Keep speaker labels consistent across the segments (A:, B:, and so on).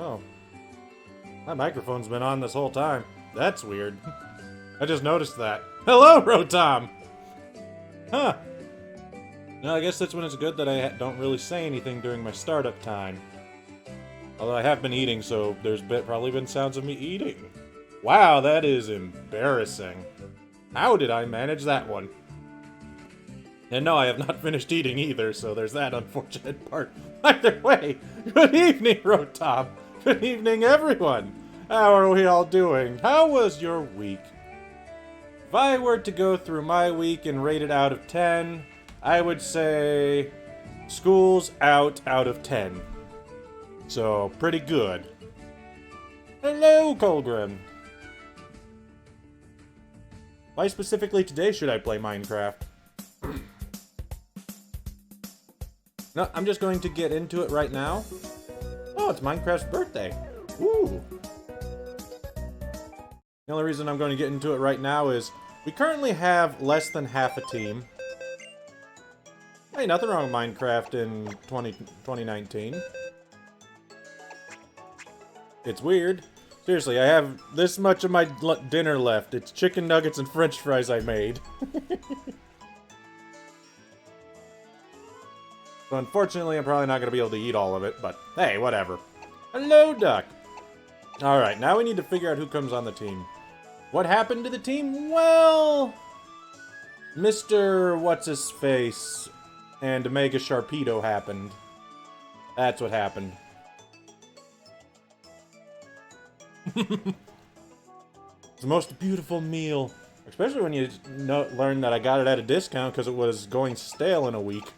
A: Oh. My microphone's been on this whole time. That's weird. I just noticed that. Hello, Rotom! Huh. No, I guess that's when it's good that I don't really say anything during my startup time. Although I have been eating, so there's probably been sounds of me eating. Wow, that is embarrassing. How did I manage that one? And no, I have not finished eating either, so there's that unfortunate part. Either way, good evening, Rotom. Good evening, everyone. How are we all doing? How was your week? If I were to go through my week and rate it out of 10, I would say school's out of 10. So, pretty good. Hello, Colgrim. Why specifically today should I play Minecraft? No, I'm just going to get into it right now. Oh, it's Minecraft's birthday. Woo! The only reason I'm going to get into it right now is we currently have less than half a team. Hey, nothing wrong with Minecraft in 2019. It's weird. Seriously, I have this much of my dinner left. It's chicken nuggets and french fries I made. So unfortunately, I'm probably not going to be able to eat all of it, but hey, whatever. Hello, Duck! Alright, now we need to figure out who comes on the team. What happened to the team? Well... Mr. What's-His-Face and Mega Sharpedo happened. That's what happened. It's the most beautiful meal. Especially when you learn that I got it at a discount because it was going stale in a week.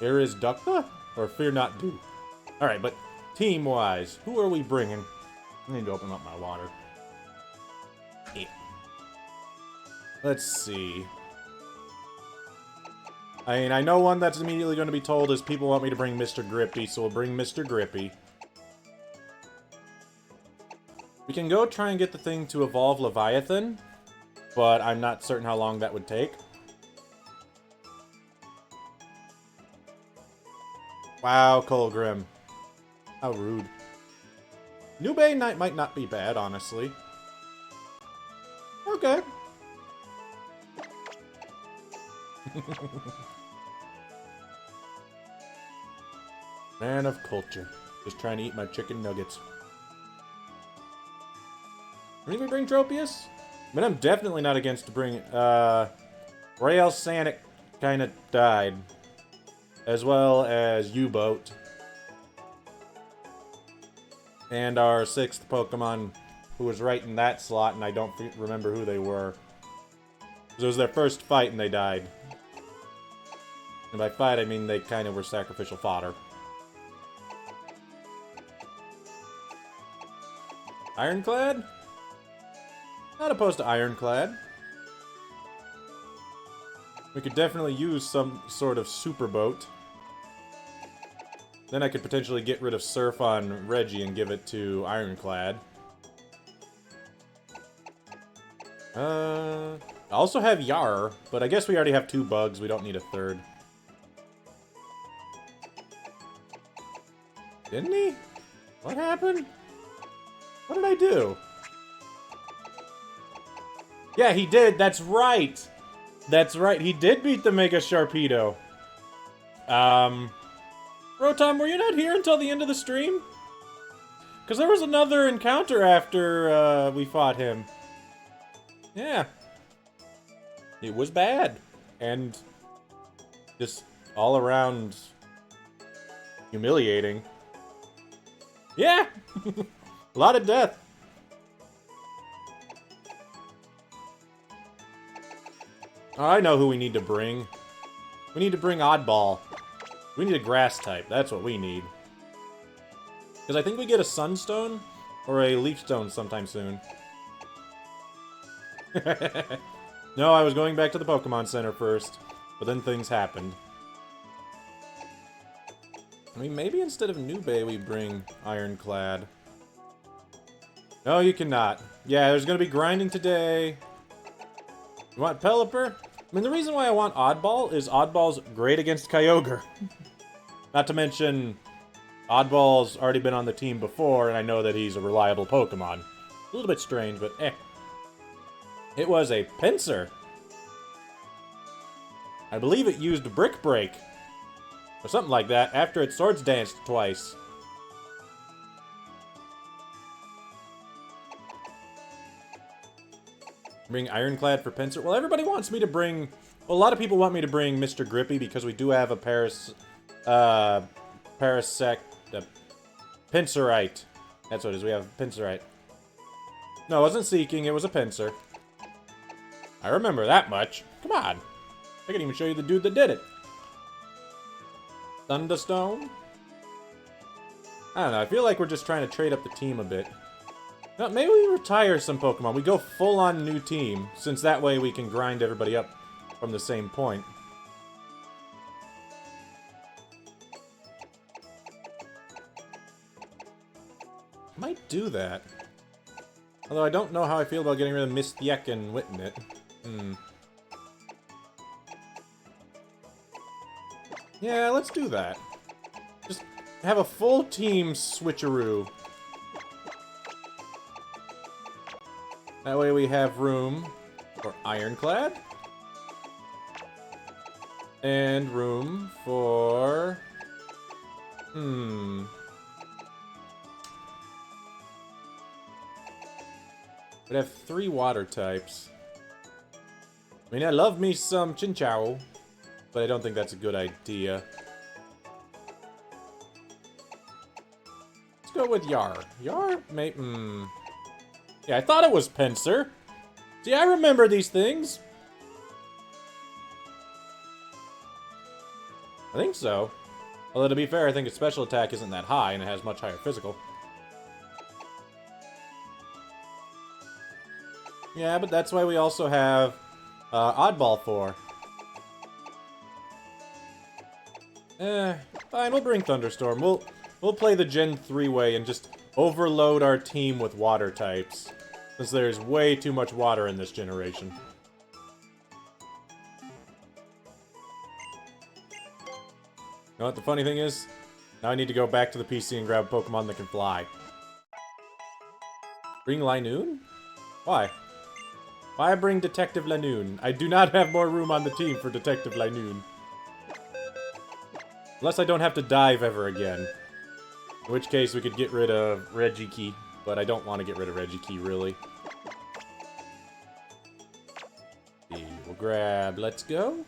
A: There is Duckla? Or Fear Not Do? Alright, but team-wise, who are we bringing? I need to open up my water. Yeah. Let's see. I mean, I know one that's immediately going to be told is people want me to bring Mr. Grippy, so we'll bring Mr. Grippy. We can go try and get the thing to evolve Leviathan, but I'm not certain how long that would take. Wow, Colgrim. How rude. Nube might not be bad, honestly. Okay. Man of culture. Just trying to eat my chicken nuggets. Did we bring Tropius? I mean, I'm definitely not against to bring... Rail Sanic kinda died. As well as U-Boat. And our 6th Pokemon who was right in that slot, and I don't remember who they were. It was their first fight and they died. And by fight, I mean they kind of were sacrificial fodder. Ironclad? Not opposed to Ironclad. We could definitely use some sort of super boat. Then I could potentially get rid of Surf on Reggie and give it to Ironclad. I also have Yar, but I guess we already have 2 bugs. We don't need a 3rd. Didn't he? What happened? What did I do? Yeah, he did. That's right. That's right. He did beat the Mega Sharpedo. Rotom, were you not here until the end of the stream? Because there was another encounter after we fought him. Yeah. It was bad. And just all around humiliating. Yeah! A lot of death. Oh, I know who we need to bring. We need to bring Oddball. We need a grass type. That's what we need. Because I think we get a Sunstone or a Leaf Stone sometime soon. No, I was going back to the Pokemon Center first, but then things happened. I mean, maybe instead of Nube, we bring Ironclad. No, you cannot. Yeah, there's gonna be grinding today. You want Pelipper? I mean, the reason why I want Oddball is Oddball's great against Kyogre. Not to mention, Oddball's already been on the team before, and I know that he's a reliable Pokemon. A little bit strange, but eh. It was a Pinsir. I believe it used Brick Break. Or something like that, after it Swords Danced twice. Bring Ironclad for Pinsir. Well, everybody wants me to bring... Well, a lot of people want me to bring Mr. Grippy because we do have a Pinsirite. That's what it is. We have a Pinsirite. No, it wasn't Seeking. It was a Pinsir. I remember that much. Come on. I can even show you the dude that did it. Thunderstone? I don't know. I feel like we're just trying to trade up the team a bit. Now, maybe we retire some Pokemon. We go full-on new team, since that way we can grind everybody up from the same point. Might do that. Although I don't know how I feel about getting rid of Mistyek and Witnit. Yeah, let's do that. Just have a full team switcheroo. That way we have room for Ironclad. And room for... We'd have 3 water types. I mean, I love me some Chinchou, but I don't think that's a good idea. Let's go with Yar. Yar may... Yeah, I thought it was Pinsir. See, I remember these things. I think so. Although, to be fair, I think its special attack isn't that high, and it has much higher physical. Yeah, but that's why we also have Oddball for. Fine, we'll bring Thunderstorm. We'll play the Gen 3 way and just overload our team with water types. Since there's way too much water in this generation. You know what the funny thing is? Now I need to go back to the PC and grab Pokemon that can fly. Bring Linoon? Why? Why bring Detective Linoon? I do not have more room on the team for Detective Linoon. Unless I don't have to dive ever again. In which case we could get rid of Reggie, but I don't want to get rid of Reggie, really. We'll grab Let's Go.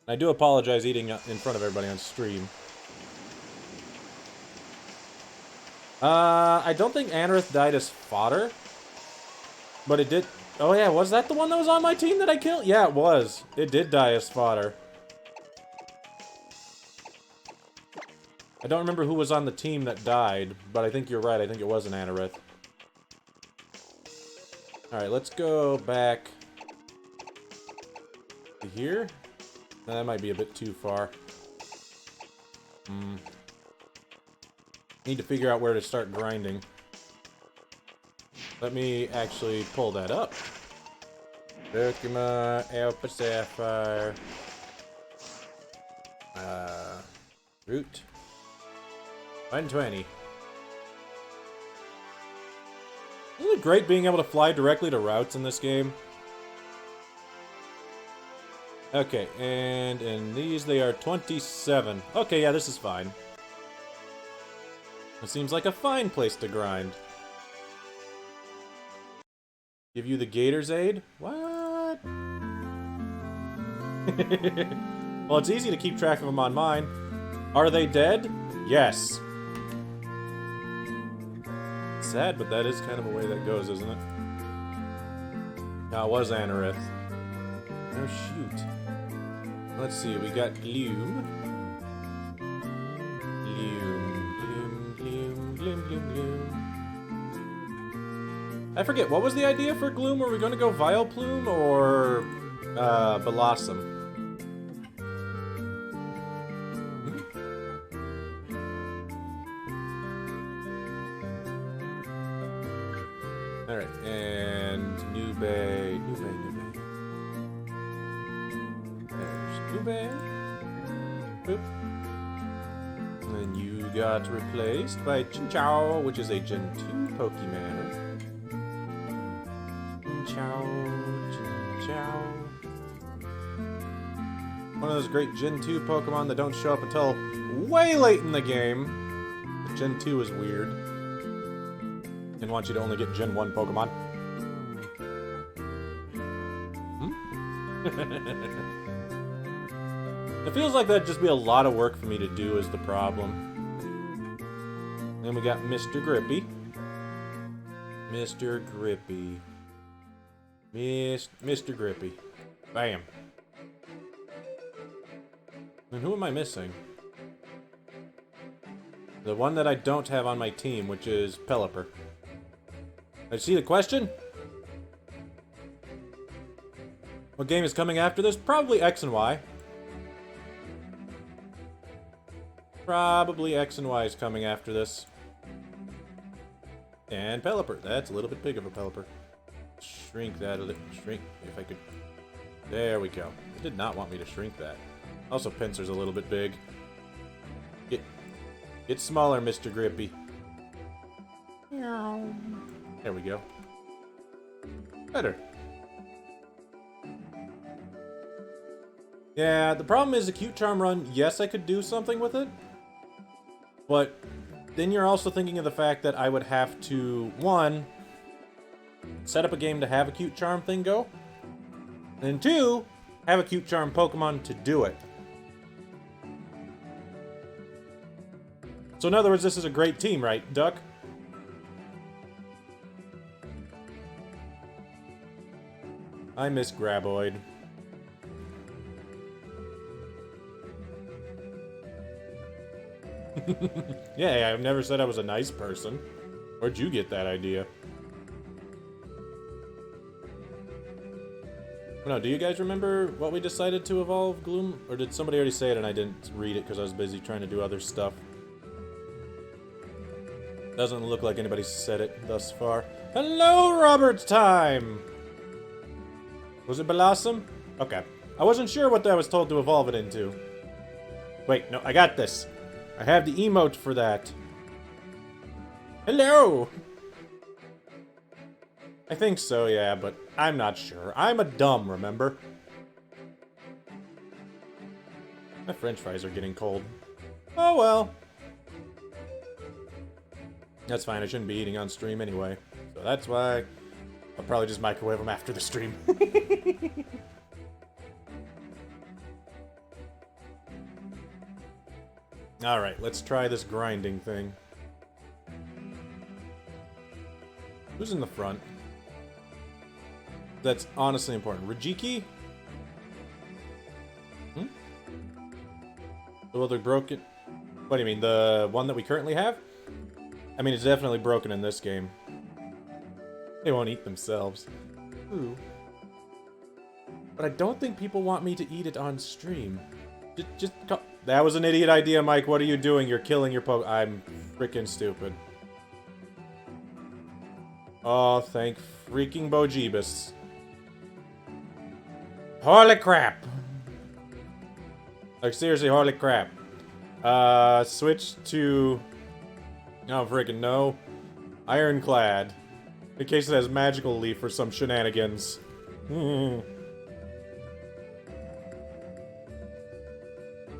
A: I do apologize eating in front of everybody on stream. I don't think Anorith died as fodder. But it did... Oh yeah, was that the one that was on my team that I killed? Yeah, it was. It did die as fodder. I don't remember who was on the team that died, but I think you're right. I think it was an Anorith. Alright, let's go back to here. That might be a bit too far. Need to figure out where to start grinding. Let me actually pull that up. Pokemon Alpha Sapphire. Route. 120. Isn't it great being able to fly directly to routes in this game? Okay, and in these they are 27. Okay, yeah, this is fine. It seems like a fine place to grind. Give you the Gator's Aid? What? Well, it's easy to keep track of them on mine. Are they dead? Yes. Sad, but that is kind of a way that goes, isn't it? No, it was Anorith. Oh, shoot. Let's see, we got Gloom. Gloom. I forget, what was the idea for Gloom? Were we going to go Vileplume or Blossom? Alright, and Nube. There's Nube. Boop. And then you got replaced by Chinchou, which is a Gen 2 Pokemon. Chinchou. One of those great Gen 2 Pokemon that don't show up until way late in the game. But Gen 2 is weird. And wants you to only get Gen 1 Pokemon. It feels like that'd just be a lot of work for me to do is the problem. Then we got Mr. Grippy. Mr. Grippy. Mr. Grippy. Bam. And who am I missing? The one that I don't have on my team, which is Pelipper. I see the question? What game is coming after this? Probably X and Y. Probably X and Y is coming after this. And Pelipper. That's a little bit big of a Pelipper. Shrink that a little. Shrink, if I could. There we go. It did not want me to shrink that. Also, Pinsir's a little bit big. Get smaller, Mr. Grippy. There we go. Better. Yeah, the problem is the Cute Charm run, yes, I could do something with it. But then you're also thinking of the fact that I would have to, one, set up a game to have a Cute Charm thing go. And two, have a Cute Charm Pokemon to do it. So in other words, this is a great team, right, Duck? I miss Graboid. Yeah, I've never said I was a nice person. Where'd you get that idea? No, do you guys remember what we decided to evolve Gloom? Or did somebody already say it and I didn't read it because I was busy trying to do other stuff? Doesn't look like anybody said it thus far. Hello, Robert Time! Was it Blossom? Okay. I wasn't sure what I was told to evolve it into. Wait, no, I got this. I have the emote for that. Hello! I think so, yeah, but I'm not sure. I'm a dumb, remember? My french fries are getting cold. Oh well. That's fine, I shouldn't be eating on stream anyway. So that's why I'll probably just microwave them after the stream. Alright, let's try this grinding thing. Who's in the front? That's honestly important. Rajiki? Hmm? Well, they're broken. What do you mean? The one that we currently have? I mean, it's definitely broken in this game. They won't eat themselves. Ooh. But I don't think people want me to eat it on stream. That was an idiot idea, Mike. What are you doing? You're killing your poke. I'm freaking stupid. Oh, thank freaking Bojeebus. Holy crap. Like, seriously, holy crap. Switch to... Oh, freaking no. Ironclad. In case it has Magical Leaf or some shenanigans.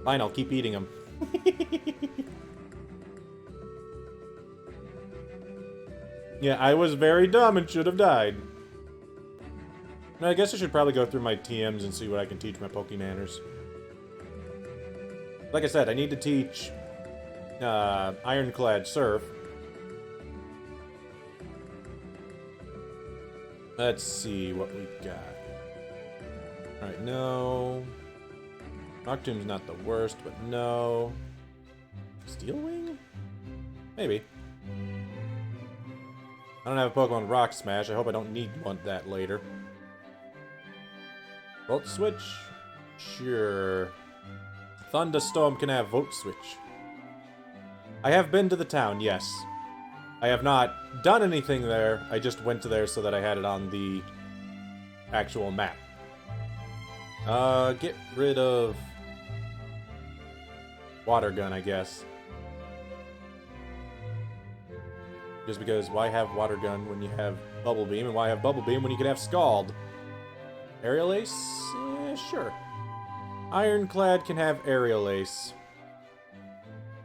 A: Fine, I'll keep eating them. Yeah, I was very dumb and should have died. I guess I should probably go through my TMs and see what I can teach my Pokemanners. Like I said, I need to teach Ironclad Surf. Let's see what we got. Alright, no. Noctoom's not the worst, but no. Steel Wing? Maybe. I don't have a Pokemon Rock Smash. I hope I don't need that later. Volt Switch? Sure. Thunderstorm can have Volt Switch. I have been to the town, yes. I have not done anything there. I just went to there so that I had it on the actual map. Get rid of water gun, I guess. Just because why have water gun when you have bubble beam, and why have bubble beam when you could have scald? Aerial ace? Yeah, sure. Ironclad can have aerial ace.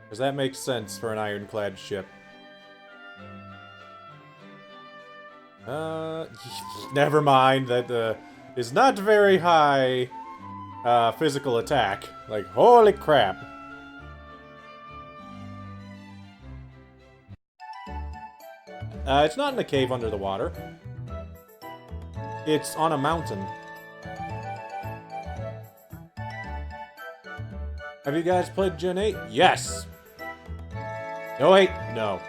A: Because that makes sense for an ironclad ship. Never mind. That is not very high physical attack. Like, holy crap. It's not in a cave under the water. It's on a mountain. Have you guys played Gen 8? Yes! No, wait, no.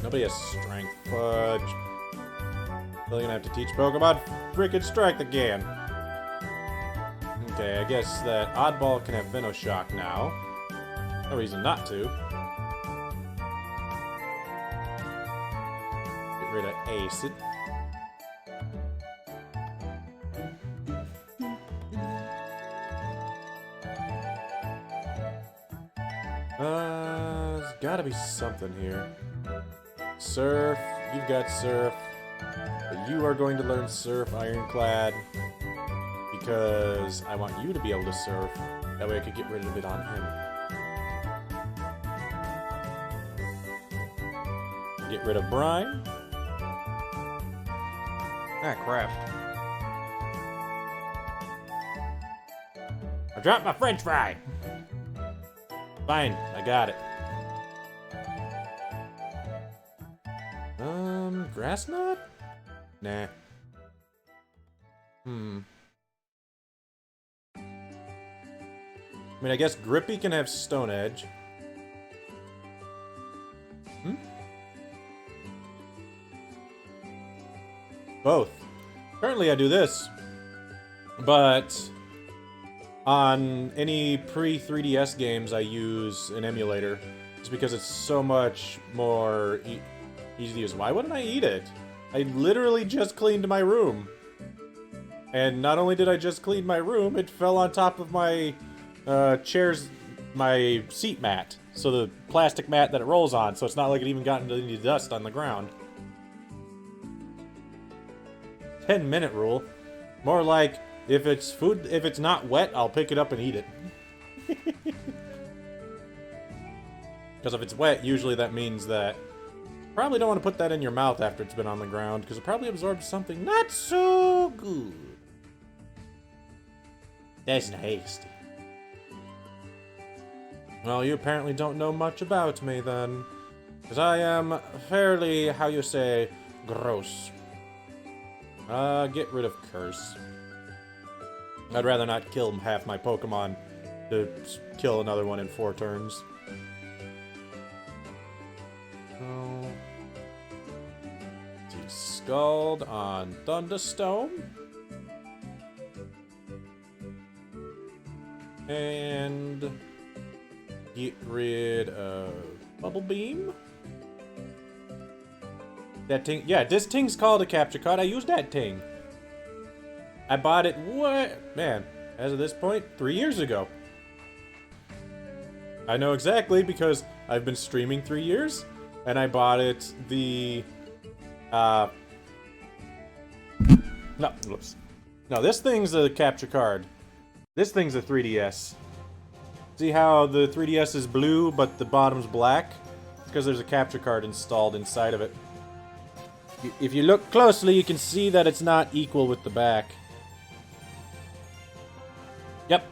A: Nobody has strength. Fudge. Really gonna have to teach Pokemon freaking strength again. Okay, I guess that Oddball can have Venoshock now. No reason not to. Get rid of Acid. There's gotta be something here. Surf, you've got Surf. But you are going to learn Surf, Ironclad. Because I want you to be able to Surf. That way I could get rid of it on him. Get rid of Brine. Ah, crap. I dropped my french fry! Fine, I got it. Grass Knot? Nah. I mean, I guess Grippy can have Stone Edge. Both. Currently I do this. But on any pre-3DS games I use an emulator. Just because it's so much more easy to use. Why wouldn't I eat it? I literally just cleaned my room. And not only did I just clean my room, it fell on top of my my seat mat. So the plastic mat that it rolls on, so it's not like it even got into any dust on the ground. 10-minute rule. More like, if it's food, if it's not wet, I'll pick it up and eat it. Because if it's wet, usually that means that probably don't want to put that in your mouth after it's been on the ground, because it probably absorbs something not so good. That's nasty. Well, you apparently don't know much about me, then. Because I am fairly, how you say, gross. Get rid of Curse. I'd rather not kill half my Pokemon to kill another one in 4 turns. Oh. Scald on Thunderstone. And get rid of Bubble Beam. That ting, yeah, this ting's called a capture card. I used that ting. I bought it, what? Man, as of this point, 3 years ago. I know exactly because I've been streaming 3 years, and I bought it no, whoops. No, this thing's a capture card. This thing's a 3DS. See how the 3DS is blue, but the bottom's black? It's because there's a capture card installed inside of it. If you look closely, you can see that it's not equal with the back. Yep.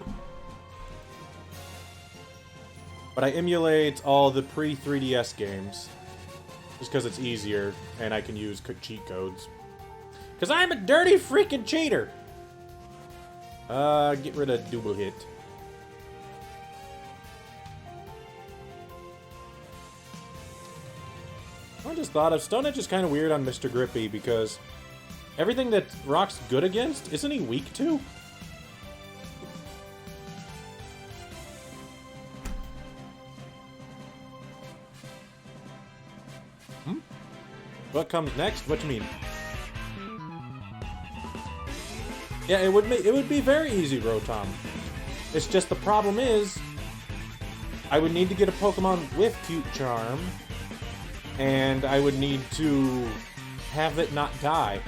A: But I emulate all the pre-3DS games. Just because it's easier, and I can use cheat codes. Because I'm a dirty freaking cheater! Get rid of Double Hit. I just thought of Stone Edge is kind of weird on Mr. Grippy because everything that Rock's good against, isn't he weak to? What comes next? What you mean? Yeah, it would be very easy, Rotom. It's just the problem is, I would need to get a Pokemon with Cute Charm, and I would need to have it not die.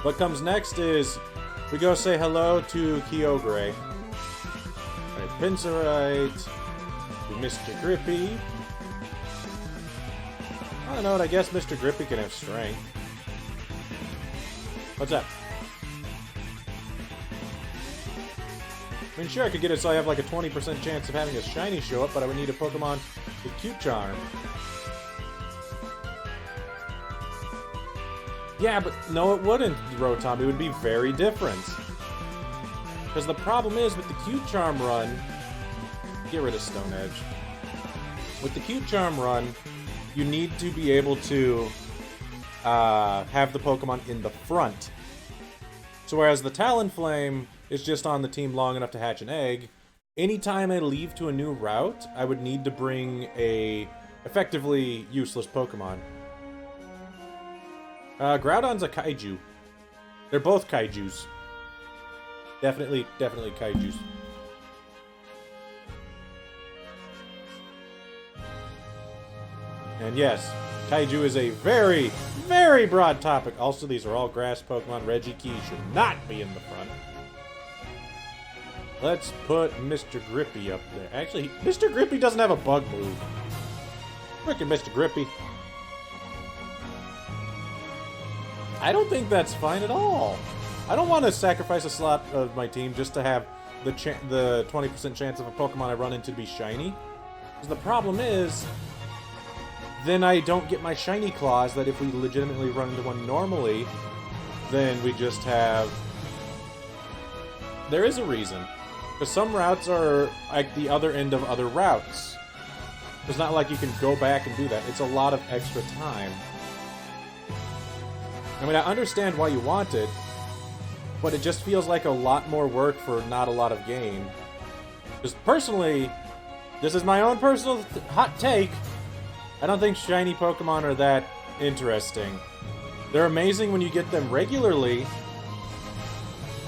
A: What comes next is, we go say hello to Kyogre. Alright, Pinsirite, to Mr. Grippy. I don't know what, I guess Mr. Grippy can have Strength. What's up? I mean, sure, I could get it so I have like a 20% chance of having a shiny show up, but I would need a Pokemon with Cute Charm. Yeah, but no, it wouldn't, Rotom. It would be very different. Because the problem is, with the Cute Charm run... Get rid of Stone Edge. With the Cute Charm run, you need to be able to have the Pokemon in the front. So whereas the Talonflame is just on the team long enough to hatch an egg, anytime I leave to a new route, I would need to bring a effectively useless Pokemon. Groudon's a kaiju. They're both kaijus. Definitely kaijus. And yes, kaiju is a very, very broad topic. Also, these are all grass Pokemon. Reggie-Key should not be in the front. Let's put Mr. Grippy up there. Actually, Mr. Grippy doesn't have a bug move. Frickin' Mr. Grippy. I don't think that's fine at all. I don't want to sacrifice a slot of my team just to have the 20% chance of a Pokemon I run into to be shiny. Because the problem is, then I don't get my shiny claws that if we legitimately run into one normally, then we just have... There is a reason. Because some routes are like the other end of other routes. It's not like you can go back and do that. It's a lot of extra time. I mean, I understand why you want it, but it just feels like a lot more work for not a lot of gain. Because personally, this is my own personal hot take, I don't think shiny Pokemon are that interesting. They're amazing when you get them regularly,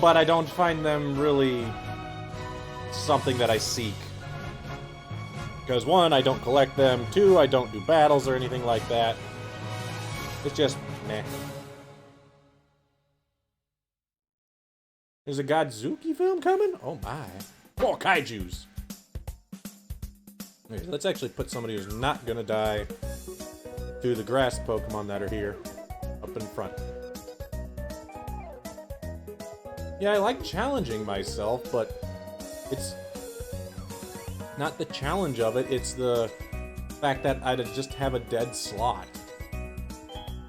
A: but I don't find them really something that I seek. Because one, I don't collect them, two, I don't do battles or anything like that. It's just, meh. There's a Godzuki film coming? Oh my. More kaijus! Okay, let's actually put somebody who's not gonna die to the grass Pokemon that are here up in front. Yeah, I like challenging myself, but it's not the challenge of it, it's the fact that I'd just have a dead slot.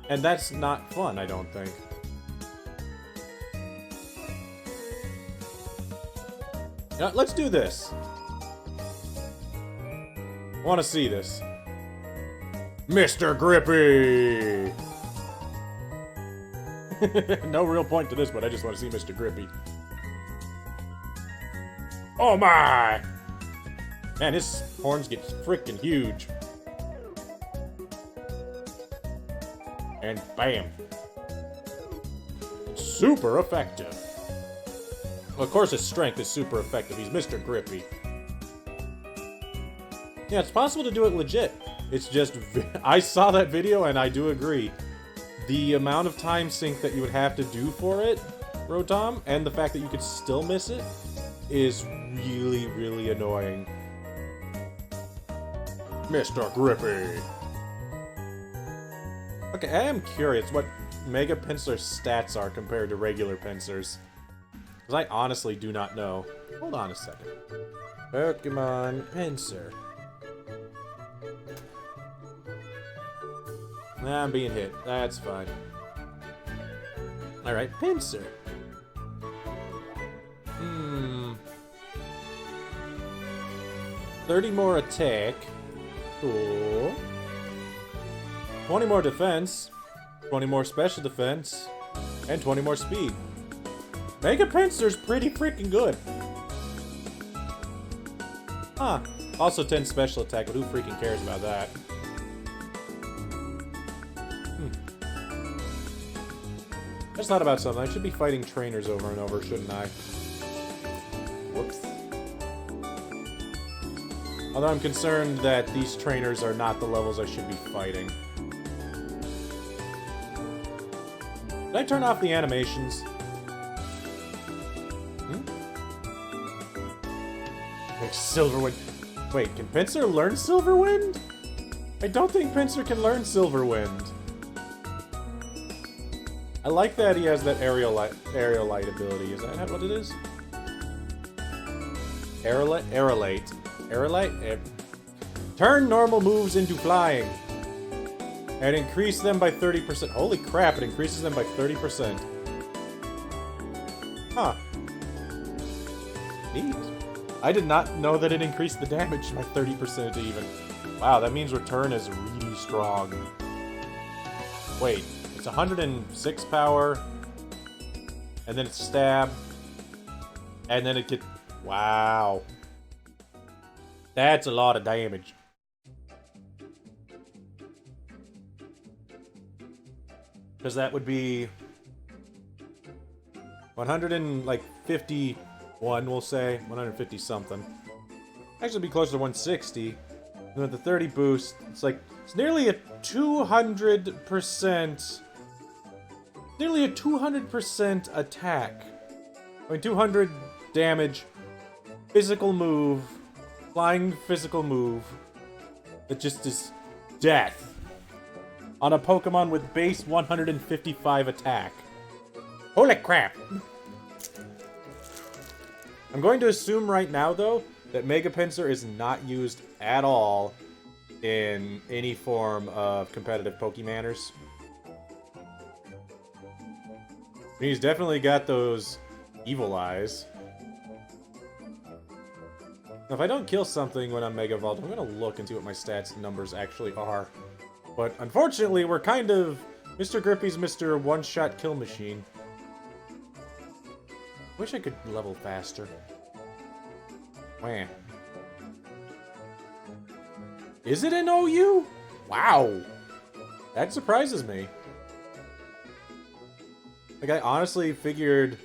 A: And that's not fun, I don't think. Now, let's do this. I want to see this. Mr. Grippy! No real point to this, but I just want to see Mr. Grippy. Oh my! Man, his horns get freaking huge. And bam. Super effective. Well, of course his strength is super effective. He's Mr. Grippy. Yeah, it's possible to do it legit. It's just... I saw that video and I do agree. The amount of time sink that you would have to do for it, Rotom, and the fact that you could still miss it, is really, really annoying. Mr. Grippy! Okay, I am curious what Mega Pinsir's stats are compared to regular Pinsir's. Because I honestly do not know. Hold on a second. Pokemon Pinsir. Nah, I'm being hit. That's fine. Alright, Pinsir. 30 more attack. Cool. 20 more defense. 20 more special defense. And 20 more speed. Mega Pinsir's pretty freaking good. Huh. Also 10 special attack, but who freaking cares about that? I just thought about something. I should be fighting trainers over and over, shouldn't I? Whoops. Although I'm concerned that these trainers are not the levels I should be fighting. Did I turn off the animations? Like Silverwind. Wait, can Pinsir learn Silverwind? I don't think Pinsir can learn Silverwind. I like that he has that aerial light ability. Is that what it is? Aerolate. Turn normal moves into flying. And increase them by 30%. Holy crap, it increases them by 30%. Huh. Neat. I did not know that it increased the damage by 30% even. Wow, that means Return is really strong. Wait, it's 106 power. And then it's Stab. And then it gets... Wow. That's a lot of damage. Because that would be 151, we'll say. 150 something. Actually, be closer to 160. And with the 30 boost, it's like, it's nearly a 200%. Nearly a 200% attack. I mean, 200 damage. Physical move. Flying physical move. That just is death. On a Pokemon with base 155 attack. Holy crap! I'm going to assume right now, though, that Mega Pinsir is not used at all in any form of competitive Pokemanners. He's definitely got those evil eyes. Now, if I don't kill something when I'm Mega Evolved, I'm going to look and see what my stats numbers actually are. But unfortunately, we're kind of Mr. Grippy's Mr. One-Shot Kill Machine. Wish I could level faster. Wah. Is it an OU? Wow. That surprises me. Like, I honestly figured,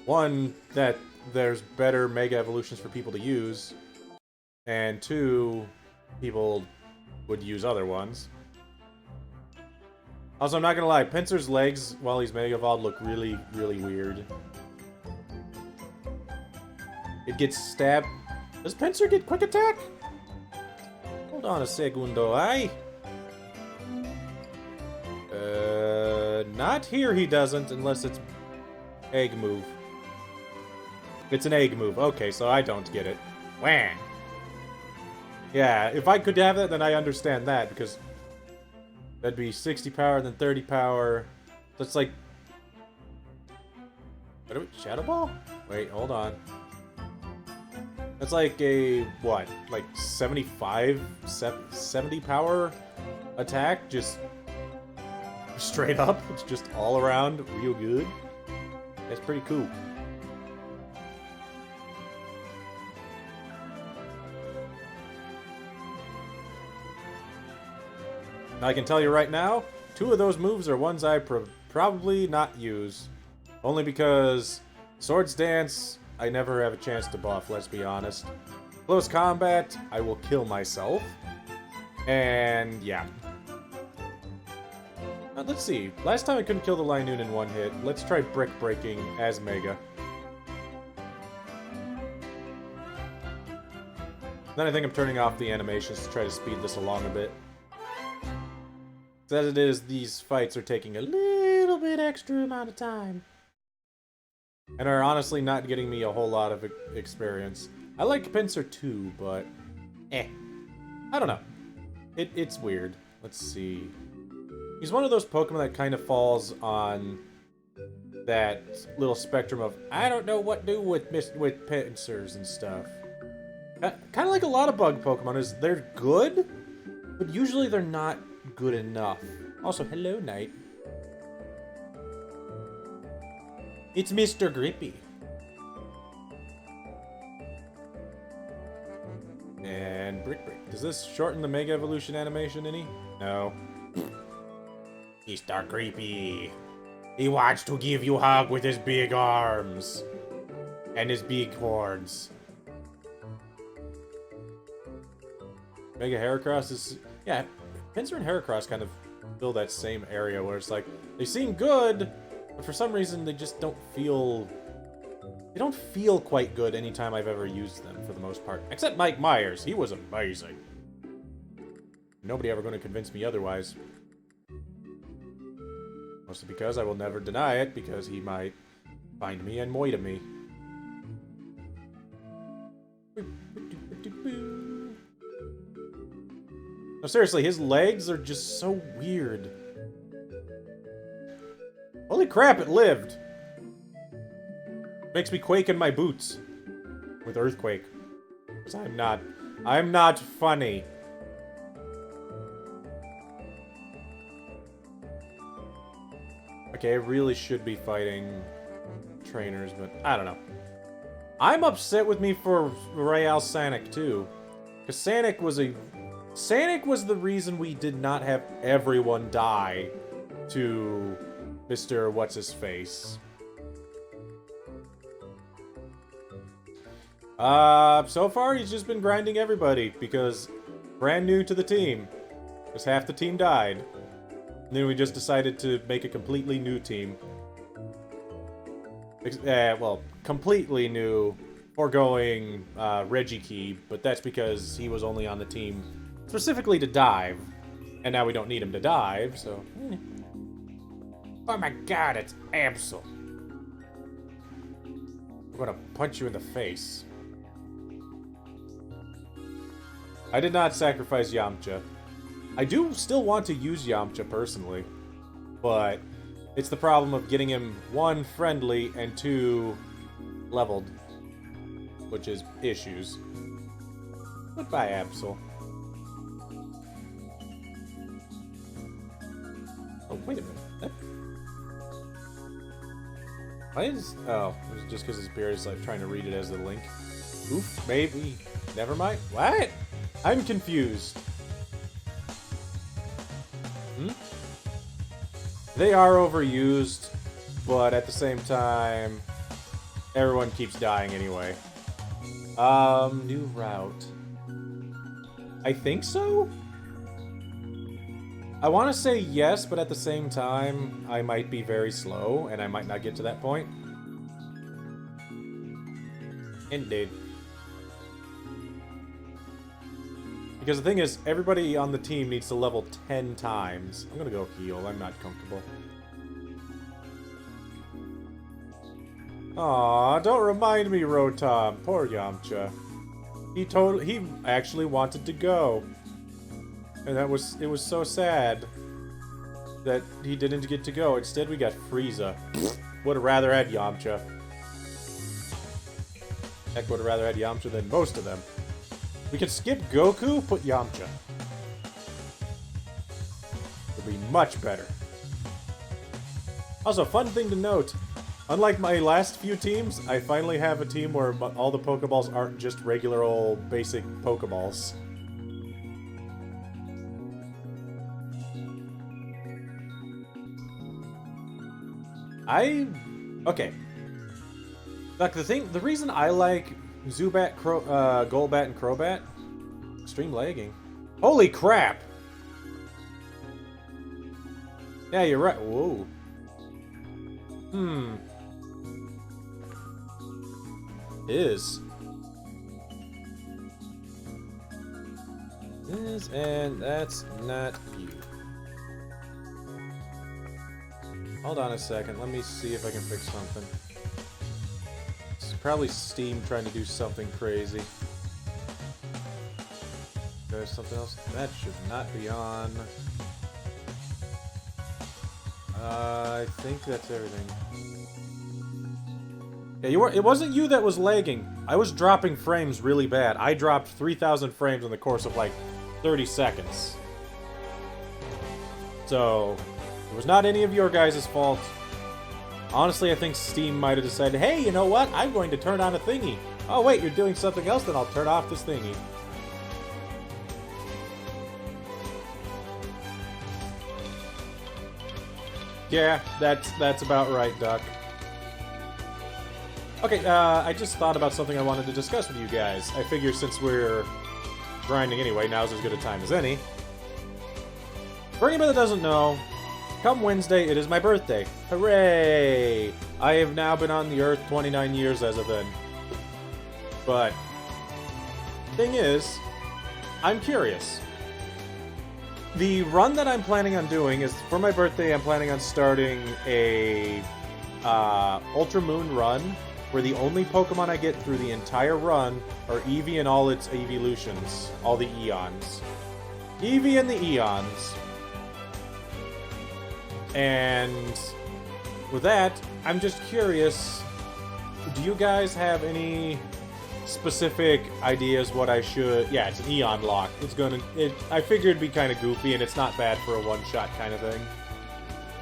A: one, that there's better Mega Evolutions for people to use, and two, people would use other ones. Also, I'm not gonna lie, Pinsir's legs, while he's Mega Evolved, look really, really weird. It gets stabbed. Does Pinsir get Quick Attack? Hold on a segundo, not here he doesn't, unless it's Egg Move. It's an Egg Move. Okay, so I don't get it. Wah! Yeah, if I could have that, then I understand that, because that'd be 60 power, then 30 power. So it's like... What are we? Shadow Ball? Wait, hold on. That's like a, what? Like 75, 70 power attack? Just straight up? It's just all around real good? That's pretty cool. Now I can tell you right now, 2 of those moves are ones I probably not use. Only because Swords Dance, I never have a chance to buff, let's be honest. Close Combat, I will kill myself. And yeah. Now, let's see. Last time I couldn't kill the Linoon in one hit. Let's try Brick Breaking as Mega. Then I think I'm turning off the animations to try to speed this along a bit. As it is, these fights are taking a little bit extra amount of time. And are honestly not getting me a whole lot of experience. I like Pinsir too, but... I don't know. It's weird. Let's see. He's one of those Pokemon that kind of falls on that little spectrum of, I don't know what to do with Pinsirs and stuff. Kind of like a lot of bug Pokemon is, they're good, but usually they're not good enough. Also, hello, Knight. It's Mr. Grippy. And Brick Break. Does this shorten the Mega Evolution animation any? No. Mr. Grippy. He wants to give you a hug with his big arms. And his big horns. Mega Heracross is... Yeah, Pinsir and Heracross kind of fill that same area where it's like, they seem good, but for some reason they just don't feel... They don't feel quite good anytime I've ever used them, for the most part. Except Mike Myers. He was amazing. Nobody ever going to convince me otherwise. Mostly because I will never deny it, because he might find me and moita me. No, seriously, his legs are just so weird. Holy crap, it lived! Makes me quake in my boots. With Earthquake. Because I'm not funny. Okay, I really should be fighting trainers, but I don't know. I'm upset with me for Royale Sanic too. Because Sanic was the reason we did not have everyone die to Mr. What's-His-Face. So far he's just been grinding everybody because brand new to the team. Because half the team died. And then we just decided to make a completely new team. Well, completely new, foregoing Reggie, but that's because he was only on the team specifically to dive. And now we don't need him to dive, so... Oh my god, it's Absol. I'm gonna punch you in the face. I did not sacrifice Yamcha. I do still want to use Yamcha personally, but it's the problem of getting him, 1, friendly, and 2, leveled. Which is issues. Goodbye, Absol. Oh, wait a minute. Why is... Oh, it was just because his beard is like trying to read it as the link. Oof, maybe. Never mind. What? I'm confused. They are overused, but at the same time, everyone keeps dying anyway. New route. I think so? I want to say yes, but at the same time, I might be very slow, and I might not get to that point. Indeed. Because the thing is, everybody on the team needs to level 10 times. I'm gonna go heal, I'm not comfortable. Aw, don't remind me, Rotom. Poor Yamcha. He actually wanted to go. And it was so sad that he didn't get to go. Instead, we got Frieza. Would have rather had Yamcha. Heck, would have rather had Yamcha than most of them. We could skip Goku, put Yamcha. Would be much better. Also, fun thing to note. Unlike my last few teams, I finally have a team where all the Pokeballs aren't just regular old basic Pokeballs. Okay. Like, the reason I like Zubat, Golbat, and Crobat... Extreme lagging. Holy crap! Yeah, you're right. Whoa. And that's not you. Hold on a second, let me see if I can fix something. It's probably Steam trying to do something crazy. There's something else. That should not be on. I think that's everything. Yeah, it wasn't you that was lagging. I was dropping frames really bad. I dropped 3,000 frames in the course of like 30 seconds. So, it was not any of your guys' fault. Honestly, I think Steam might have decided, hey, you know what? I'm going to turn on a thingy. Oh, wait, you're doing something else? Then I'll turn off this thingy. Yeah, that's about right, Duck. Okay, I just thought about something I wanted to discuss with you guys. I figure since we're grinding anyway, now's as good a time as any. For anybody that doesn't know, come Wednesday, it is my birthday. Hooray! I have now been on the Earth 29 years as of then. But, thing is, I'm curious. The run that I'm planning on doing is, for my birthday, I'm planning on starting a Ultra Moon run, where the only Pokemon I get through the entire run are Eevee and all its evolutions, all the Eons. Eevee and the Eons. And with that, I'm just curious, do you guys have any specific ideas what I should... Yeah, it's an Eon lock. I figured it'd be kind of goofy, and it's not bad for a one-shot kind of thing.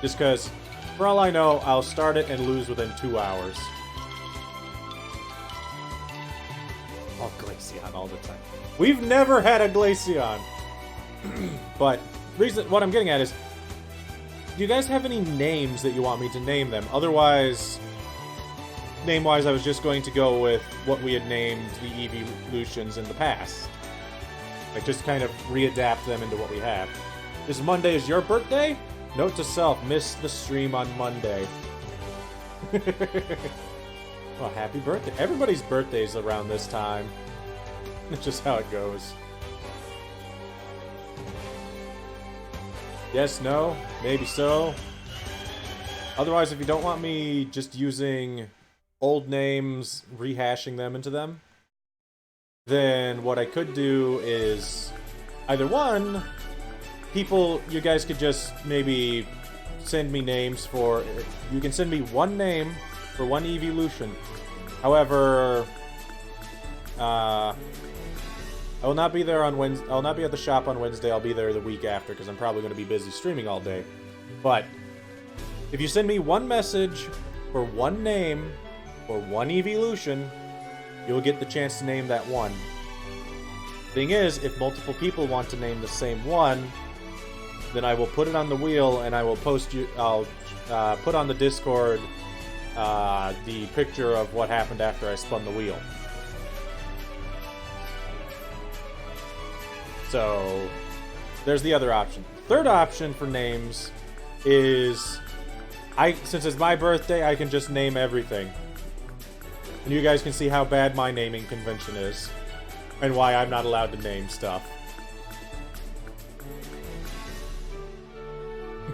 A: Just because, for all I know, I'll start it and lose within 2 hours. Oh, Glaceon all the time. We've never had a Glaceon! But, what I'm getting at is, do you guys have any names that you want me to name them? Otherwise, name-wise, I was just going to go with what we had named the evolutions in the past. Like, just kind of readapt them into what we have. This Monday is your birthday? Note to self, miss the stream on Monday. Oh, happy birthday. Everybody's birthday's around this time. That's just how it goes. Yes, no, maybe so. Otherwise, if you don't want me just using old names, rehashing them into them, then what I could do is either one, you guys could just maybe send me names for... You can send me one name for one evolution. However, I will not be there on Wednesday. I'll not be at the shop on Wednesday. I'll be there the week after because I'm probably going to be busy streaming all day. But if you send me one message for one name for one evolution, you'll get the chance to name that one. Thing is, if multiple people want to name the same one, then I will put it on the wheel and I will post you. I'll put on the Discord the picture of what happened after I spun the wheel. So, there's the other option. Third option for names is, since it's my birthday, I can just name everything. And you guys can see how bad my naming convention is. And why I'm not allowed to name stuff.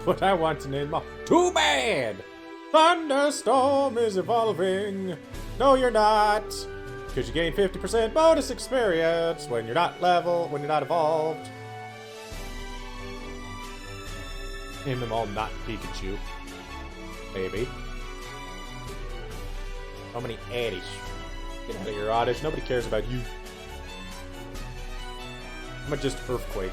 A: But I want to name them all. Too bad! Thunderstorm is evolving. No, you're not. Because you gain 50% bonus experience when you're not evolved. Name them all not Pikachu. Maybe. How many Addies? Get out of here, Oddish. Nobody cares about you. I'm just Earthquake.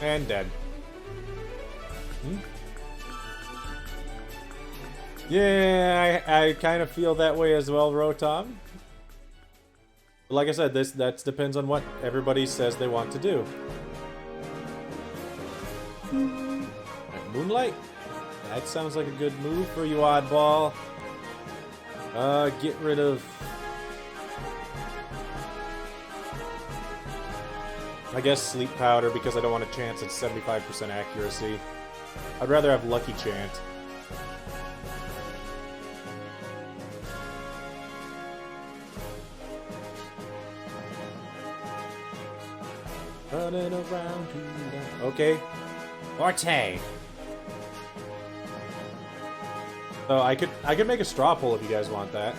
A: And dead. Yeah, I kind of feel that way as well, Rotom. But like I said, that depends on what everybody says they want to do. Moonlight? That sounds like a good move for you, oddball. Get rid of... I guess Sleep Powder, because I don't want a chance at 75% accuracy. I'd rather have Lucky Chant. Running around you. Okay. Forte. So I could make a straw poll if you guys want that.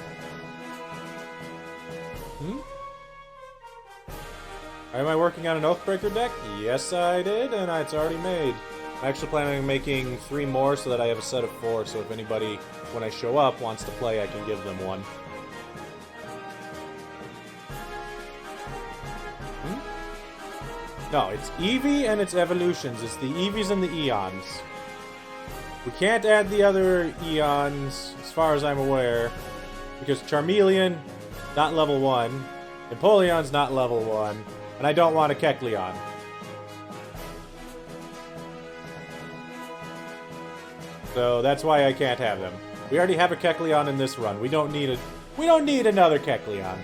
A: Am I working on an Oathbreaker deck? Yes, I did, and it's already made. I'm actually planning on making 3 more so that I have a set of 4, so if anybody, when I show up, wants to play, I can give them one. No, it's Eevee and its evolutions. It's the Eevees and the Eons. We can't add the other Eons, as far as I'm aware, because Charmeleon, not level 1, Empoleon's not level 1, and I don't want a Kecleon. So that's why I can't have them. We already have a Kecleon in this run. We don't need another Kecleon.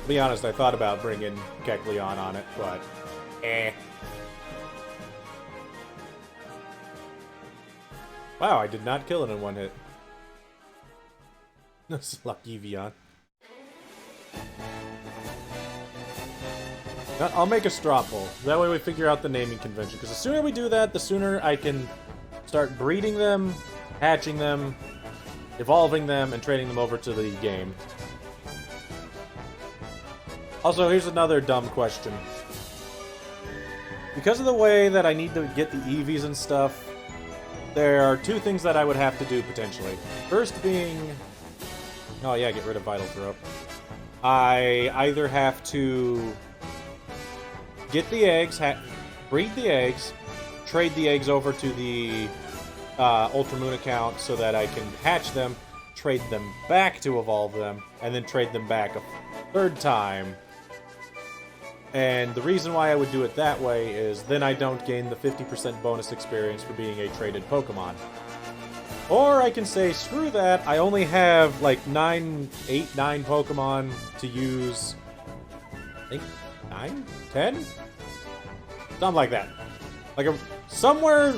A: To be honest, I thought about bringing Kecleon on it, but Wow, I did not kill it in one hit. Lucky Evian. I'll make a straw poll. That way we figure out the naming convention. Because the sooner we do that, the sooner I can start breeding them, hatching them, evolving them, and trading them over to the game. Also, here's another dumb question. Because of the way that I need to get the EVs and stuff, there are two things that I would have to do, potentially. First being... Oh yeah, get rid of Vital Throw. I either have to get the eggs, breed the eggs, trade the eggs over to the Ultra Moon account so that I can hatch them, trade them back to evolve them, and then trade them back a third time. And the reason why I would do it that way is then I don't gain the 50% bonus experience for being a traded Pokemon. Or I can say, screw that, I only have like 9 Pokemon to use. I think 9? 10? Something like that. Like somewhere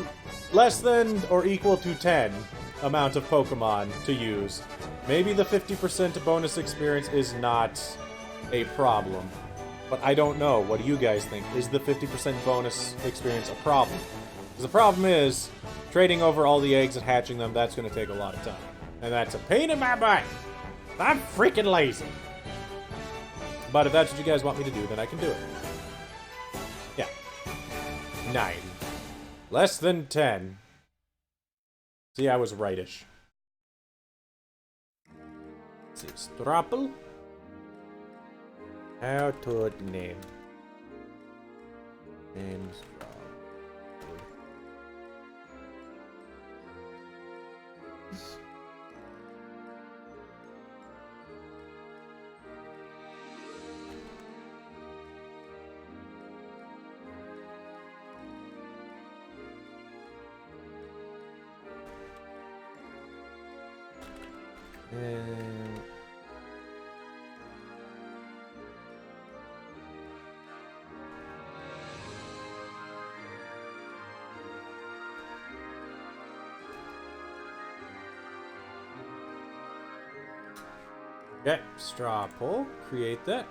A: less than or equal to 10 amount of Pokemon to use. Maybe the 50% bonus experience is not a problem. But I don't know. What do you guys think? Is the 50% bonus experience a problem? Because the problem is, trading over all the eggs and hatching them, that's going to take a lot of time. And that's a pain in my butt. I'm freaking lazy. But if that's what you guys want me to do, then I can do it. Yeah. 9. Less than 10. See, I was rightish. Let's see. Stropple. How to name. Names. Okay, straw poll. Create that.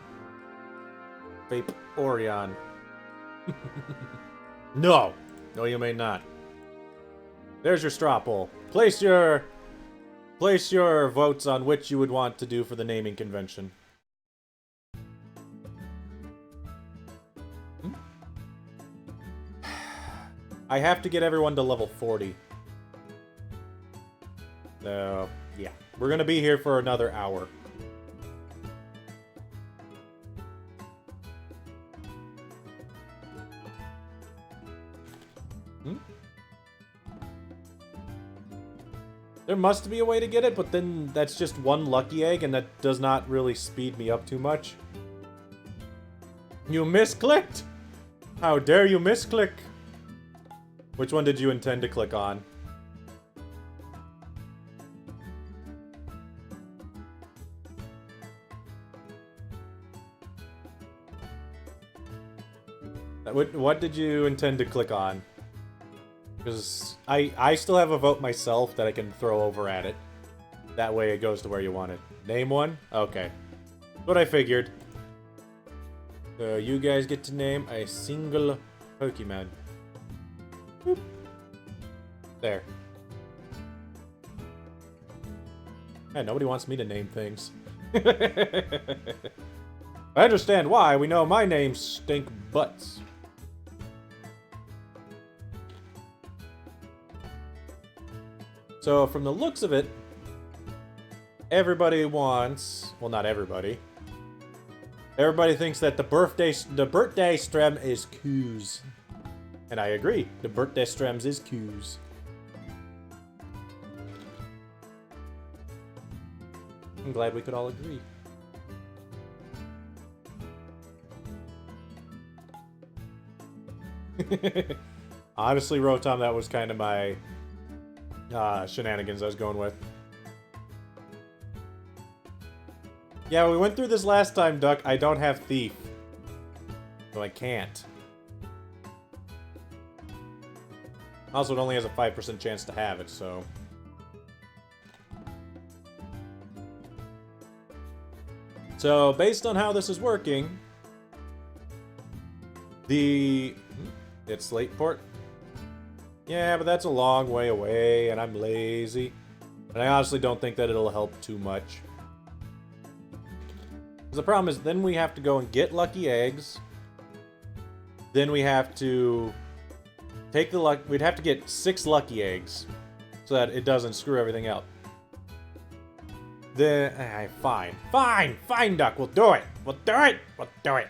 A: Vape Orion. No! No, you may not. There's your straw poll. Place your votes on which you would want to do for the naming convention. I have to get everyone to level 40. So, yeah. We're gonna be here for another hour. There must be a way to get it, but then that's just one lucky egg, and that does not really speed me up too much. You misclicked? How dare you misclick? Which one did you intend to click on? What did you intend to click on? Because I still have a vote myself that I can throw over at it. That way it goes to where you want it. Name one? Okay. That's what I figured. So you guys get to name a single Pokemon. Boop. There. Hey, nobody wants me to name things. I understand why. We know my names stink butts. So, from the looks of it, everybody wants... Well, not everybody. Everybody thinks that the birthday strem is coos. And I agree. The birthday strems is coos. I'm glad we could all agree. Honestly, Rotom, that was kind of my shenanigans I was going with. Yeah, we went through this last time, Duck. I don't have Thief. So I can't. Also, it only has a 5% chance to have it, so... So, based on how this is working... It's Slateport? Yeah, but that's a long way away, and I'm lazy. And I honestly don't think that it'll help too much. Because the problem is, then we have to go and get lucky eggs. Then we have to... take the luck. We'd have to get 6 lucky eggs. So that it doesn't screw everything up. Then... fine. Fine, Duck. We'll do it. We'll do it.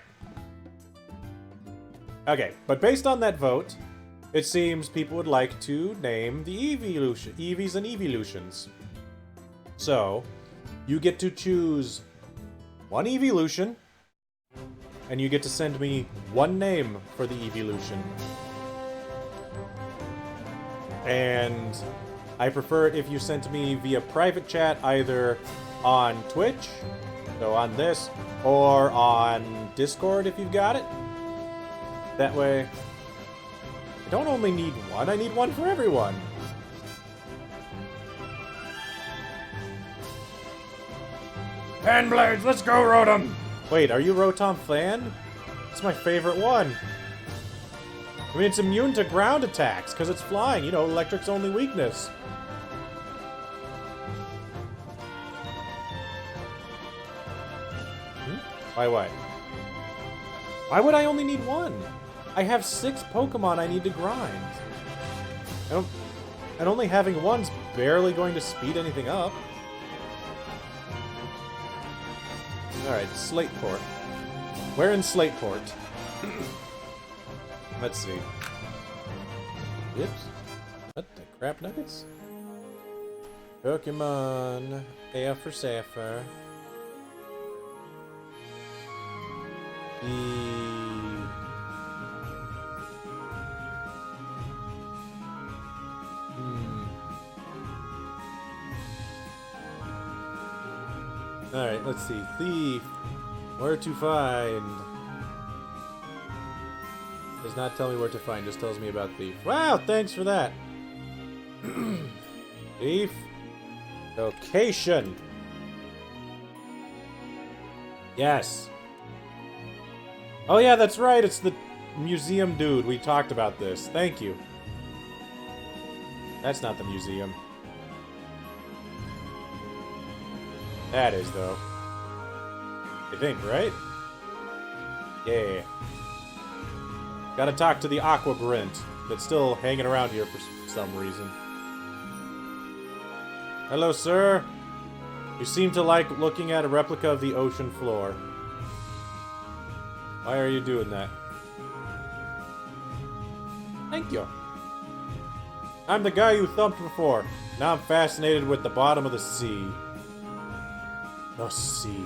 A: Okay, but based on that vote, it seems people would like to name the Eevees and Eeveelutions. So, you get to choose 1 Eeveelution, and you get to send me 1 name for the Eeveelution. And I prefer it if you sent me via private chat, either on Twitch, so on this, or on Discord if you've got it. That way, I don't only need 1, I need 1 for everyone. Handblades, let's go, Rotom! Wait, are you Rotom fan? It's my favorite one. I mean, it's immune to ground attacks, because it's flying. You know, electric's only weakness. Why what? Why would I only need 1? I have 6 Pokemon I need to grind. And only having 1's barely going to speed anything up. Alright, Slateport. Where in Slateport? Let's see. Oops. What the crap nuggets? Pokemon. A for Sapphire. Alright, let's see. Thief. Where to find? Does not tell me where to find, just tells me about Thief. Wow, thanks for that. Thief. Location. Yes. Oh yeah, that's right, it's the museum dude. We talked about this. Thank you. That's not the museum. That is, though. I think, right? Yeah. Gotta talk to the Aqua Grint that's still hanging around here for some reason. Hello, sir. You seem to like looking at a replica of the ocean floor. Why are you doing that? Thank you. I'm the guy you thumped before. Now I'm fascinated with the bottom of the sea. The sea.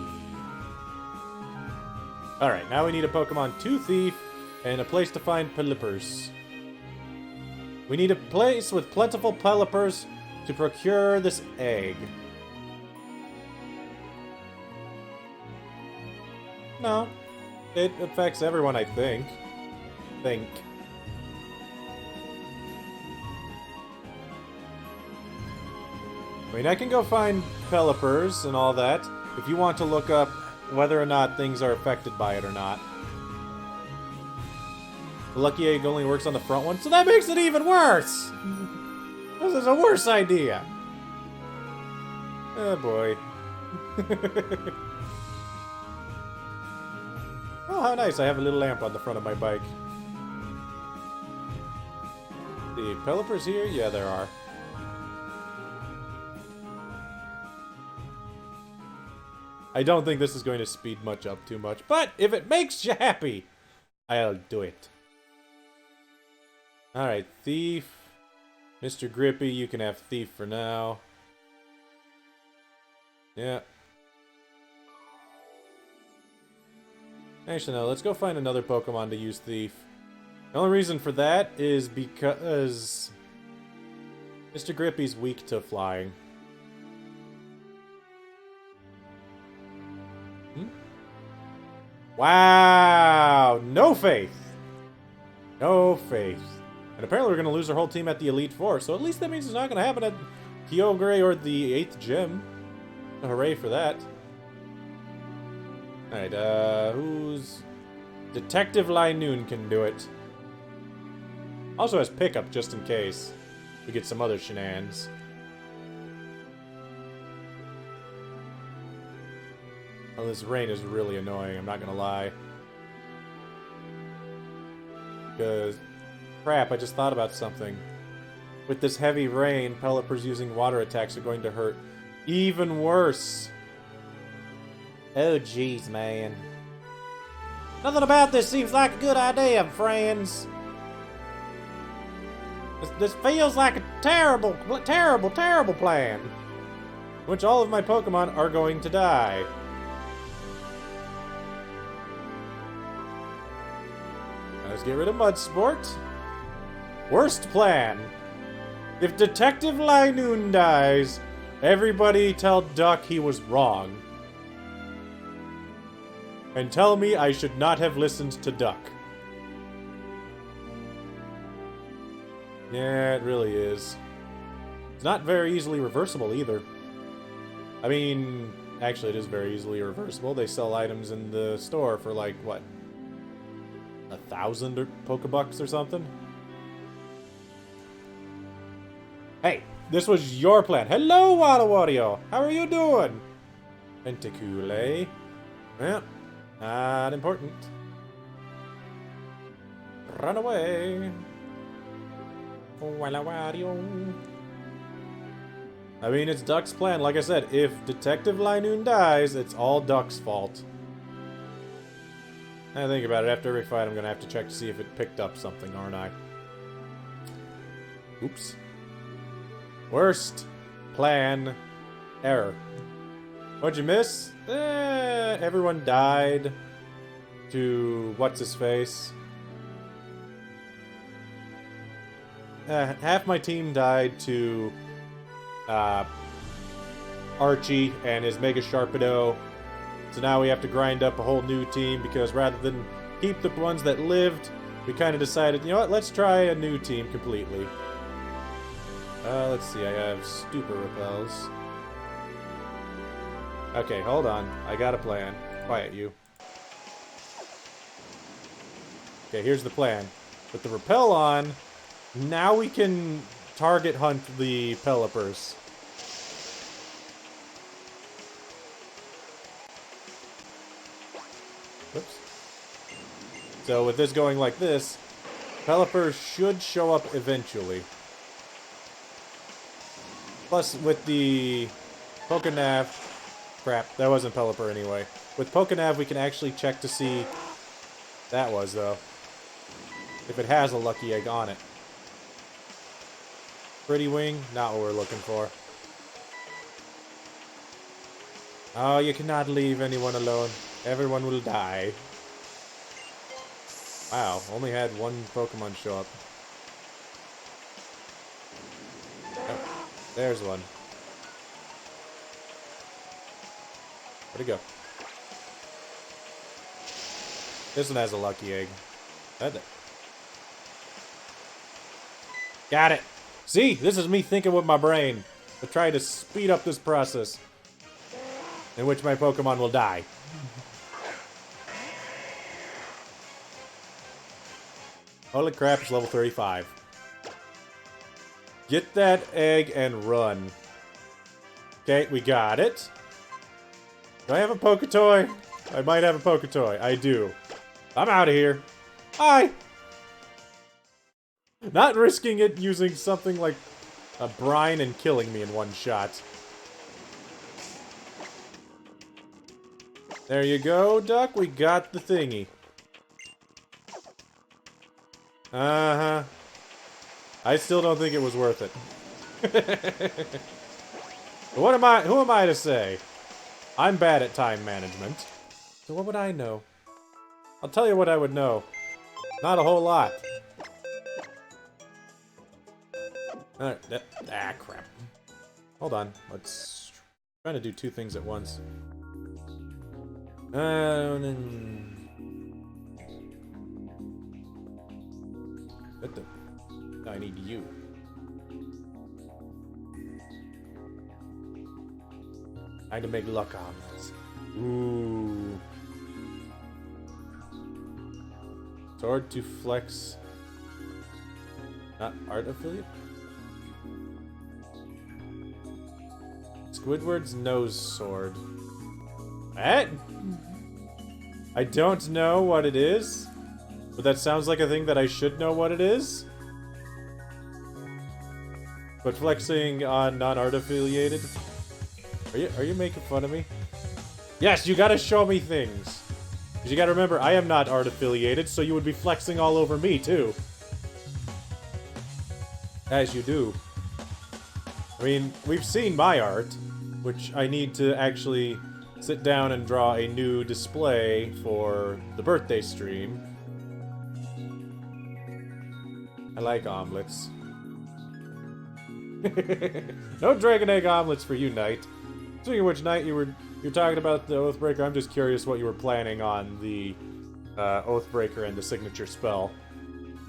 A: Alright, now we need a Pokemon 2 Thief and a place to find Pelipper's. We need a place with plentiful Pelipper's to procure this egg. No. It affects everyone, I think. I mean, I can go find Pelipper's and all that, if you want to look up whether or not things are affected by it or not. The lucky egg only works on the front one, so that makes it even worse! This is a worse idea! Oh boy. Oh, how nice, I have a little lamp on the front of my bike. The Pelipper's here? Yeah, there are. I don't think this is going to speed much up too much, but if it makes you happy, I'll do it. Alright, Thief. Mr. Grippy, you can have Thief for now. Yeah. Actually, no, let's go find another Pokemon to use Thief. The only reason for that is because Mr. Grippy's weak to flying. Wow! No faith! No faith. And apparently we're going to lose our whole team at the Elite Four, so at least that means it's not going to happen at Kyogre or the 8th gym. Hooray for that. Alright, who's... Detective Linoon can do it. Also has pickup, just in case we get some other shenanigans. Oh, this rain is really annoying, I'm not gonna lie. Because... Crap, I just thought about something. With this heavy rain, Pelipper's using water attacks are going to hurt even worse. Oh, jeez, man. Nothing about this seems like a good idea, friends. This feels like a terrible, terrible, terrible plan. In which all of my Pokemon are going to die. Now let's get rid of Mudsport. Worst plan. If Detective Linoon dies, everybody tell Duck he was wrong. And tell me I should not have listened to Duck. Yeah, it really is. It's not very easily reversible either. I mean, actually it is very easily reversible. They sell items in the store for like, what? 1,000 Pokebucks or something? Hey, this was your plan. Hello, Wario. How are you doing? Pentacule. Well, not important. Run away. Wario. I mean, it's Duck's plan. Like I said, if Detective Linoon dies, it's all Duck's fault. I think about it. After every fight, I'm going to have to check to see if it picked up something, aren't I? Oops. Worst plan error. What'd you miss? Everyone died to what's-his-face. Half my team died to Archie and his Mega Sharpedo. So now we have to grind up a whole new team because rather than keep the ones that lived, we kind of decided, you know what, let's try a new team completely. Let's see, I have Stupor Repels. Okay, hold on. I got a plan. Quiet, you. Okay, here's the plan. With the Repel on, now we can target hunt the Pelipers. Oops. So with this going like this, Pelipper should show up eventually. Plus, with the Pokenav... Crap, that wasn't Pelipper anyway. With Pokenav, we can actually check to see... That was, though. If it has a Lucky Egg on it. Pretty Wing, not what we're looking for. Oh, you cannot leave anyone alone. Everyone will die. Wow, only had one Pokemon show up. Oh, there's one. Where'd it go? This one has a Lucky Egg. Got it! See? This is me thinking with my brain. To try to speed up this process. In which my Pokemon will die. Holy crap, it's level 35. Get that egg and run. Okay, we got it. Do I have a Poketoy? I might have a Poketoy. I do. I'm out of here. Bye! Not risking it using something like a brine and killing me in one shot. There you go, Duck. We got the thingy. Uh-huh. I still don't think it was worth it. Who am I to say? I'm bad at time management. So what would I know? I'll tell you what I would know. Not a whole lot. Crap. Hold on. Let's try to do two things at once. What the? I need you. I need to make luck omelets. Ooh. Sword to flex. Not art affiliate? Squidward's nose sword. What? I don't know what it is, but that sounds like a thing that I should know what it is. But flexing on non-art affiliated. Are you making fun of me? Yes, you gotta show me things. Because you gotta remember, I am not art affiliated, so you would be flexing all over me too. As you do. I mean, we've seen my art, which I need to actually sit down and draw a new display for the birthday stream. I like omelets. No dragon egg omelets for you, Knight. Speaking of which, Knight, you're talking about the Oathbreaker. I'm just curious what you were planning on the Oathbreaker and the signature spell.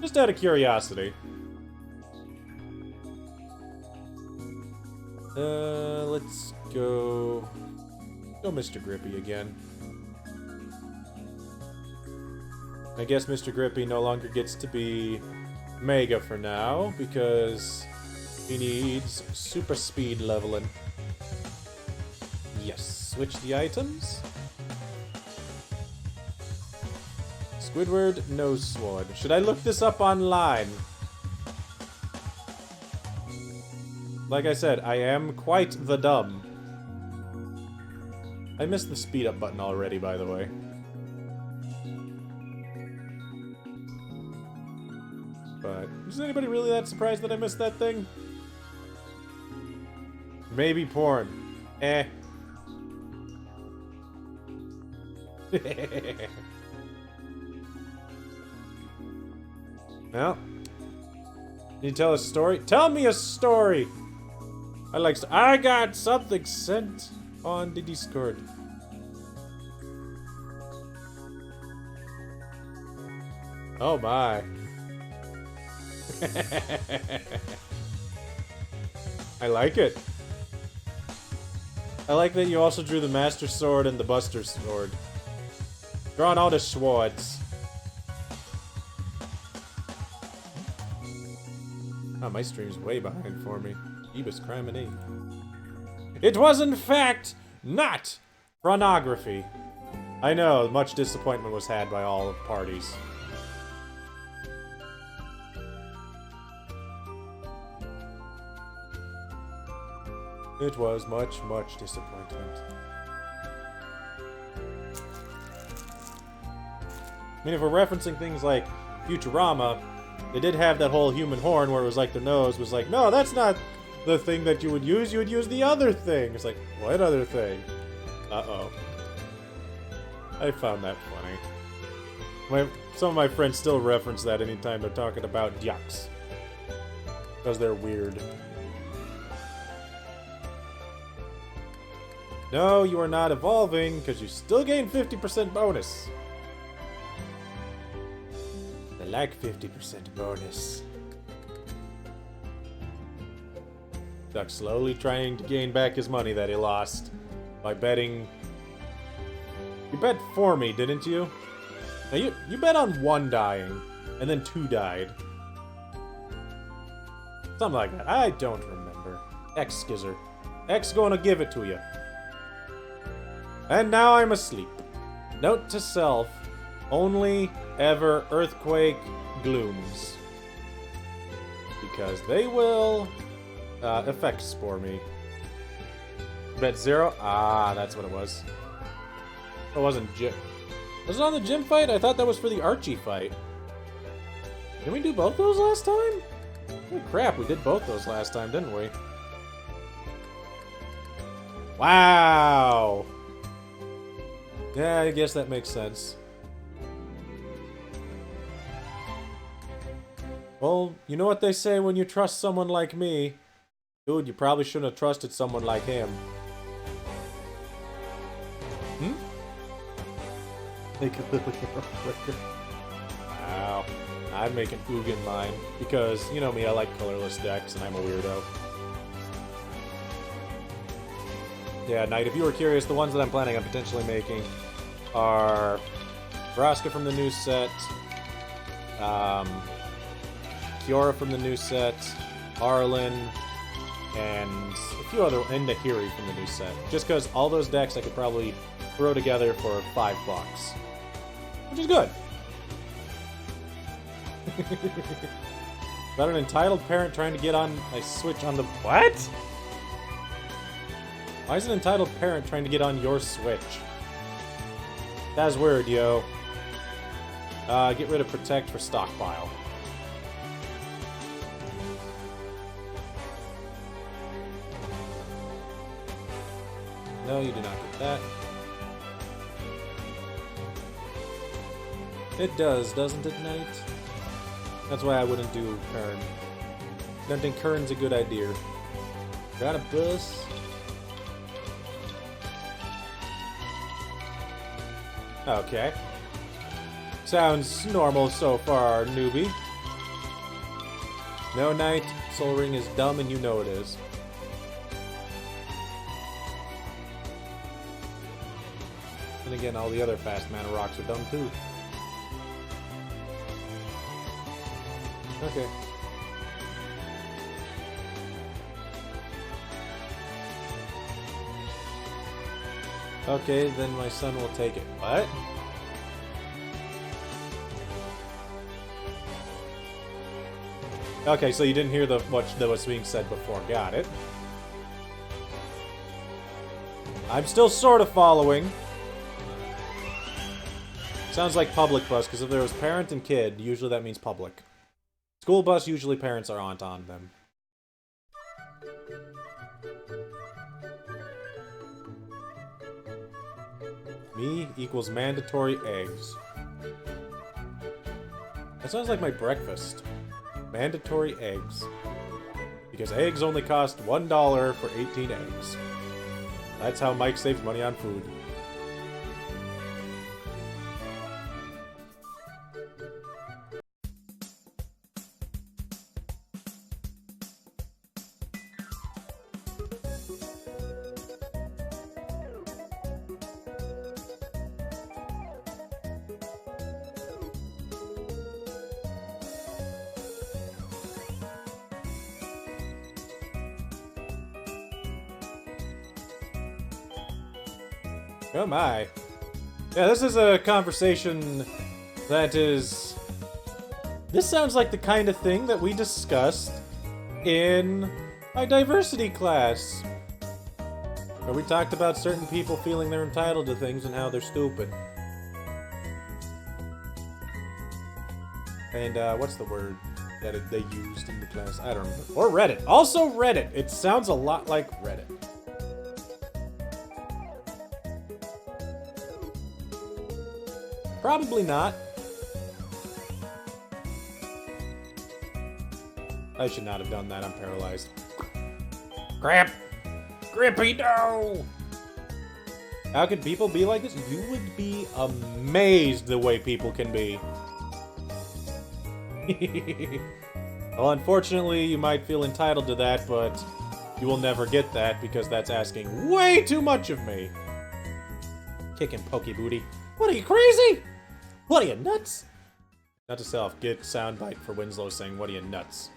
A: Just out of curiosity. Let's go Mr. Grippy again. I guess Mr. Grippy no longer gets to be Mega for now, because he needs super speed leveling. Yes, switch the items. Squidward Nose Sword. Should I look this up online? Like I said, I am quite the dumb. I missed the speed up button already, by the way. But is anybody really that surprised that I missed that thing? Maybe porn. Eh. Well, can you tell a story? Tell me a story! I got something sent on the Discord. Oh my. I like it. I like that you also drew the Master Sword and the Buster Sword. Drawing all the swords. Oh, my stream's way behind for me. Ebus Criminy. It was in fact not pornography. I know, much disappointment was had by all parties. It was much, much disappointment. I mean, if we're referencing things like Futurama, they did have that whole human horn where it was like the nose was like, no, that's not the thing that you would use the other thing. It's like, what other thing? Uh-oh. I found that funny. Some of my friends still reference that anytime they're talking about yucks. Because they're weird. No, you are not evolving, because you still gain 50% bonus. I like 50% bonus. Duck slowly trying to gain back his money that he lost by betting. You bet for me, didn't you? Now you bet on one dying, and then two died. Something like that. I don't remember. X Skizzer. X gonna give it to you. And now I'm asleep. Note to self, only ever earthquake glooms. Because they will effect spore me. Bet 0? Ah, that's what it was. It wasn't gym. Was it on the gym fight? I thought that was for the Archie fight. Didn't we do both those last time? Oh crap, we did both those last time, didn't we? Wow! Yeah, I guess that makes sense. Well, you know what they say when you trust someone like me. Dude, you probably shouldn't have trusted someone like him. Hmm? Make a little hero quicker. Wow. I'm making Ugin mine. Because, you know me, I like colorless decks, and I'm a weirdo. Yeah, Knight, if you were curious, the ones that I'm planning on potentially making are Vraska from the new set, Kiora from the new set, Arlen, and a few other, and Nahiri from the new set. Just because all those decks I could probably throw together for $5. Which is good. About an entitled parent trying to get on a Switch on the... What? Why is an entitled parent trying to get on your Switch? That's weird, yo. Get rid of Protect for Stockpile. No, you do not get that. It does, doesn't it, Knight? That's why I wouldn't do Kern. I don't think Kern's a good idea. Got a bus. Okay. Sounds normal so far, newbie. No, Knight. Soul Ring is dumb and you know it is. And again, all the other fast mana rocks are dumb too. Okay. Okay, then my son will take it. What? Okay, so you didn't hear what was being said before. Got it. I'm still sort of following. Sounds like public bus, because if there was parent and kid, usually that means public. School bus, usually parents aren't on them. Me equals mandatory eggs. That sounds like my breakfast. Mandatory eggs. Because eggs only cost $1 for 18 eggs. That's how Mike saves money on food. Oh my. Yeah, this is a conversation that is... This sounds like the kind of thing that we discussed in my diversity class. Where we talked about certain people feeling they're entitled to things and how they're stupid. And, what's the word that they used in the class? I don't remember. Or Reddit. Also Reddit. It sounds a lot like Reddit. Probably not. I should not have done that. I'm paralyzed. Crap! Grippy, no! How could people be like this? You would be amazed the way people can be. Well, unfortunately, you might feel entitled to that, but you will never get that because that's asking way too much of me. Kicking pokey booty. What are you, crazy? What are you, nuts? Not to self, get soundbite for Winslow saying, what are you, nuts?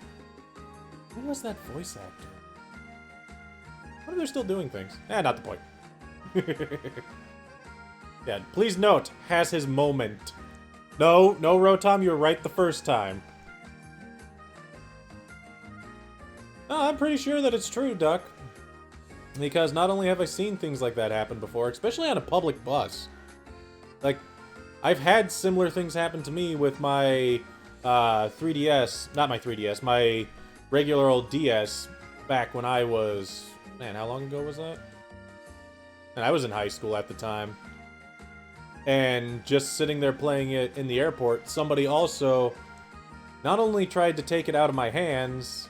A: Who was that voice actor? What if they're still doing things? Not the point. Yeah, please note, has his moment. No, Rotom, you were right the first time. No, I'm pretty sure that it's true, Duck. Because not only have I seen things like that happen before, especially on a public bus. Like, I've had similar things happen to me with my 3DS, not my 3DS, my regular old DS back when I was, man, how long ago was that? And I was in high school at the time. And just sitting there playing it in the airport, somebody also not only tried to take it out of my hands.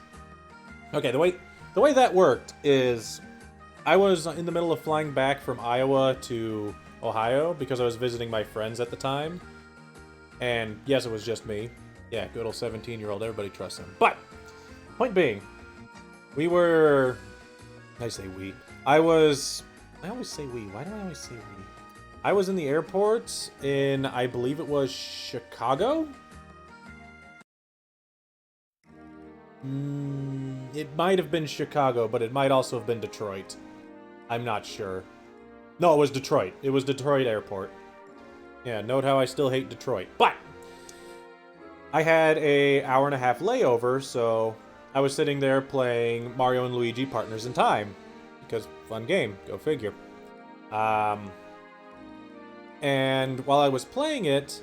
A: Okay, the way that worked is I was in the middle of flying back from Iowa to Ohio because I was visiting my friends at the time. And yes, it was just me. Yeah, good old 17-year-old, everybody trusts him. But, point being, we were... I say we. I always say we. Why do I always say we? I was in the airport in, I believe it was Chicago? It might have been Chicago, but it might also have been Detroit. I'm not sure. No, it was Detroit. It was Detroit Airport. Yeah, note how I still hate Detroit. But I had a hour-and-a-half layover, so I was sitting there playing Mario and Luigi Partners in Time. Because fun game, go figure. And while I was playing it,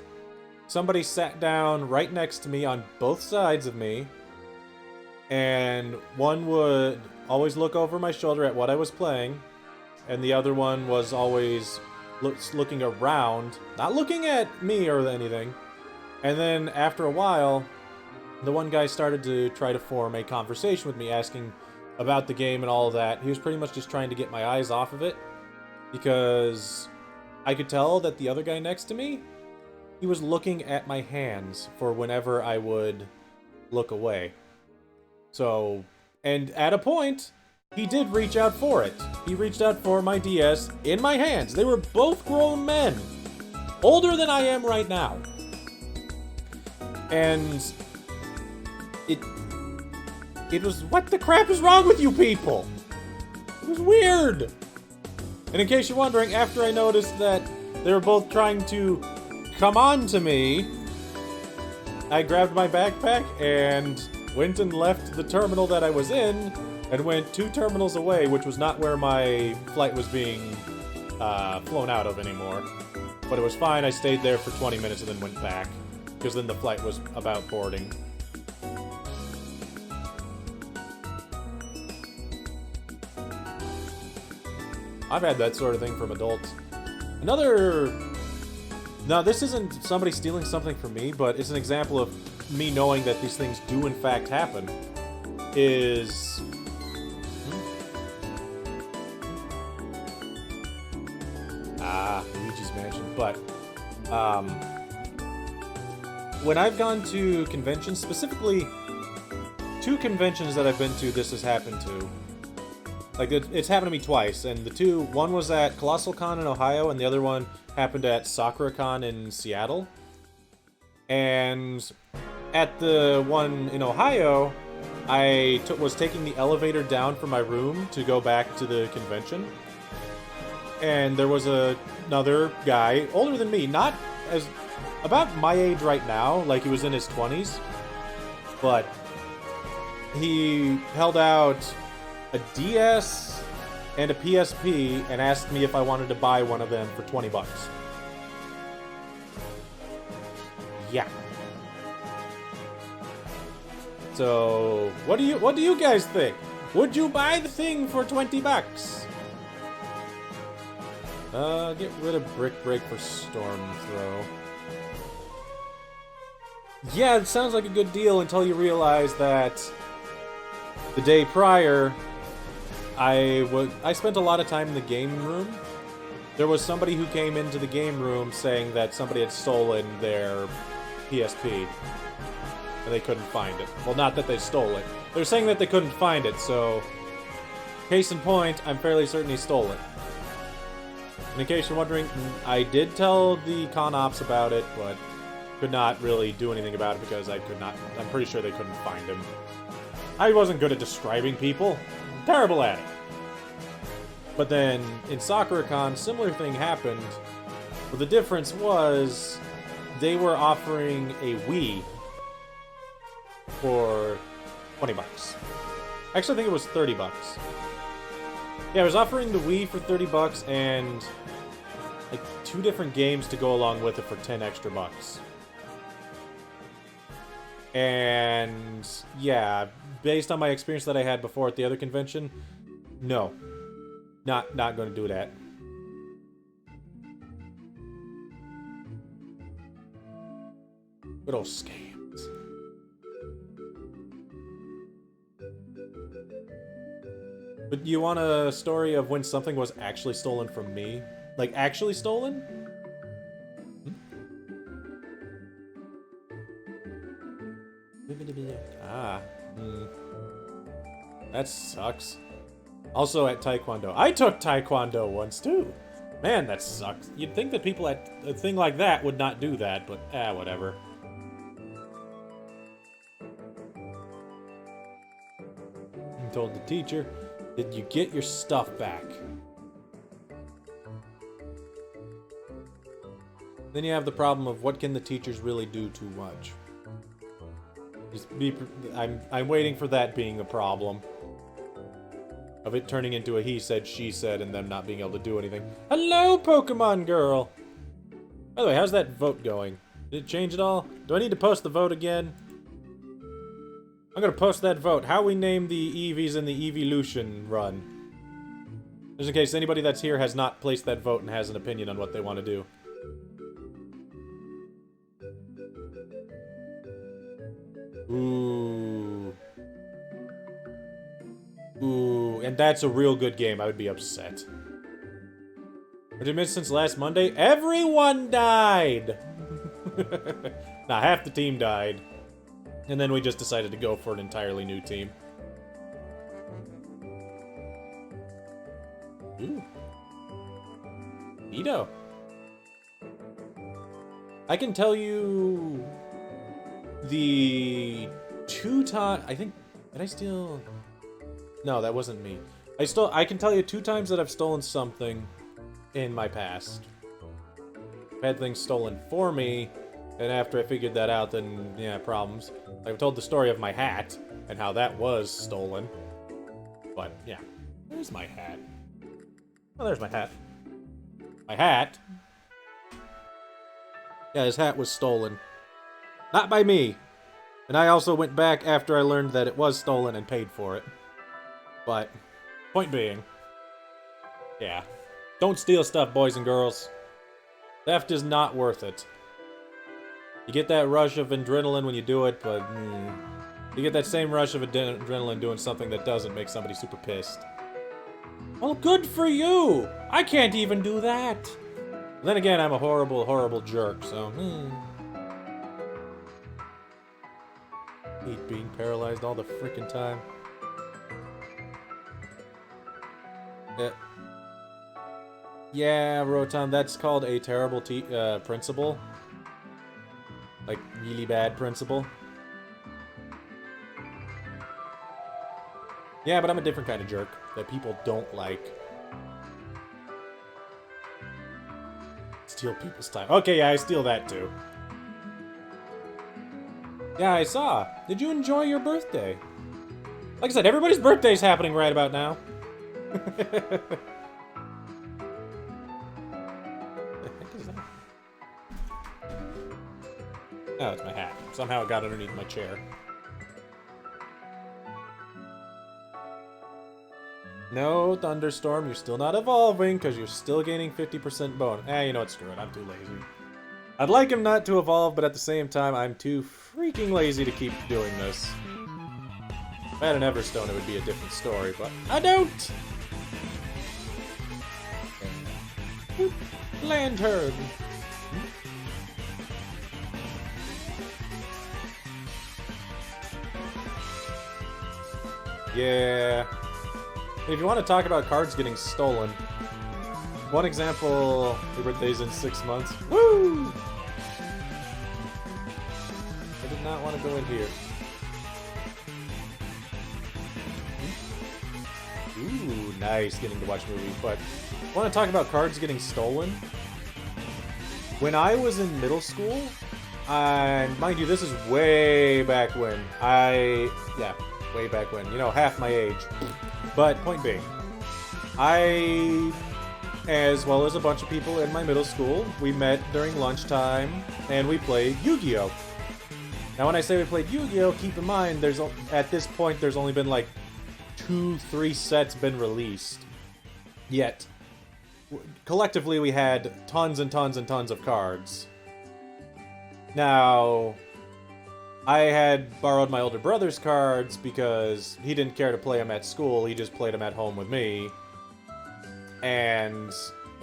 A: somebody sat down right next to me on both sides of me, and one would always look over my shoulder at what I was playing, and the other one was always looking around, not looking at me or anything. And then after a while, the one guy started to try to form a conversation with me, asking about the game and all of that. He was pretty much just trying to get my eyes off of it, because I could tell that the other guy next to me, he was looking at my hands for whenever I would look away. So, and at a point, he did reach out for it. He reached out for my DS in my hands. They were both grown men, older than I am right now. And it was, what the crap is wrong with you people? It was weird. And in case you're wondering, after I noticed that they were both trying to come on to me, I grabbed my backpack and went and left the terminal that I was in and went 2 terminals away, which was not where my flight was being flown out of anymore. But it was fine. I stayed there for 20 minutes and then went back, because then the flight was about boarding. I've had that sort of thing from adults. Now, this isn't somebody stealing something from me, but it's an example of me knowing that these things do in fact happen. Is... Luigi's Mansion. But, when I've gone to conventions, specifically 2 conventions that I've been to, this has happened to. Like, it's happened to me twice, and one was at Colossal Con in Ohio, and the other one happened at SakuraCon in Seattle. And at the one in Ohio, I was taking the elevator down from my room to go back to the convention. And there was another guy, older than me, about my age right now, like he was in his 20s. But he held out a DS and a PSP and asked me if I wanted to buy one of them for 20 bucks. Yeah. So, what do you guys think? Would you buy the thing for 20 bucks? Get rid of Brick Break for Storm Throw. Yeah, it sounds like a good deal until you realize that the day prior, I spent a lot of time in the game room. There was somebody who came into the game room saying that somebody had stolen their PSP. And they couldn't find it. Well, not that they stole it. They were saying that they couldn't find it, so... Case in point, I'm fairly certain he stole it. And in case you're wondering, I did tell the con ops about it, but could not really do anything about it because I'm pretty sure they couldn't find him. I wasn't good at describing people. I'm terrible at it. But then, in SakuraCon, similar thing happened. But the difference was, they were offering a Wii for 20 bucks. Actually, I think it was 30 bucks. Yeah, I was offering the Wii for 30 bucks and like 2 different games to go along with it for 10 extra bucks. And yeah, based on my experience that I had before at the other convention, no. Not going to do that. Good old scams. But you want a story of when something was actually stolen from me? Like, actually stolen? Ah. That sucks. Also at Taekwondo. I took Taekwondo once, too. Man, that sucks. You'd think that people at a thing like that would not do that, but whatever. I told the teacher, did you get your stuff back? Then you have the problem of what can the teachers really do too much? I'm waiting for that being a problem. Of it turning into a he said, she said, and them not being able to do anything. Hello, Pokemon girl! By the way, how's that vote going? Did it change at all? Do I need to post the vote again? I'm gonna post that vote. How we name the Eevees in the Eeveelution run. Just in case anybody that's here has not placed that vote and has an opinion on what they want to do. Ooh. Ooh, and that's a real good game. I would be upset. What did you miss since last Monday? Everyone died! Nah, half the team died. And then we just decided to go for an entirely new team. Ooh. Neato. I can tell you... the 2 times... I think... Did I steal... No, that wasn't me. I can tell you 2 times that I've stolen something in my past. I've had things stolen for me, and after I figured that out, then, yeah, problems. I've told the story of my hat, and how that was stolen. But, yeah. Where's my hat? Oh, there's my hat. My hat? Yeah, his hat was stolen. Not by me. And I also went back after I learned that it was stolen and paid for it. But, point being, yeah. Don't steal stuff, boys and girls. Theft is not worth it. You get that rush of adrenaline when you do it, but you get that same rush of adrenaline doing something that doesn't make somebody super pissed. Well, good for you! I can't even do that! Then again, I'm a horrible, horrible jerk, so... Hate being paralyzed all the freaking time. Yeah, Rotom, that's called a terrible principal. Like, really bad principal. Yeah, but I'm a different kind of jerk that people don't like. Steal people's time. Okay, yeah, I steal that too. Yeah, I saw. Did you enjoy your birthday? Like I said, everybody's birthday's happening right about now. What the heck is that? Oh, it's my hat. Somehow it got underneath my chair. No, Thunderstorm, you're still not evolving because you're still gaining 50% bone. You know what? Screw it. I'm too lazy. I'd like him not to evolve, but at the same time, I'm too freaking lazy to keep doing this. If I had an Everstone, it would be a different story, but I don't! Lantern! Yeah. If you want to talk about cards getting stolen, one example, your birthday's in 6 months. Woo! I did not want to go in here. Ooh, nice getting to watch movies, but I want to talk about cards getting stolen. When I was in middle school, and mind you, this is way back when. Yeah, way back when. You know, half my age. But, point being, I, as well as a bunch of people in my middle school, we met during lunchtime, and we played Yu-Gi-Oh! Now, when I say we played Yu-Gi-Oh!, keep in mind, at this point, there's only been like 2-3 sets been released. Yet, collectively, we had tons and tons and tons of cards. Now, I had borrowed my older brother's cards because he didn't care to play them at school. He just played them at home with me. And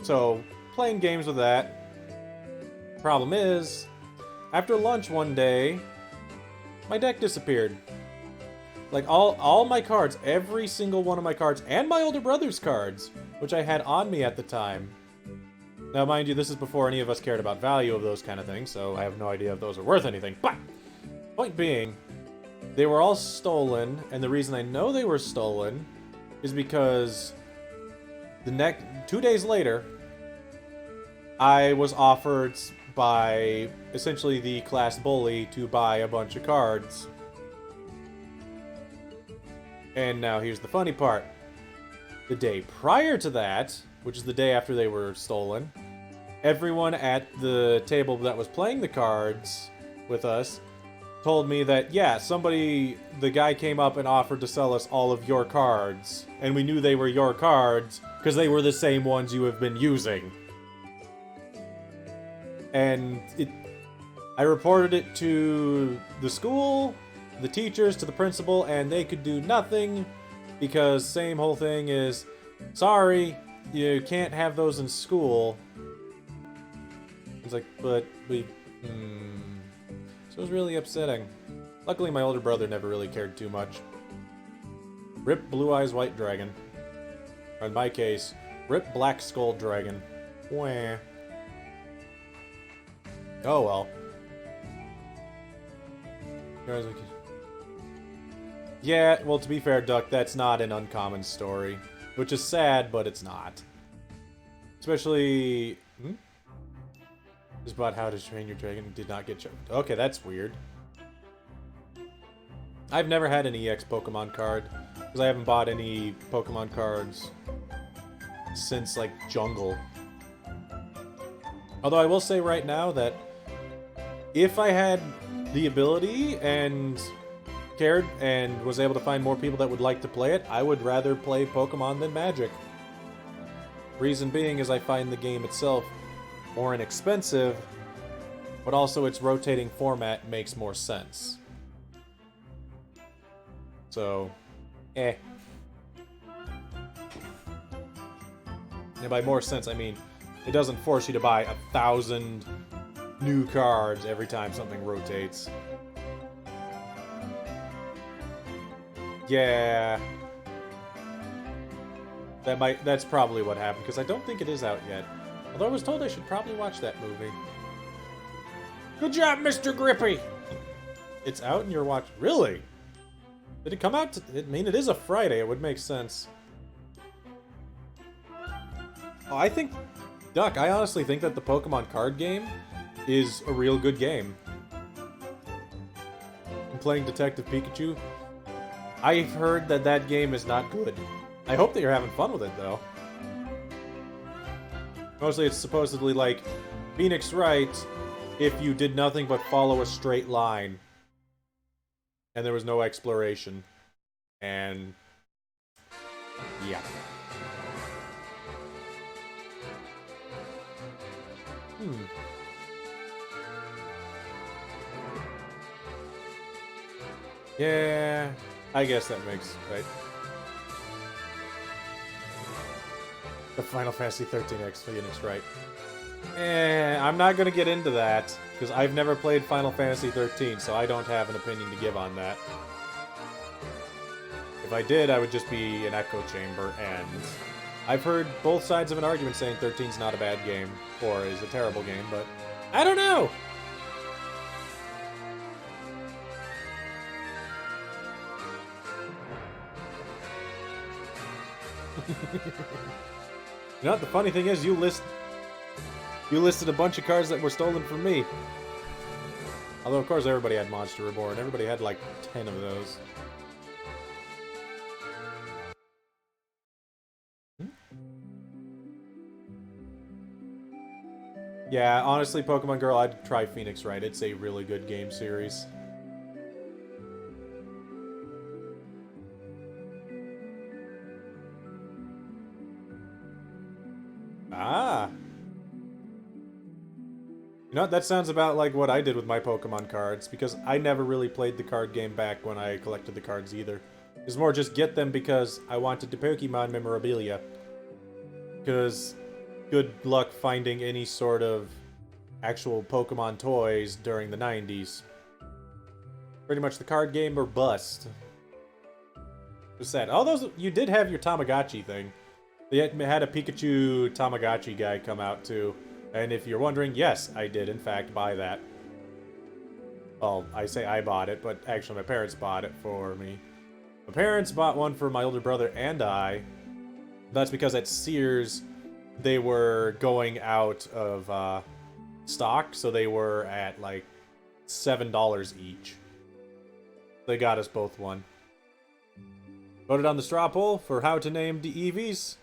A: so, playing games with that. Problem is, after lunch one day, my deck disappeared. Like, all my cards, every single one of my cards, and my older brother's cards, which I had on me at the time. Now, mind you, this is before any of us cared about value of those kind of things, so I have no idea if those are worth anything. But, point being, they were all stolen, and the reason I know they were stolen is because 2 days later, I was offered by essentially the class bully to buy a bunch of cards. And now here's the funny part. The day prior to that, which is the day after they were stolen, everyone at the table that was playing the cards with us told me that, yeah, the guy came up and offered to sell us all of your cards. And we knew they were your cards because they were the same ones you have been using. And I reported it to the school, the teachers, to the principal, and they could do nothing because same whole thing is, sorry, you can't have those in school. It's like, but we... So it was really upsetting. Luckily, my older brother never really cared too much. Rip Blue Eyes White Dragon. Or in my case, Rip Black Skull Dragon. Wah. Oh well. Yeah, well, to be fair, Duck, that's not an uncommon story. Which is sad, but it's not. Especially... Just about how to train your dragon did not get choked. Okay, that's weird. I've never had an EX Pokemon card, because I haven't bought any Pokemon cards since, like, Jungle. Although I will say right now that if I had the ability and cared and was able to find more people that would like to play it, I would rather play Pokemon than Magic. Reason being is I find the game itself more inexpensive, but also its rotating format makes more sense. So, And by more sense, I mean, it doesn't force you to buy 1,000 new cards every time something rotates. Yeah. That's probably what happened, because I don't think it is out yet. Although I was told I should probably watch that movie. Good job, Mr. Grippy! It's out and you're watching... Really? Did it come out I mean, it is a Friday. It would make sense. Oh, I think... Duck, I honestly think that the Pokemon card game is a real good game. I'm playing Detective Pikachu. I've heard that that game is not good. I hope that you're having fun with it, though. Mostly it's supposedly like Phoenix Wright if you did nothing but follow a straight line. And there was no exploration. And... yeah. Yeah, I guess that makes right. The Final Fantasy 13X Phoenix, right? I'm not gonna get into that because I've never played Final Fantasy 13, so I don't have an opinion to give on that. If I did, I would just be an echo chamber, and I've heard both sides of an argument saying 13's not a bad game or is a terrible game, but I don't know. You know what, the funny thing is, you listed a bunch of cards that were stolen from me. Although, of course, everybody had Monster Reborn. Everybody had, like, 10 of those. Yeah, honestly, Pokemon Girl, I'd try Phoenix Wright. It's a really good game series. Ah. You know, that sounds about like what I did with my Pokemon cards, because I never really played the card game back when I collected the cards either. It was more just get them because I wanted the Pokemon memorabilia. Because good luck finding any sort of actual Pokemon toys during the 90s. Pretty much the card game or bust. It was sad. Although you did have your Tamagotchi thing. They had a Pikachu Tamagotchi guy come out too. And if you're wondering, yes, I did in fact buy that. Well, I say I bought it, but actually my parents bought it for me. My parents bought one for my older brother and I. That's because at Sears, they were going out of stock, so they were at like $7 each. They got us both one. Voted on the straw poll for how to name the EVs.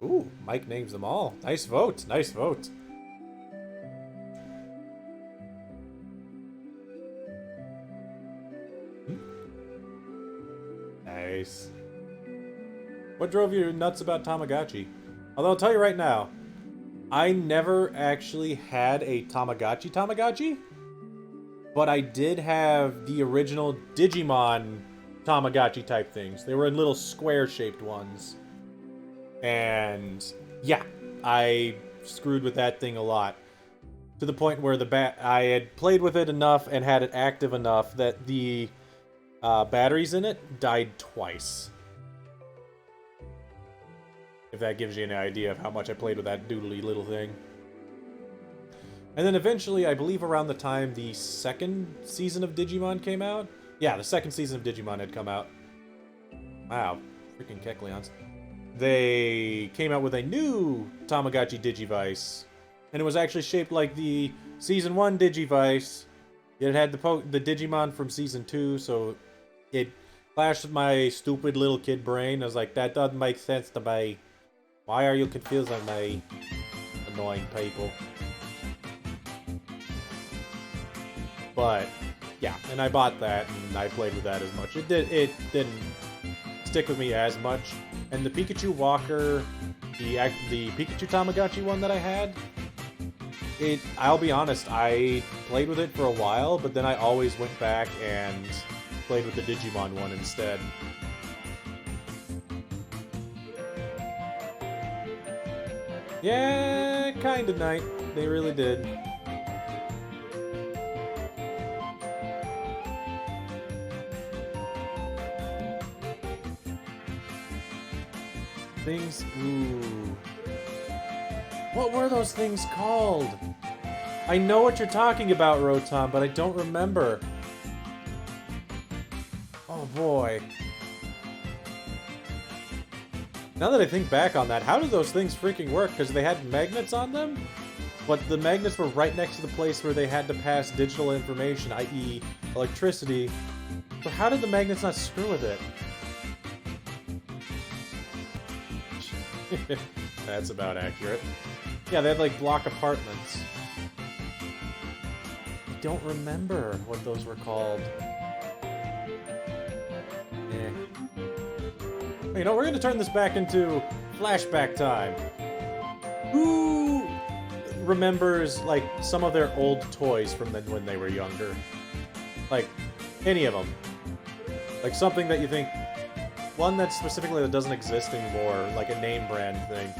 A: Ooh, Mike names them all. Nice vote, nice vote. Nice. What drove you nuts about Tamagotchi? Although I'll tell you right now, I never actually had a Tamagotchi, but I did have the original Digimon Tamagotchi type things. They were in little square-shaped ones. And yeah, I screwed with that thing a lot. To the point where I had played with it enough and had it active enough that the batteries in it died twice. If that gives you an idea of how much I played with that doodly little thing. And then eventually, I believe around the time the second season of Digimon came out. Yeah, the second season of Digimon had come out. Wow, freaking Kecleons. They came out with a new Tamagotchi Digivice. And it was actually shaped like the Season 1 Digivice. It had the Digimon from Season 2, so it clashed with my stupid little kid brain. I was like, that doesn't make sense to me. Why are you confusing me? Annoying people. But, yeah, and I bought that, and I played with that as much. It didn't stick with me as much. And the Pikachu Walker, the Pikachu Tamagotchi one that I had, I'll be honest, I played with it for a while, but then I always went back and played with the Digimon one instead. Yeah, kinda nice. They really did. Things. Ooh. What were those things called? I know what you're talking about, Rotom, but I don't remember. Oh boy. Now that I think back on that, how do those things freaking work? Because they had magnets on them? But the magnets were right next to the place where they had to pass digital information, i.e. electricity. So how did the magnets not screw with it? That's about accurate. Yeah, they had like block apartments. I don't remember what those were called. You know, we're going to turn this back into flashback time. Who remembers, like, some of their old toys from when they were younger? Like, any of them. Like, something that you think... One that specifically that doesn't exist anymore, like a name brand thing.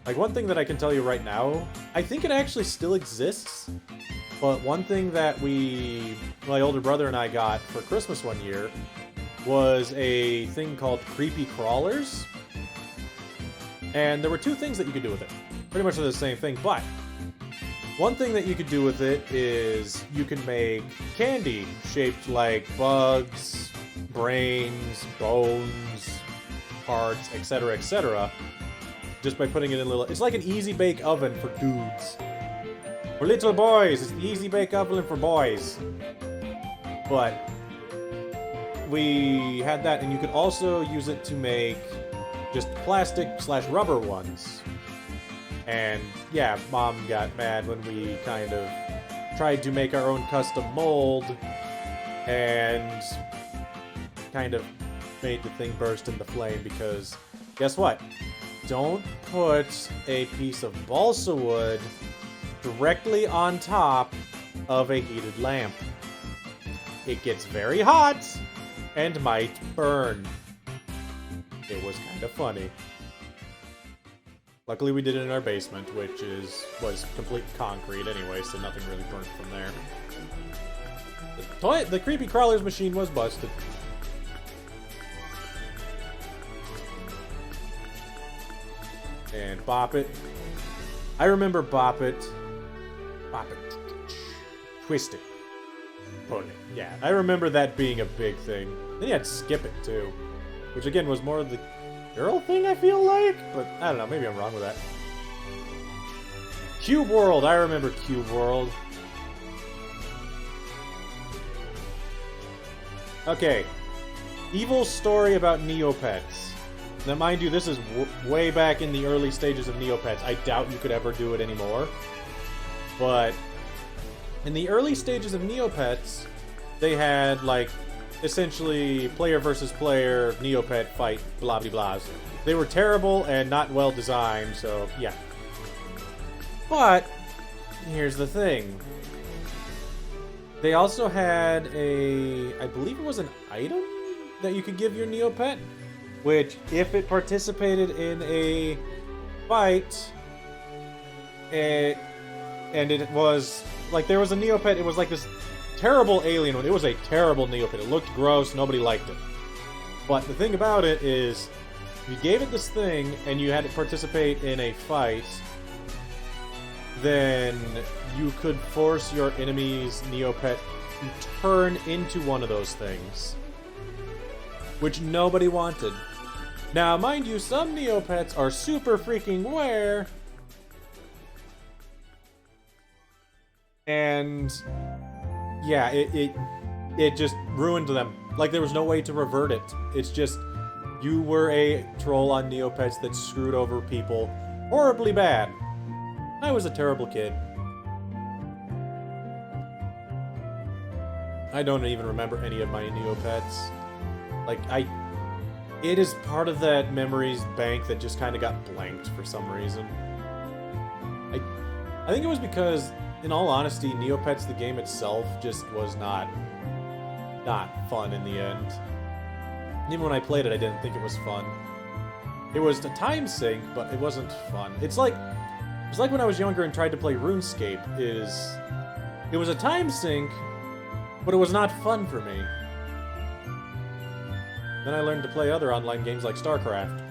A: Like, one thing that I can tell you right now, I think it actually still exists, but one thing that my older brother and I got for Christmas one year was a thing called Creepy Crawlers. And there were two things that you could do with it. Pretty much the same thing, but one thing that you could do with it is you can make candy shaped like bugs, brains, bones, parts, etc., just by putting it in little... It's like an easy bake oven for dudes. For little boys, it's the easy bake oven for boys. But we had that, and you could also use it to make just plastic/rubber ones. And yeah, Mom got mad when we kind of tried to make our own custom mold and kind of made the thing burst into flame because guess what? Don't put a piece of balsa wood directly on top of a heated lamp. It gets very hot and might burn. It was kind of funny. Luckily, we did it in our basement, which was complete concrete anyway, so nothing really burnt from there. The creepy crawler's machine was busted. And Bop It. I remember Bop It. Bop It. Twist It. Pull It. Yeah, I remember that being a big thing. Then you had Skip It, too. Which, again, was more of the girl thing, I feel like? But, I don't know, maybe I'm wrong with that. Cube World. I remember Cube World. Okay. Evil story about Neopets. Now, mind you, this is way back in the early stages of Neopets. I doubt you could ever do it anymore. But in the early stages of Neopets, they had, like, essentially player versus player Neopet fight blah blah blahs. They were terrible and not well designed, so yeah. But here's the thing. They also had I believe it was an item that you could give your Neopet, which if it participated in a fight, and it was like there was a Neopet, it was like this terrible alien one. It was a terrible Neopet. It looked gross. Nobody liked it. But the thing about it is, if you gave it this thing and you had it participate in a fight, then you could force your enemy's Neopet to turn into one of those things, which nobody wanted. Now, mind you, some Neopets are super freaking rare, and yeah, it just ruined them. Like, there was no way to revert it. It's just, you were a troll on Neopets that screwed over people horribly bad. I was a terrible kid. I don't even remember any of my Neopets. Like, it is part of that memories bank that just kind of got blanked for some reason. I think it was because, in all honesty, Neopets, the game itself, just was not fun in the end. And even when I played it, I didn't think it was fun. It was a time sink, but it wasn't fun. It was like when I was younger and tried to play RuneScape. It was a time sink, but it was not fun for me. Then I learned to play other online games like StarCraft.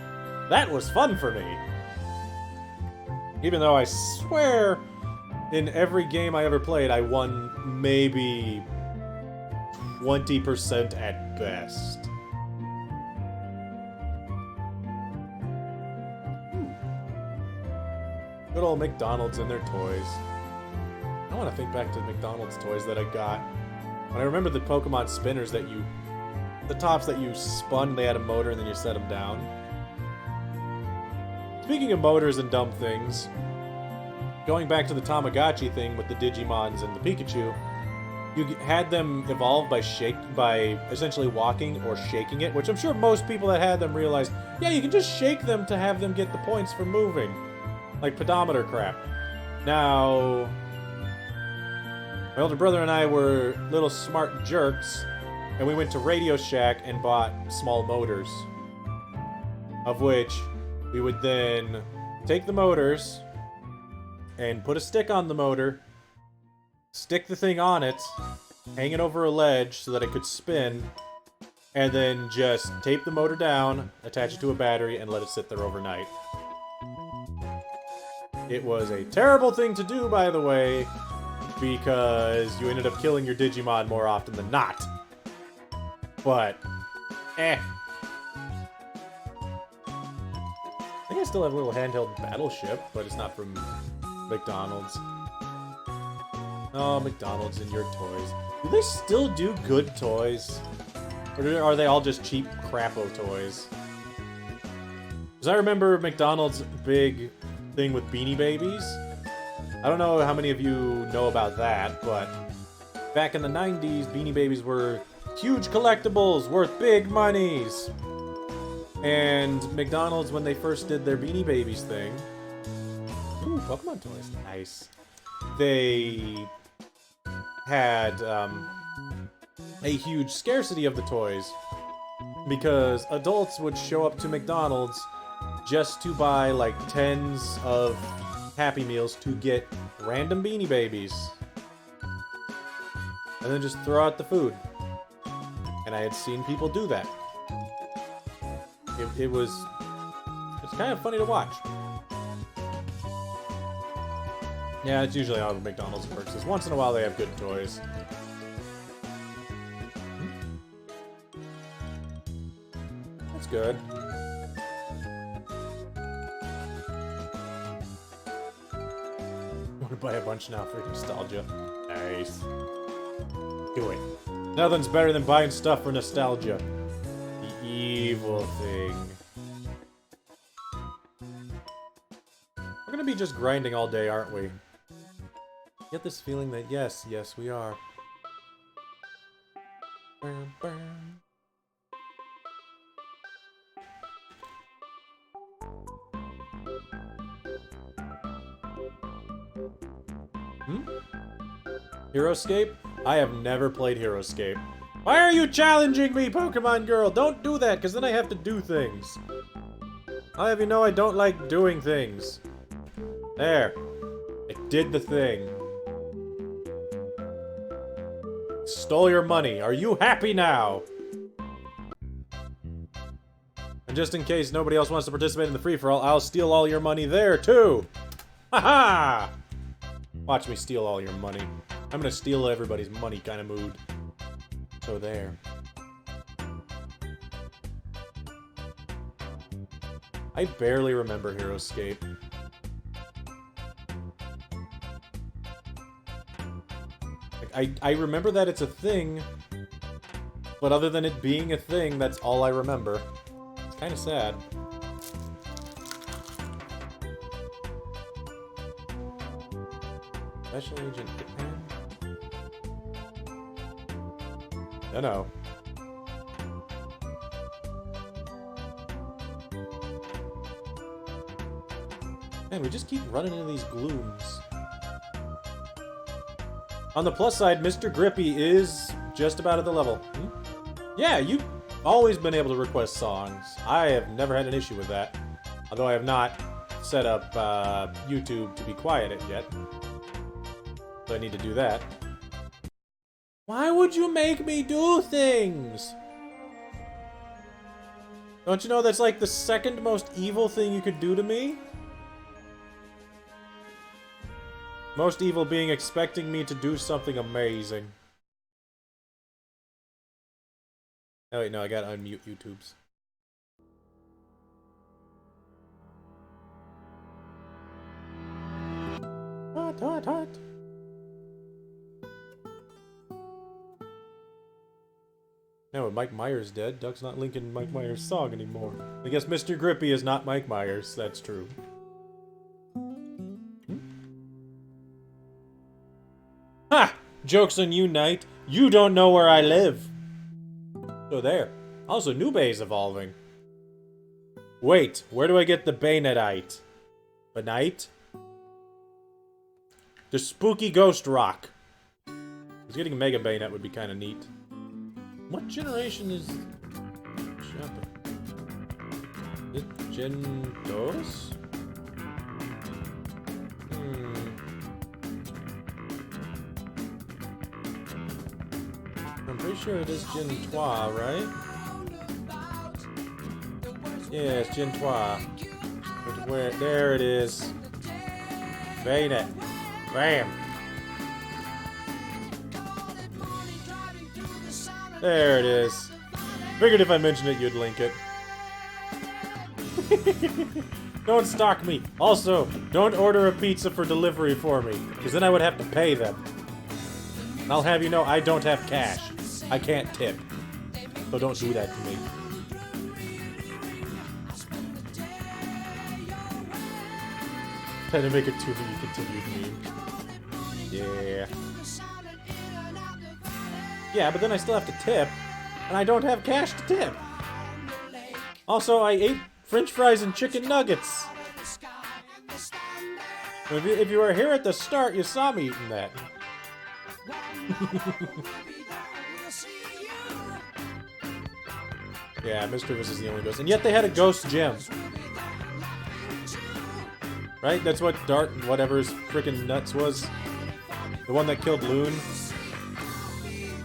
A: That was fun for me! Even though I swear, in every game I ever played, I won maybe 20% at best. Good old McDonald's and their toys. I want to think back to the McDonald's toys that I got. When I remember the Pokemon spinners that the tops that you spun, they had a motor and then you set them down. Speaking of motors and dumb things, going back to the Tamagotchi thing with the Digimons and the Pikachu, you had them evolve by essentially walking or shaking it, which I'm sure most people that had them realized, yeah, you can just shake them to have them get the points for moving. Like pedometer crap. Now, my older brother and I were little smart jerks, and we went to Radio Shack and bought small motors, of which we would then take the motors and put a stick on the motor, stick the thing on it, hang it over a ledge so that it could spin, and then just tape the motor down, attach it to a battery, and let it sit there overnight. It was a terrible thing to do, by the way, because you ended up killing your Digimon more often than not. But, I think I still have a little handheld battleship, but it's not from McDonald's. Oh, McDonald's and your toys. Do they still do good toys? Or are they all just cheap crapo toys? Because I remember McDonald's big thing with Beanie Babies. I don't know how many of you know about that, but back in the 90s, Beanie Babies were huge collectibles worth big monies. And McDonald's, when they first did their Beanie Babies thing... Ooh, Pokemon toys. Nice. they had a huge scarcity of the toys because adults would show up to McDonald's just to buy like tens of Happy Meals to get random Beanie Babies and then just throw out the food. And I had seen people do that. It's kind of funny to watch. Yeah, it's usually how McDonald's works. Is once in a while they have good toys. That's good. I'm gonna buy a bunch now for nostalgia. Nice. Do it. Nothing's better than buying stuff for nostalgia. The evil thing. We're gonna be just grinding all day, aren't we? Get this feeling that yes, we are. Bam, bam. Heroescape? I have never played Heroescape. Why are you challenging me, Pokemon Girl? Don't do that, because then I have to do things. I'll have you know I don't like doing things. There. I did the thing. Stole your money. Are you happy now? And just in case nobody else wants to participate in the free-for-all, I'll steal all your money there, too! Ha-ha! Watch me steal all your money. I'm gonna steal everybody's money kind of mood. So there. I barely remember Heroescape. Like, I remember that it's a thing, but other than it being a thing, that's all I remember. It's kind of sad. Special Agent Japan? I know. Man, we just keep running into these glooms. On the plus side, Mr. Grippy is just about at the level. Yeah, you've always been able to request songs. I have never had an issue with that. Although I have not set up YouTube to be quiet yet. So I need to do that. Why would you make me do things? Don't you know that's like the second most evil thing you could do to me? Most evil being expecting me to do something amazing. Oh wait, no, I gotta unmute YouTube's. Hot, hot, hot. Now with Mike Myers dead, Doug's not linking Mike Myers' song anymore. I guess Mr. Grippy is not Mike Myers, that's true. Ha! Joke's on you, Knight. You don't know where I live. So there. Also, Nube's evolving. Wait, where do I get the Banetite? Banite? The spooky ghost rock. Because getting a Mega Bayonet would be kind of neat. What generation is... Is it Gen 2? I'm pretty sure it is Gen 3, right? Yeah, it's Gen 3. Where? There it is. Bayonet. Bam! There it is. Figured if I mentioned it, you'd link it. Don't stalk me. Also, don't order a pizza for delivery for me, because then I would have to pay them. And I'll have you know I don't have cash. I can't tip. So don't do that to me. Trying to make it to be continued meme. Yeah. Yeah, but then I still have to tip, and I don't have cash to tip. Also, I ate French fries and chicken nuggets. If you were here at the start, you saw me eating that. Yeah, Mischievous is the only ghost. And yet they had a ghost gym. Right? That's what Dart, whatever's freaking nuts was. The one that killed Loon.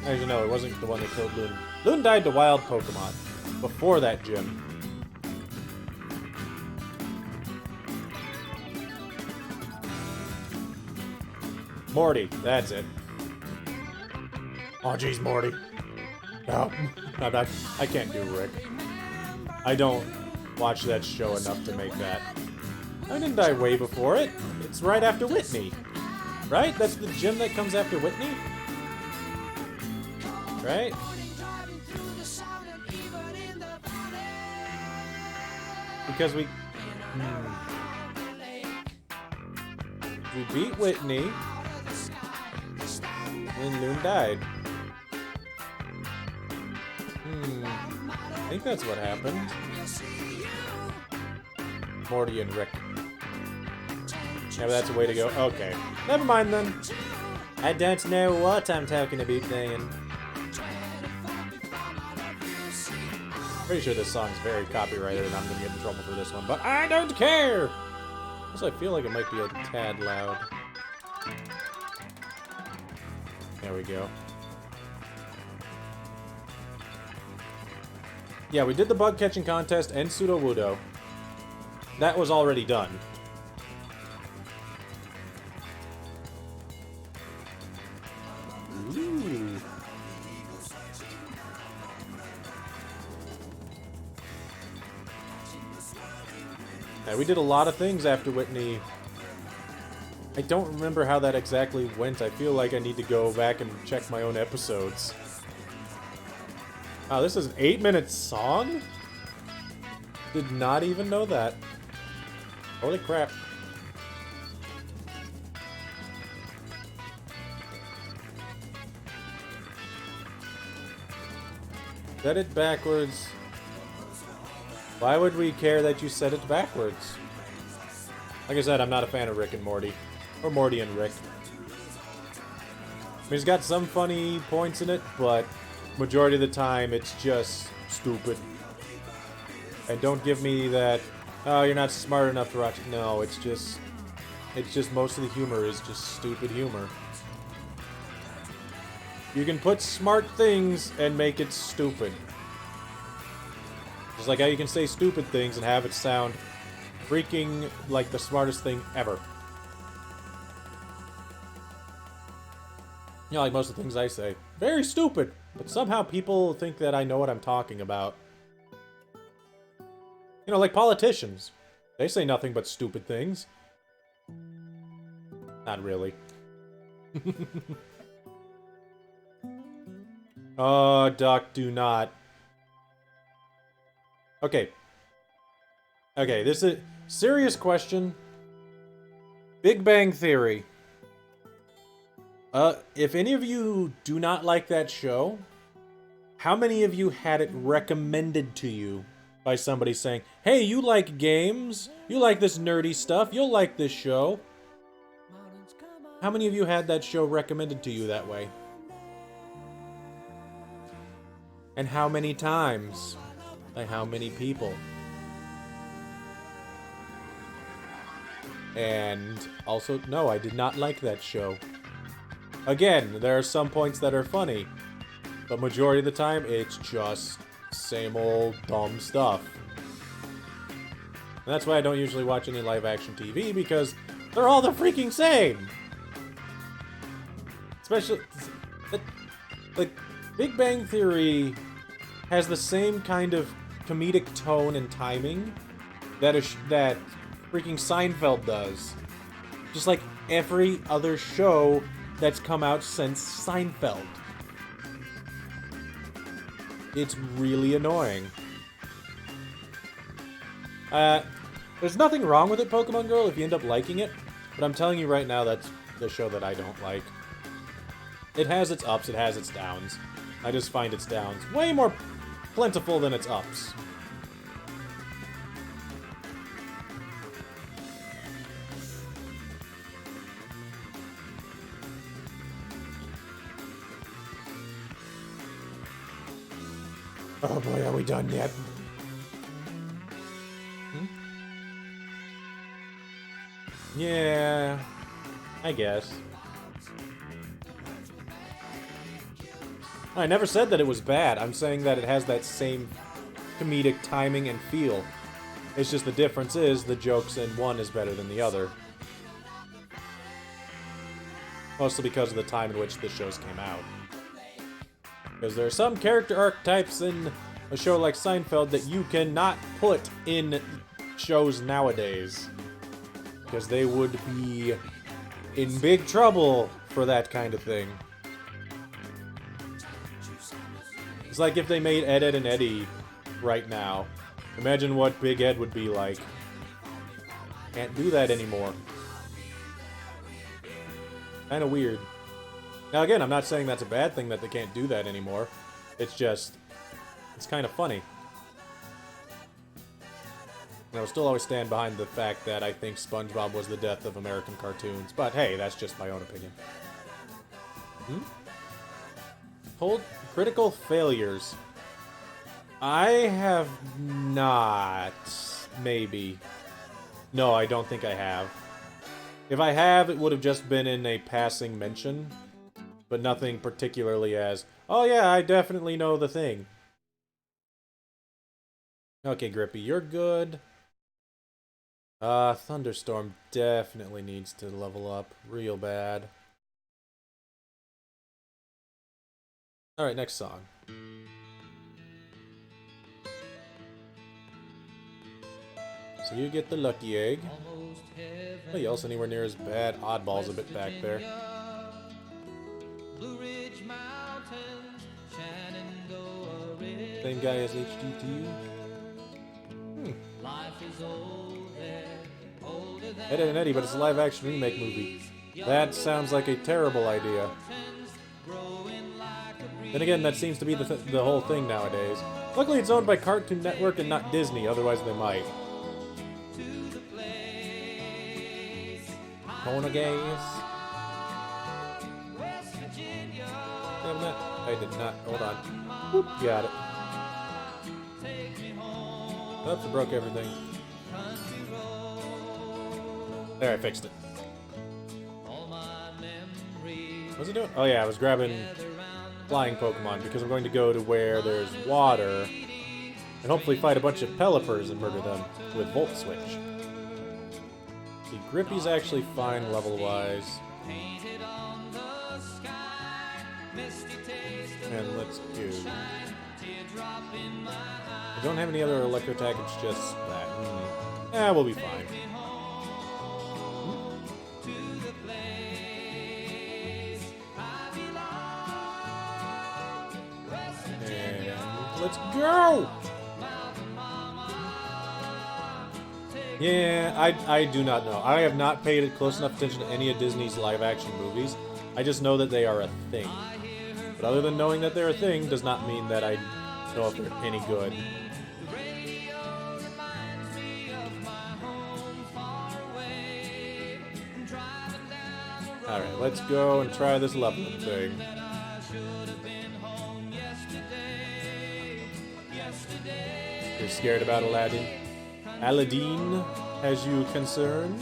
A: Actually, no, it wasn't the one that killed Loon. Loon died to wild Pokemon before that gym. Morty, that's it. Oh, jeez, Morty. No, I can't do Rick. I don't watch that show enough to make that. I didn't die way before it. It's right after Whitney. Right? That's the gym that comes after Whitney? Right? Because we beat Whitney when Loon died. I think that's what happened. Morty and Rick. Yeah, but that's a way to go. Okay. Never mind then. I don't know what I'm talking about then. Pretty sure this song's very copyrighted and I'm gonna get in trouble for this one, but I don't care! Also, I feel like it might be a tad loud. There we go. Yeah, we did the bug catching contest and Pseudo-Wudo. That was already done. Ooh. Yeah, we did a lot of things after Whitney. I don't remember how that exactly went. I feel like I need to go back and check my own episodes. Wow, this is an 8-minute song? Did not even know that. Holy crap. Set it backwards. Why would we care that you set it backwards? Like I said, I'm not a fan of Rick and Morty. Or Morty and Rick. I mean, he's got some funny points in it, but majority of the time, it's just stupid. And don't give me that, oh, you're not smart enough to watch it. No, it's just most of the humor is just stupid humor. You can put smart things and make it stupid. Just like how you can say stupid things and have it sound freaking like the smartest thing ever. You know, like most of the things I say. Very stupid. But somehow people think that I know what I'm talking about. You know, like politicians. They say nothing but stupid things. Not really. Oh, Duck, do not. Okay. Okay, this is a serious question. Big Bang Theory. If any of you do not like that show, how many of you had it recommended to you by somebody saying, hey, you like games? You like this nerdy stuff? You'll like this show. How many of you had that show recommended to you that way? And how many times? By how many people? And also, no, I did not like that show. Again, there are some points that are funny, but majority of the time, it's just same old dumb stuff. And that's why I don't usually watch any live-action TV, because they're all the freaking same! Especially, like, Big Bang Theory has the same kind of comedic tone and timing that freaking Seinfeld does. Just like every other show that's come out since Seinfeld. It's really annoying. There's nothing wrong with it, Pokemon Girl, if you end up liking it, but I'm telling you right now, that's the show that I don't like. It has its ups, it has its downs. I just find its downs way more plentiful than its ups. Oh boy, are we done yet? Yeah, I guess. I never said that it was bad. I'm saying that it has that same comedic timing and feel. It's just the difference is the jokes in one is better than the other. Mostly because of the time in which the shows came out. Because there are some character archetypes in a show like Seinfeld that you cannot put in shows nowadays. Because they would be in big trouble for that kind of thing. It's like if they made Ed, Edd and Eddy right now. Imagine what Big Ed would be like. Can't do that anymore. Kinda weird. Now again, I'm not saying that's a bad thing that they can't do that anymore. It's just, it's kind of funny. And I will still always stand behind the fact that I think SpongeBob was the death of American cartoons. But hey, that's just my own opinion. Hold critical failures. I have not. Maybe. No, I don't think I have. If I have, it would have just been in a passing mention. But nothing particularly as, oh yeah, I definitely know the thing. Okay, Grippy, you're good. Thunderstorm definitely needs to level up real bad. Alright, next song. So you get the lucky egg. Nobody else anywhere near as bad. Oddball's a bit back there. Same guy as HDTU. Ed, Edd and Eddy, but it's a live-action remake movie. That sounds like a terrible idea. Then again, that seems to be the whole thing nowadays. Luckily, it's owned by Cartoon Network and not Disney, otherwise they might. Monogaze. Damn that. I did not. Hold on. Whoop, got it. Oops, I broke everything. There, I fixed it. What's he doing? Oh yeah, I was grabbing flying Pokemon because I'm going to go to where there's water and hopefully fight a bunch of Pelipers and murder them with Volt Switch. See, Grippy's actually fine level-wise. And let's go. I don't have any other Electro Attack, it's just that. Yeah, we'll be fine. And let's go! Yeah, I do not know. I have not paid close enough attention to any of Disney's live-action movies. I just know that they are a thing. But other than knowing that they're a thing does not mean that I know if they're any good. Alright, let's go and try this leveling thing. You're scared about Aladdin? Aladdin has you concerned?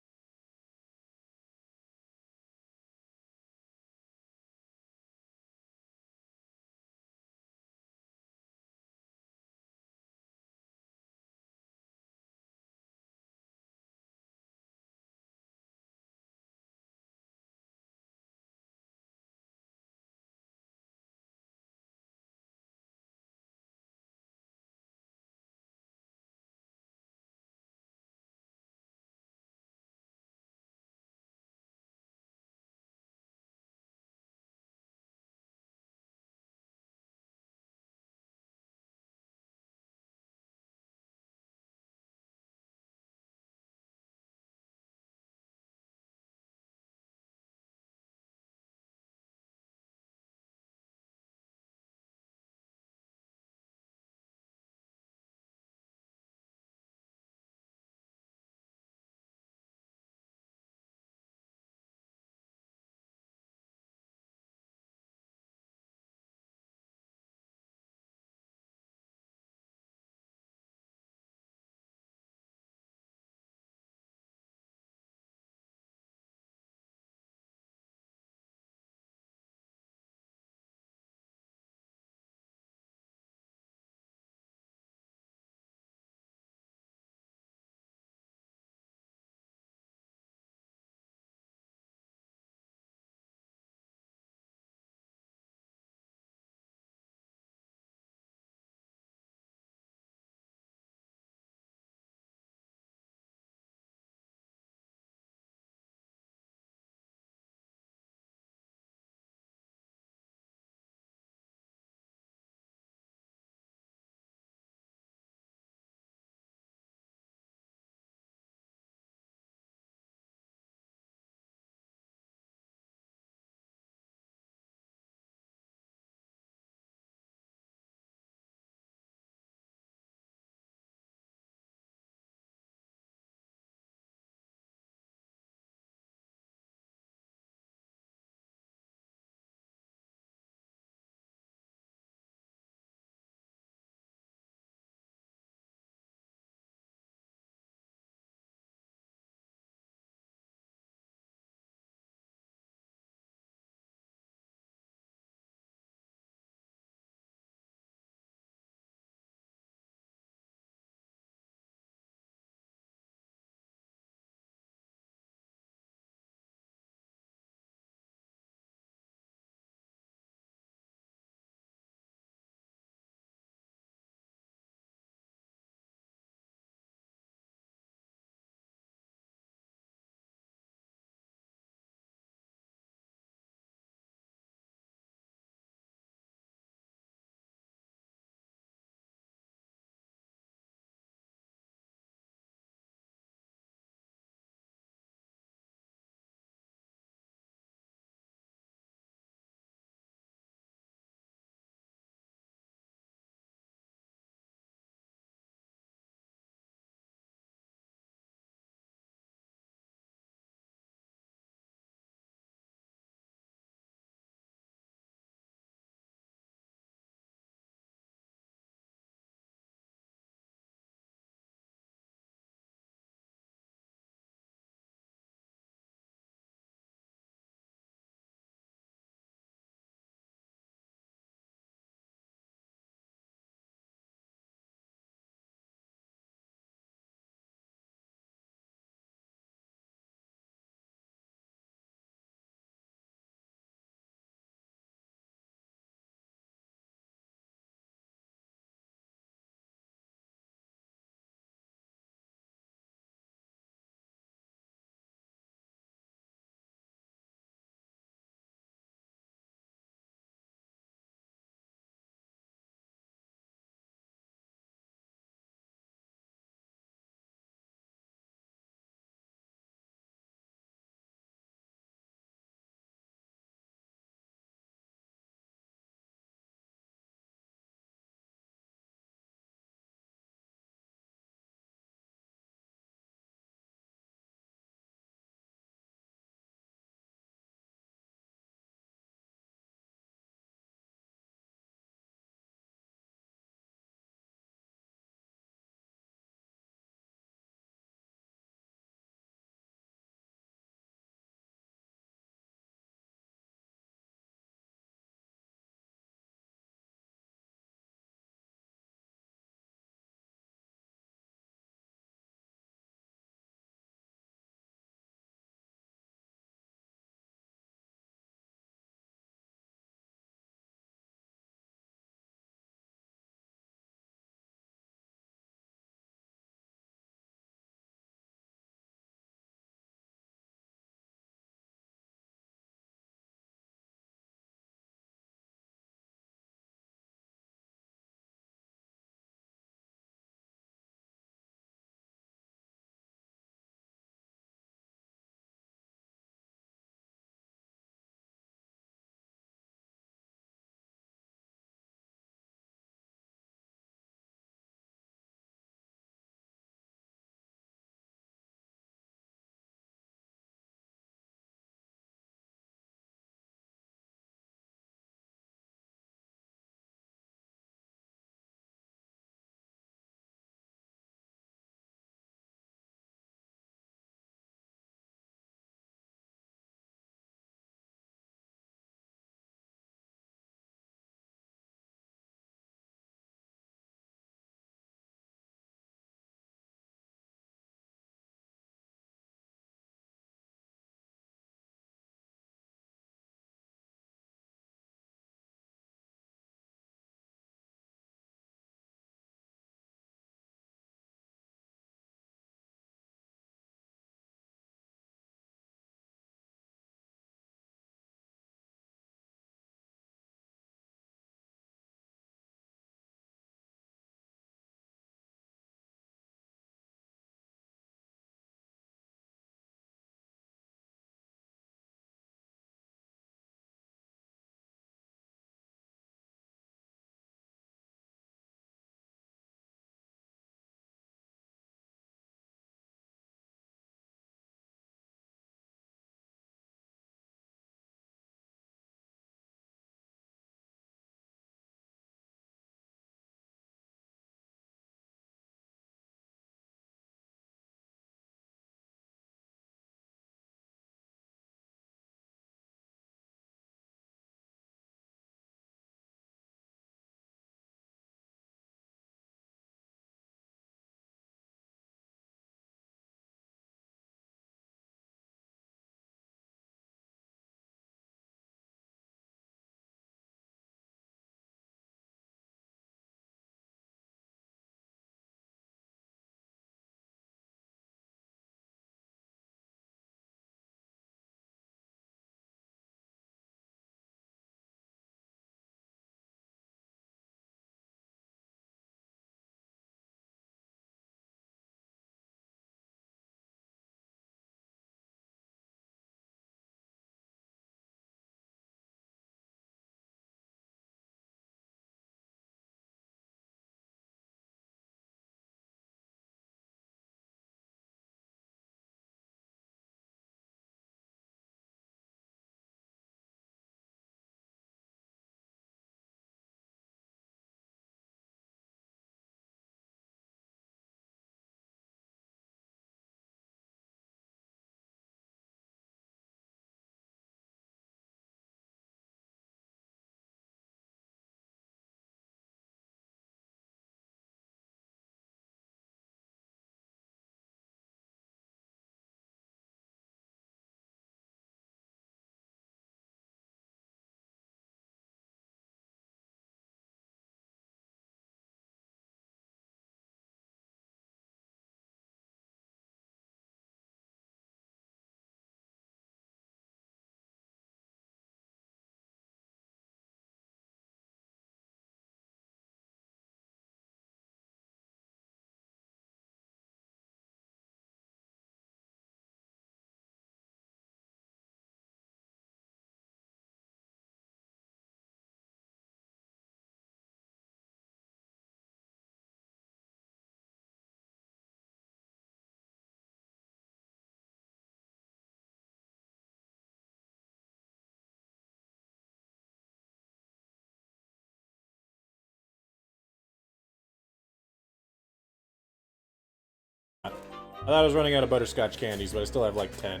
A: I thought I was running out of butterscotch candies, but I still have like 10.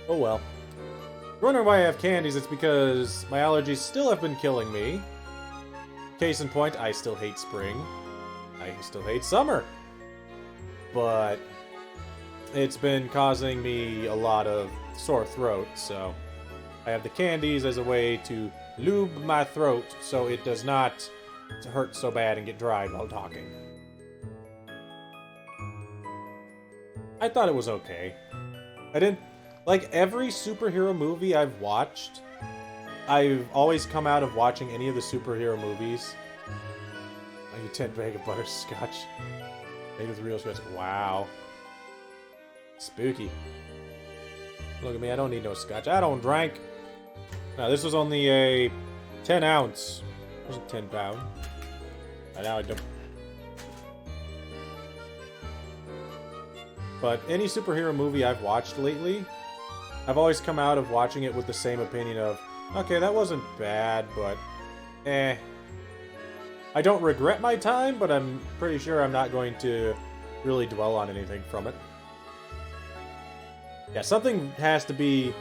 A: Oh well. If you're wondering why I have candies, it's because my allergies still have been killing me. Case in point, I still hate spring. I still hate summer. But it's been causing me a lot of sore throat, so I have the candies as a way to lube my throat so it does not hurt so bad and get dry while talking. I thought it was okay. I didn't... Like, every superhero movie I've watched, I've always come out of watching any of the superhero movies. I eat 10 bag of butterscotch. Made with real scotch. Wow. Spooky. Look at me, I don't need no scotch. I don't drink. Now, this was only a 10 ounce. It wasn't 10 pound. And now I don't... But any superhero movie I've watched lately, I've always come out of watching it with the same opinion of, okay, that wasn't bad, but eh. I don't regret my time, but I'm pretty sure I'm not going to really dwell on anything from it. Yeah, something has to be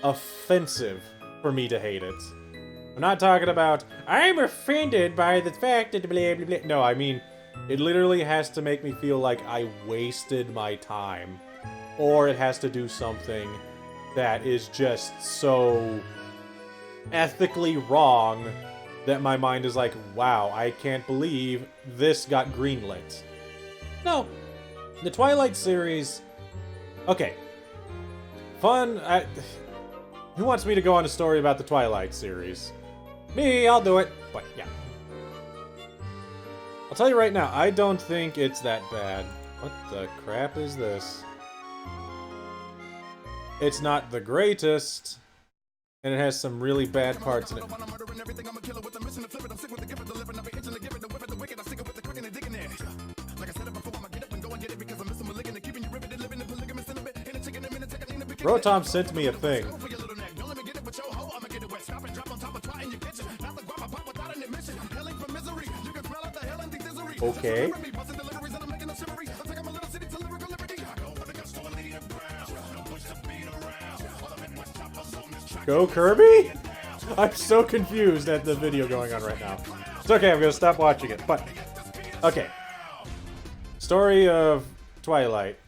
A: offensive for me to hate it. I'm not talking about, I'm offended by the fact that blah blah blah. No, I mean, it literally has to make me feel like I wasted my time. Or it has to do something that is just so ethically wrong that my mind is like, wow, I can't believe this got greenlit. No. The Twilight series... Okay. Fun... Who wants me to go on a story about the Twilight series? Me, I'll do it. But, yeah. I'll tell you right now, I don't think it's that bad. What the crap is this? It's not the greatest, and it has some really bad parts in it. Rotom sent me a thing. Okay. Go Kirby? I'm so confused at the video going on right now. It's okay, I'm gonna stop watching it, but... Okay. Story of Twilight.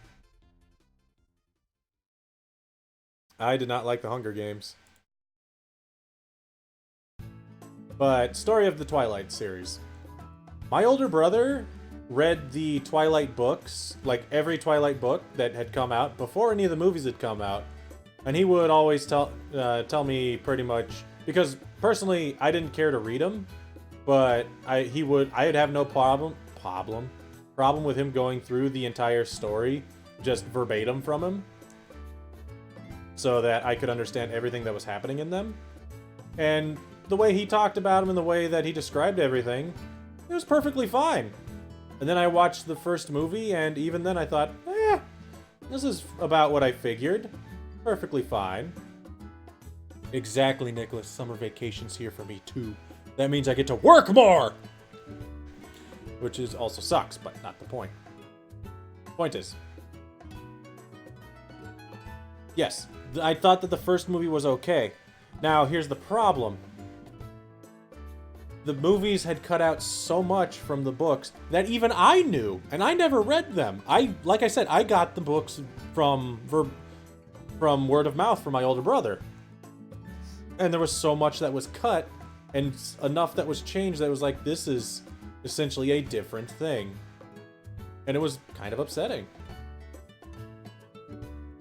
A: I did not like the Hunger Games. But, story of the Twilight series. My older brother read the Twilight books, like every Twilight book that had come out, before any of the movies had come out. And he would always tell me pretty much, because personally I didn't care to read them, but I'd have no problem with him going through the entire story just verbatim from him, so that I could understand everything that was happening in them. And the way he talked about them and the way that he described everything, it was perfectly fine. And then I watched the first movie, and even then I thought, this is about what I figured. Perfectly fine. Exactly, Nicholas. Summer vacation's here for me, too. That means I get to work more! Which is also sucks, but not the point. Point is... Yes, I thought that the first movie was okay. Now, here's the problem. The movies had cut out so much from the books that even I knew, and I never read them. Like I said, I got the books from word of mouth from my older brother. And there was so much that was cut, and enough that was changed that it was like, this is essentially a different thing. And it was kind of upsetting.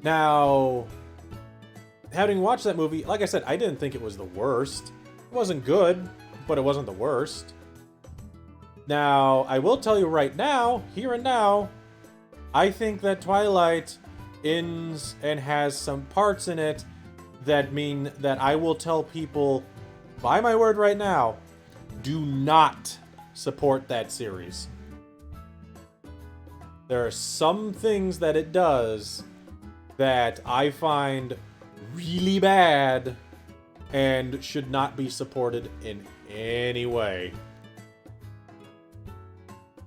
A: Now, having watched that movie, like I said, I didn't think it was the worst. It wasn't good, but it wasn't the worst. Now, I will tell you right now, here and now, I think that Twilight ends and has some parts in it that mean that I will tell people, by my word right now, do not support that series. There are some things that it does that I find really bad and should not be supported in any way.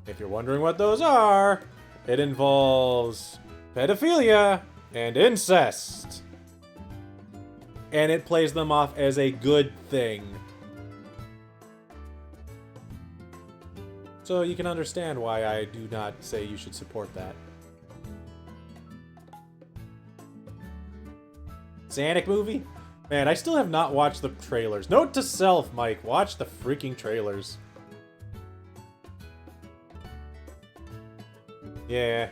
A: If you're wondering what those are, It involves pedophilia and incest. And it plays them off as a good thing. So you can understand why I do not say you should support that. Sonic movie? Man, I still have not watched the trailers. Note to self, Mike, watch the freaking trailers. Yeah.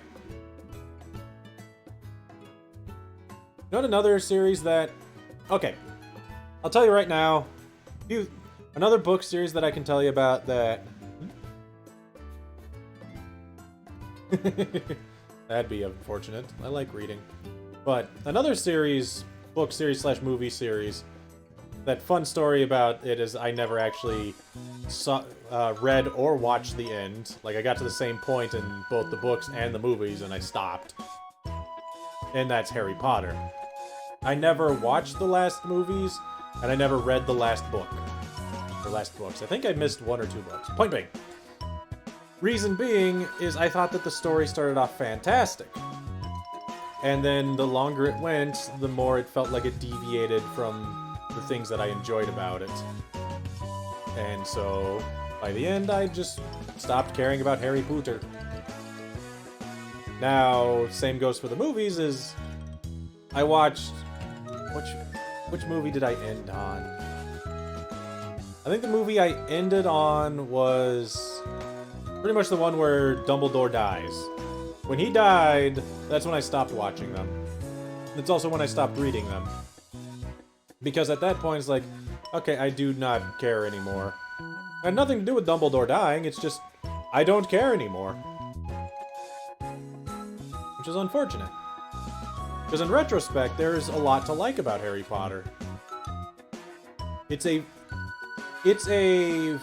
A: Not another series that... Okay. I'll tell you right now. Another book series that I can tell you about that... That'd be unfortunate. I like reading. But another series... book series / movie series. That fun story about it is I never actually read or watched the end. Like, I got to the same point in both the books and the movies, and I stopped. And that's Harry Potter. I never watched the last movies, and I never read the last book. The last books. I think I missed 1 or 2 books. Point being. Reason being is I thought that the story started off fantastic. And then the longer it went, the more it felt like it deviated from the things that I enjoyed about it. And so, by the end, I just stopped caring about Harry Potter. Now, same goes for the movies, is... I watched... Which movie did I end on? I think the movie I ended on was... pretty much the one where Dumbledore dies. When he died, that's when I stopped watching them. It's also when I stopped reading them. Because at that point, it's like, okay, I do not care anymore. It had nothing to do with Dumbledore dying, it's just, I don't care anymore. Which is unfortunate. Because in retrospect, there's a lot to like about Harry Potter. It's a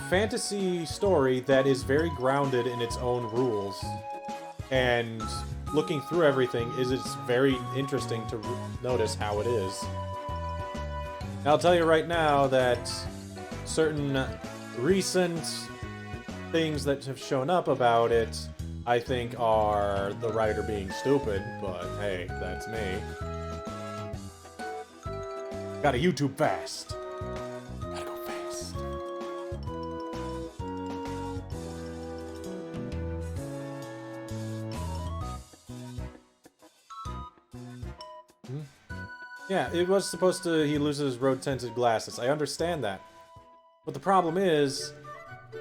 A: fantasy story that is very grounded in its own rules. And looking through everything, it's very interesting to notice how it is. And I'll tell you right now that certain recent things that have shown up about it, I think are the writer being stupid, but hey, that's me. Gotta YouTube fast. Gotta go fast. Yeah, it was supposed to... he loses rose-tinted glasses. I understand that. But the problem is,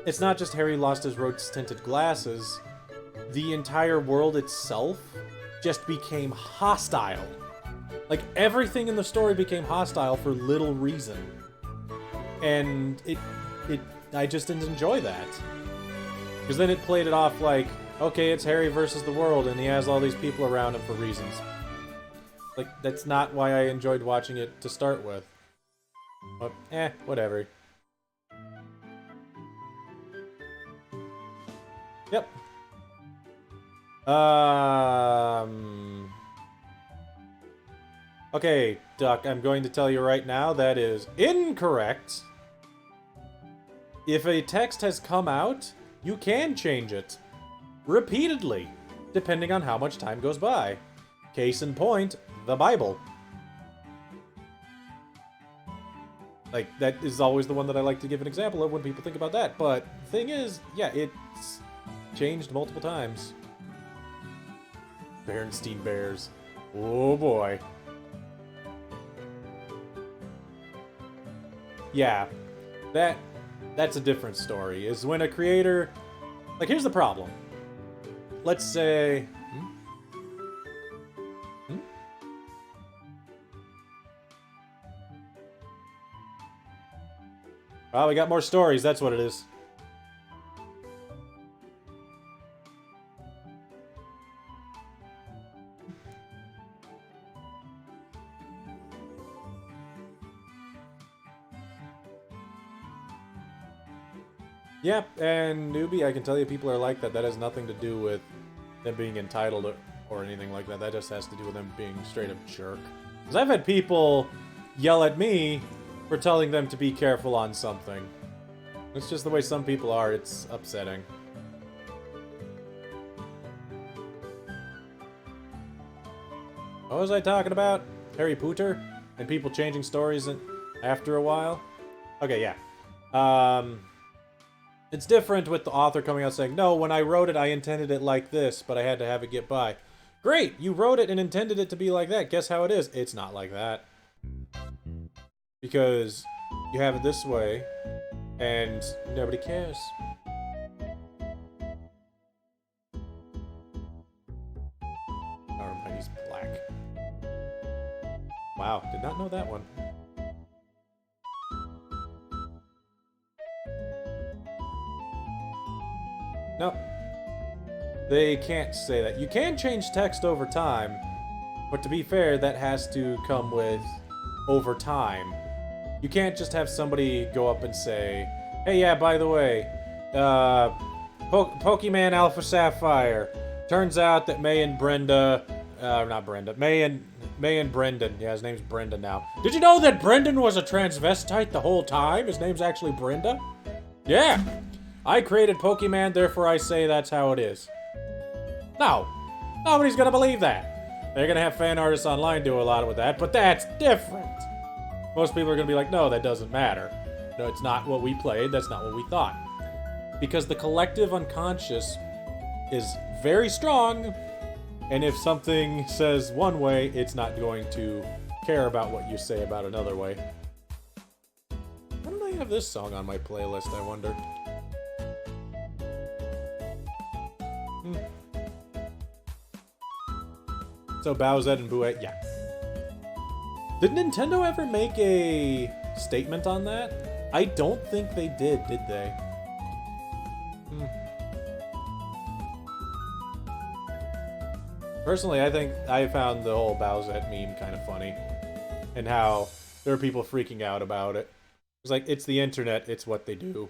A: it's not just Harry lost his rose-tinted glasses. The entire world itself just became hostile. Like, everything in the story became hostile for little reason. And I just didn't enjoy that. Because then it played it off like, okay, it's Harry versus the world, and he has all these people around him for reasons. Like, that's not why I enjoyed watching it to start with. But, whatever. Yep. Okay, Duck, I'm going to tell you right now that is incorrect. If a text has come out, you can change it. Repeatedly. Depending on how much time goes by. Case in point, the Bible. Like, that is always the one that I like to give an example of when people think about that. But the thing is, yeah, it's changed multiple times. Berenstein Bears. Oh boy. Yeah, that's a different story. Is when a creator... like, here's the problem. Let's say... Well, we got more stories, that's what it is. Yep, and newbie, I can tell you people are like that. That has nothing to do with them being entitled or anything like that. That just has to do with them being straight up jerk. Because I've had people yell at me for telling them to be careful on something. It's just the way some people are. It's upsetting. What was I talking about? Harry Potter? And people changing stories after a while? Okay, yeah. It's different with the author coming out saying, no, when I wrote it, I intended it like this, but I had to have it get by. Great! You wrote it and intended it to be like that. Guess how it is? It's not like that. Because you have it this way, and nobody cares. Oh, he's black. Wow, did not know that one. Nope. They can't say that. You can change text over time, but to be fair, that has to come with over time. You can't just have somebody go up and say, hey, yeah, by the way, Pokemon Alpha Sapphire. Turns out that May and Brendan, yeah, his name's Brenda now. Did you know that Brendan was a transvestite the whole time? His name's actually Brenda? Yeah! I created Pokemon, therefore I say that's how it is. No. Nobody's gonna believe that. They're gonna have fan artists online do a lot with that, but that's different. Most people are gonna be like, no, that doesn't matter. No, it's not what we played, that's not what we thought. Because the collective unconscious is very strong, and if something says one way, it's not going to care about what you say about another way. Why don't I have this song on my playlist, I wonder? So Bowsette and Bouette, yeah. Did Nintendo ever make a statement on that? I don't think they did they? Personally, I think I found the whole Bowsette meme kind of funny. And how there are people freaking out about it. It's like, it's the internet, it's what they do.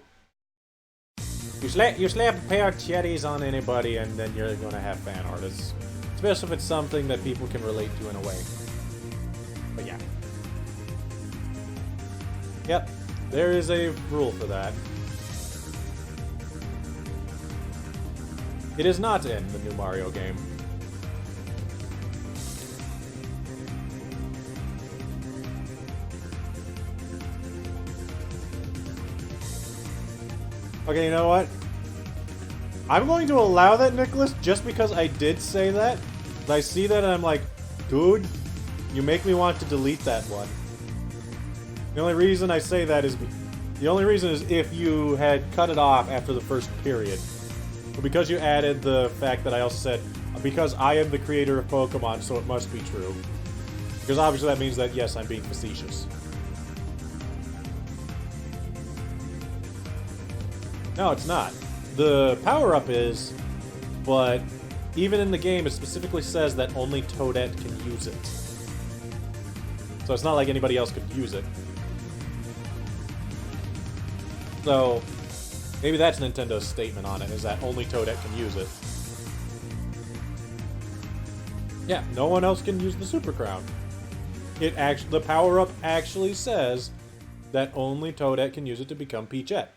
A: You slap a pair of cherries on anybody and then you're gonna have fan artists. Especially if it's something that people can relate to in a way. But yeah. Yep, there is a rule for that. It is not in the new Mario game. Okay, you know what? I'm going to allow that, Nicholas, just because I did say that. I see that and I'm like, dude, you make me want to delete that one. The only reason I say that is... The only reason is if you had cut it off after the first period. But because you added the fact that I also said, because I am the creator of Pokemon, so it must be true. Because obviously that means that, yes, I'm being facetious. No, it's not. The power-up is, but even in the game, it specifically says that only Toadette can use it. So it's not like anybody else could use it. So, maybe that's Nintendo's statement on it, is that only Toadette can use it. Yeah, no one else can use the Super Crown. The power-up actually says that only Toadette can use it to become Peachette.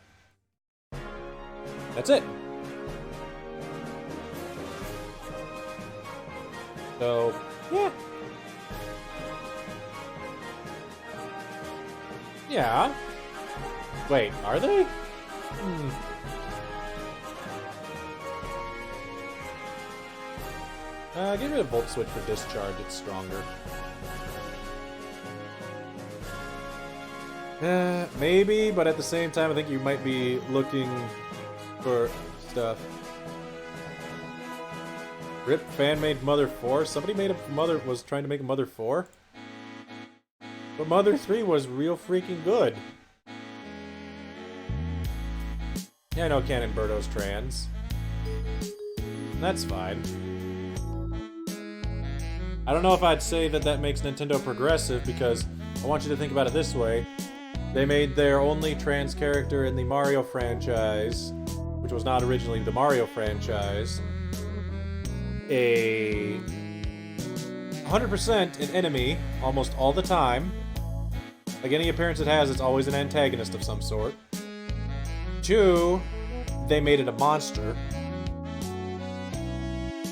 A: That's it. So, yeah. Yeah. Wait, are they? Get rid of Volt Switch for Discharge, it's stronger. Maybe, but at the same time, I think you might be looking for stuff. Rip fan-made Mother 4? Somebody made a Mother... was trying to make a Mother 4? But Mother 3 was real freaking good. Yeah, I know Canonberto's trans. That's fine. I don't know if I'd say that that makes Nintendo progressive, because I want you to think about it this way. They made their only trans character in the Mario franchise, which was not originally the Mario franchise, a 100% an enemy almost all the time. Like any appearance it has, it's always an antagonist of some sort. 2, they made it a monster.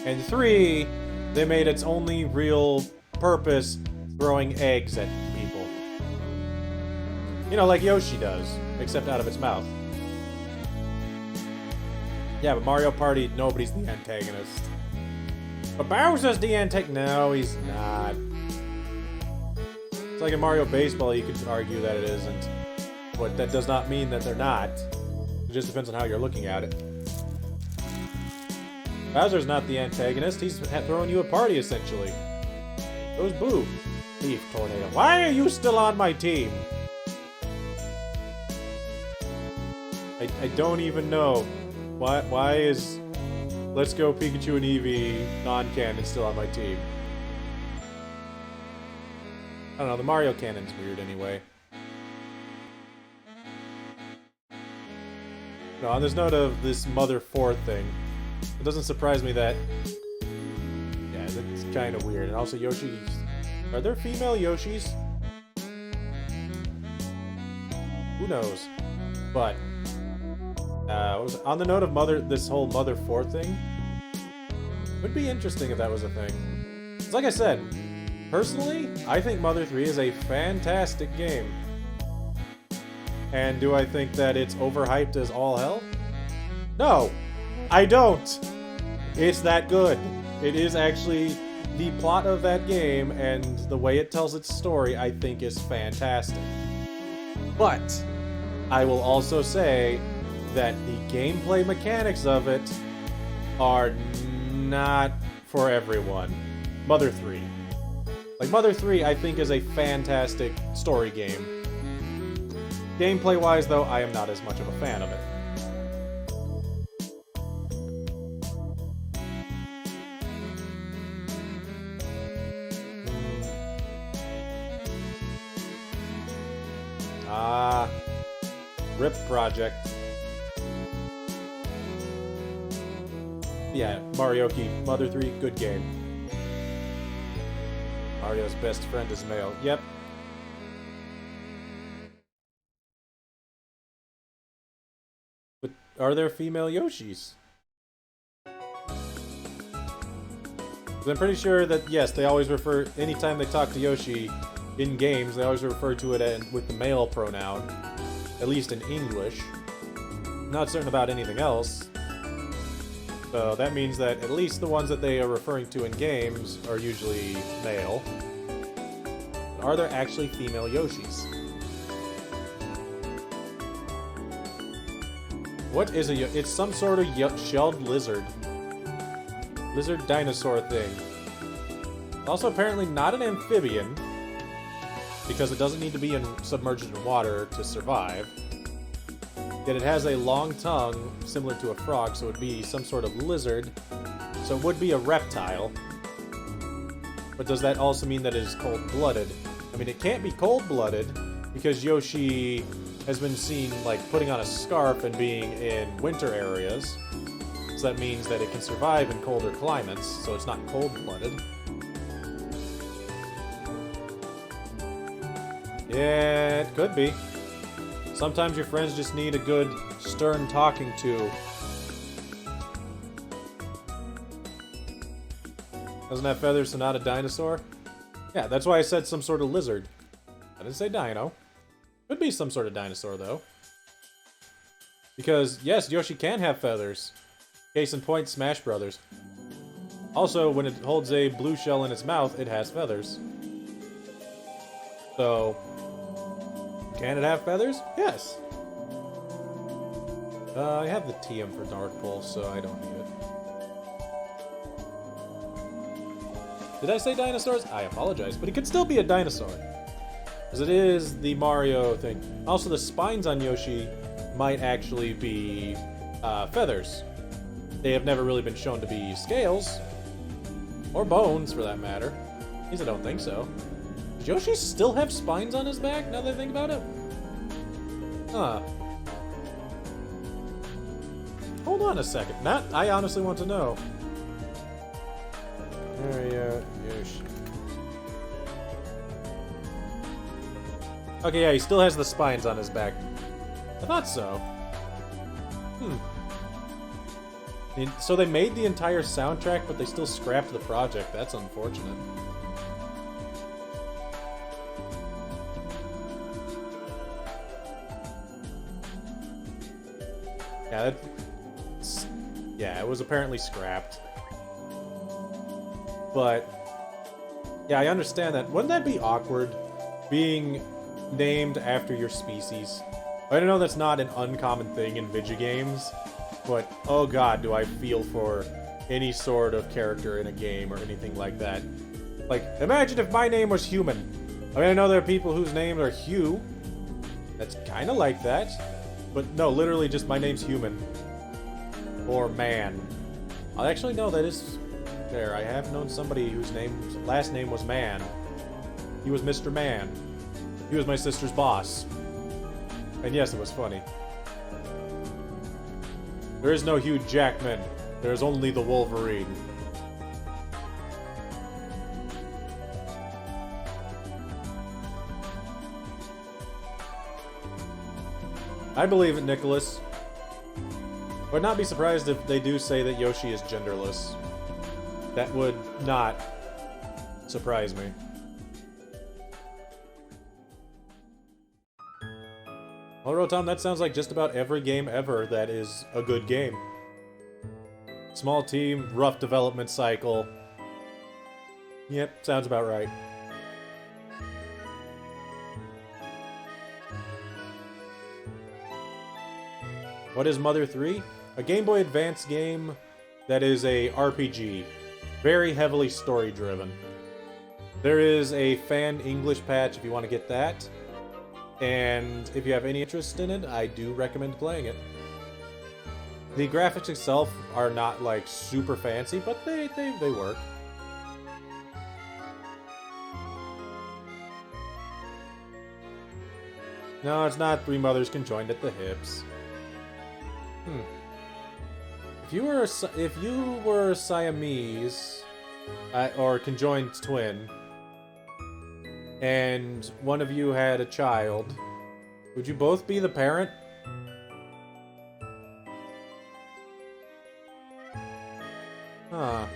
A: And 3, they made its only real purpose throwing eggs at people. You know, like Yoshi does, except out of its mouth. Yeah, but Mario Party, nobody's the antagonist. But Bowser's the antagonist. No, he's not. It's like in Mario Baseball, you could argue that it isn't. But that does not mean that they're not. It just depends on how you're looking at it. Bowser's not the antagonist. He's throwing you a party, essentially. Goes Boo. Thief Tornado. Why are you still on my team? I don't even know. Why is Let's Go Pikachu and Eevee non-canon still on my team? I don't know, the Mario canon's weird anyway. No, on this note of this Mother 4 thing, it doesn't surprise me that... Yeah, that's kind of weird. And also Yoshi... Are there female Yoshis? Who knows? But... on the note of this whole Mother 4 thing, it would be interesting if that was a thing. It's like I said, personally, I think Mother 3 is a fantastic game. And do I think that it's overhyped as all hell? No! I don't! It's that good. It is actually the plot of that game, and the way it tells its story, I think is fantastic. But, I will also say that the gameplay mechanics of it are not for everyone. Mother 3. Like, Mother 3, I think, is a fantastic story game. Gameplay-wise, though, I am not as much of a fan of it. RIP Project. Yeah, Marioki, Mother 3, good game. Mario's best friend is male. Yep. But are there female Yoshis? I'm pretty sure that, yes, they always refer, anytime they talk to Yoshi in games, they always refer to it with the male pronoun. At least in English. Not certain about anything else. So that means that at least the ones that they are referring to in games are usually male. But are there actually female Yoshis? What is a... It's some sort of shelled lizard. Lizard dinosaur thing. Also apparently not an amphibian. Because it doesn't need to be submerged in water to survive. Yet it has a long tongue, similar to a frog, so it would be some sort of lizard. So it would be a reptile. But does that also mean that it is cold-blooded? I mean, it can't be cold-blooded, because Yoshi has been seen, like, putting on a scarf and being in winter areas. So that means that it can survive in colder climates, so it's not cold-blooded. Yeah, it could be. Sometimes your friends just need a good, stern talking to. Doesn't have feathers, so not a dinosaur? Yeah, that's why I said some sort of lizard. I didn't say dino. Could be some sort of dinosaur, though. Because, yes, Yoshi can have feathers. Case in point, Smash Brothers. Also, when it holds a blue shell in its mouth, it has feathers. So... Can it have feathers? Yes. I have the TM for North Pole, so I don't need it. Did I say dinosaurs? I apologize, but it could still be a dinosaur. Because it is the Mario thing. Also, the spines on Yoshi might actually be feathers. They have never really been shown to be scales. Or bones, for that matter. At least I don't think so. Does Yoshi still have spines on his back, now that I think about it? Huh. Hold on a second. I honestly want to know. Yoshi. Okay, yeah, he still has the spines on his back. I thought so. So they made the entire soundtrack, but they still scrapped the project. That's unfortunate. Yeah, yeah, it was apparently scrapped. But yeah, I understand that. Wouldn't that be awkward? Being named after your species. I know that's not an uncommon thing in video games, but oh god, do I feel for any sort of character in a game or anything like that. Like, imagine if my name was Human. I mean, I know there are people whose names are Hugh. That's kind of like that. But no, literally just my name's Human. Or Man. Actually, no, that is there. I have known somebody whose last name was Man. He was Mr. Man. He was my sister's boss. And yes, it was funny. There is no Hugh Jackman. There is only the Wolverine. I believe it, Nicholas. Would not be surprised if they do say that Yoshi is genderless. That would not surprise me. Well, Rotom, that sounds like just about every game ever that is a good game. Small team, rough development cycle. Yep, sounds about right. What is Mother 3? A Game Boy Advance game that is a RPG. Very heavily story-driven. There is a fan English patch if you want to get that. And if you have any interest in it, I do recommend playing it. The graphics itself are not, like, super fancy, but they work. No, it's not Three Mothers Conjoined at the Hips. If you were a Siamese, or conjoined twin, and one of you had a child, would you both be the parent? Huh.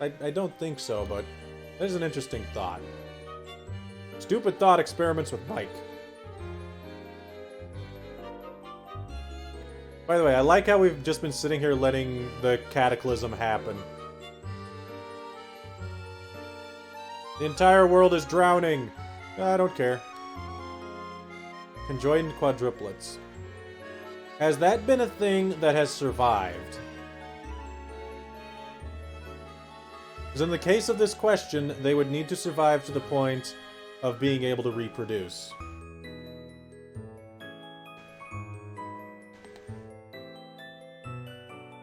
A: I don't think so, but that is an interesting thought. Stupid thought experiments with Mike. By the way, I like how we've just been sitting here letting the cataclysm happen. The entire world is drowning. I don't care. Conjoined quadruplets. Has that been a thing that has survived? Because in the case of this question, they would need to survive to the point of being able to reproduce.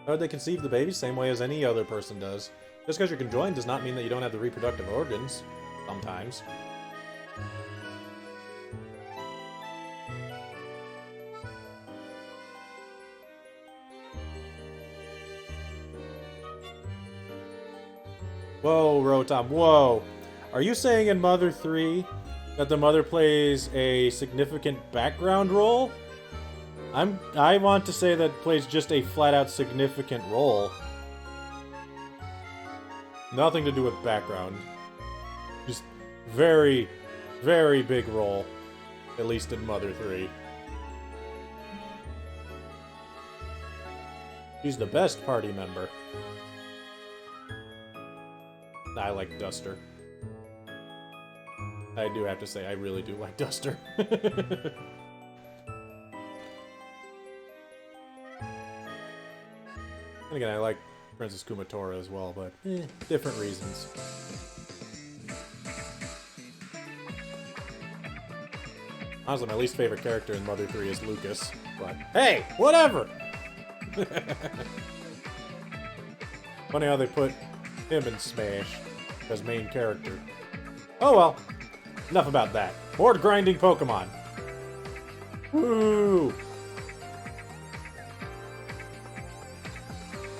A: How would they conceive the baby? Same way as any other person does. Just because you're conjoined does not mean that you don't have the reproductive organs. Sometimes. Whoa, Rotom, whoa! Are you saying in Mother 3 that the mother plays a significant background role? I want to say that plays just a flat-out significant role. Nothing to do with background. Just very, very big role. At least in Mother 3. She's the best party member. I like Duster. I do have to say, I really do like Duster. And again, I like Princess Kumatora as well, but different reasons. Honestly, my least favorite character in Mother 3 is Lucas, but hey, whatever! Funny how they put him in Smash as main character. Oh well, enough about that. Board grinding Pokemon. Woo!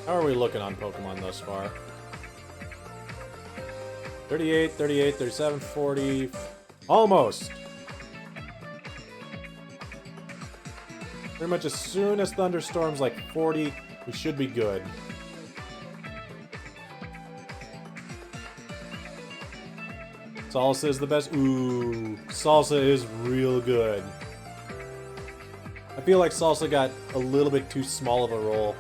A: How are we looking on Pokemon thus far? 38, 38, 37, 40... Almost! Pretty much as soon as Thunderstorm's like 40, we should be good. Salsa is the best. Ooh, salsa is real good. I feel like salsa got a little bit too small of a role.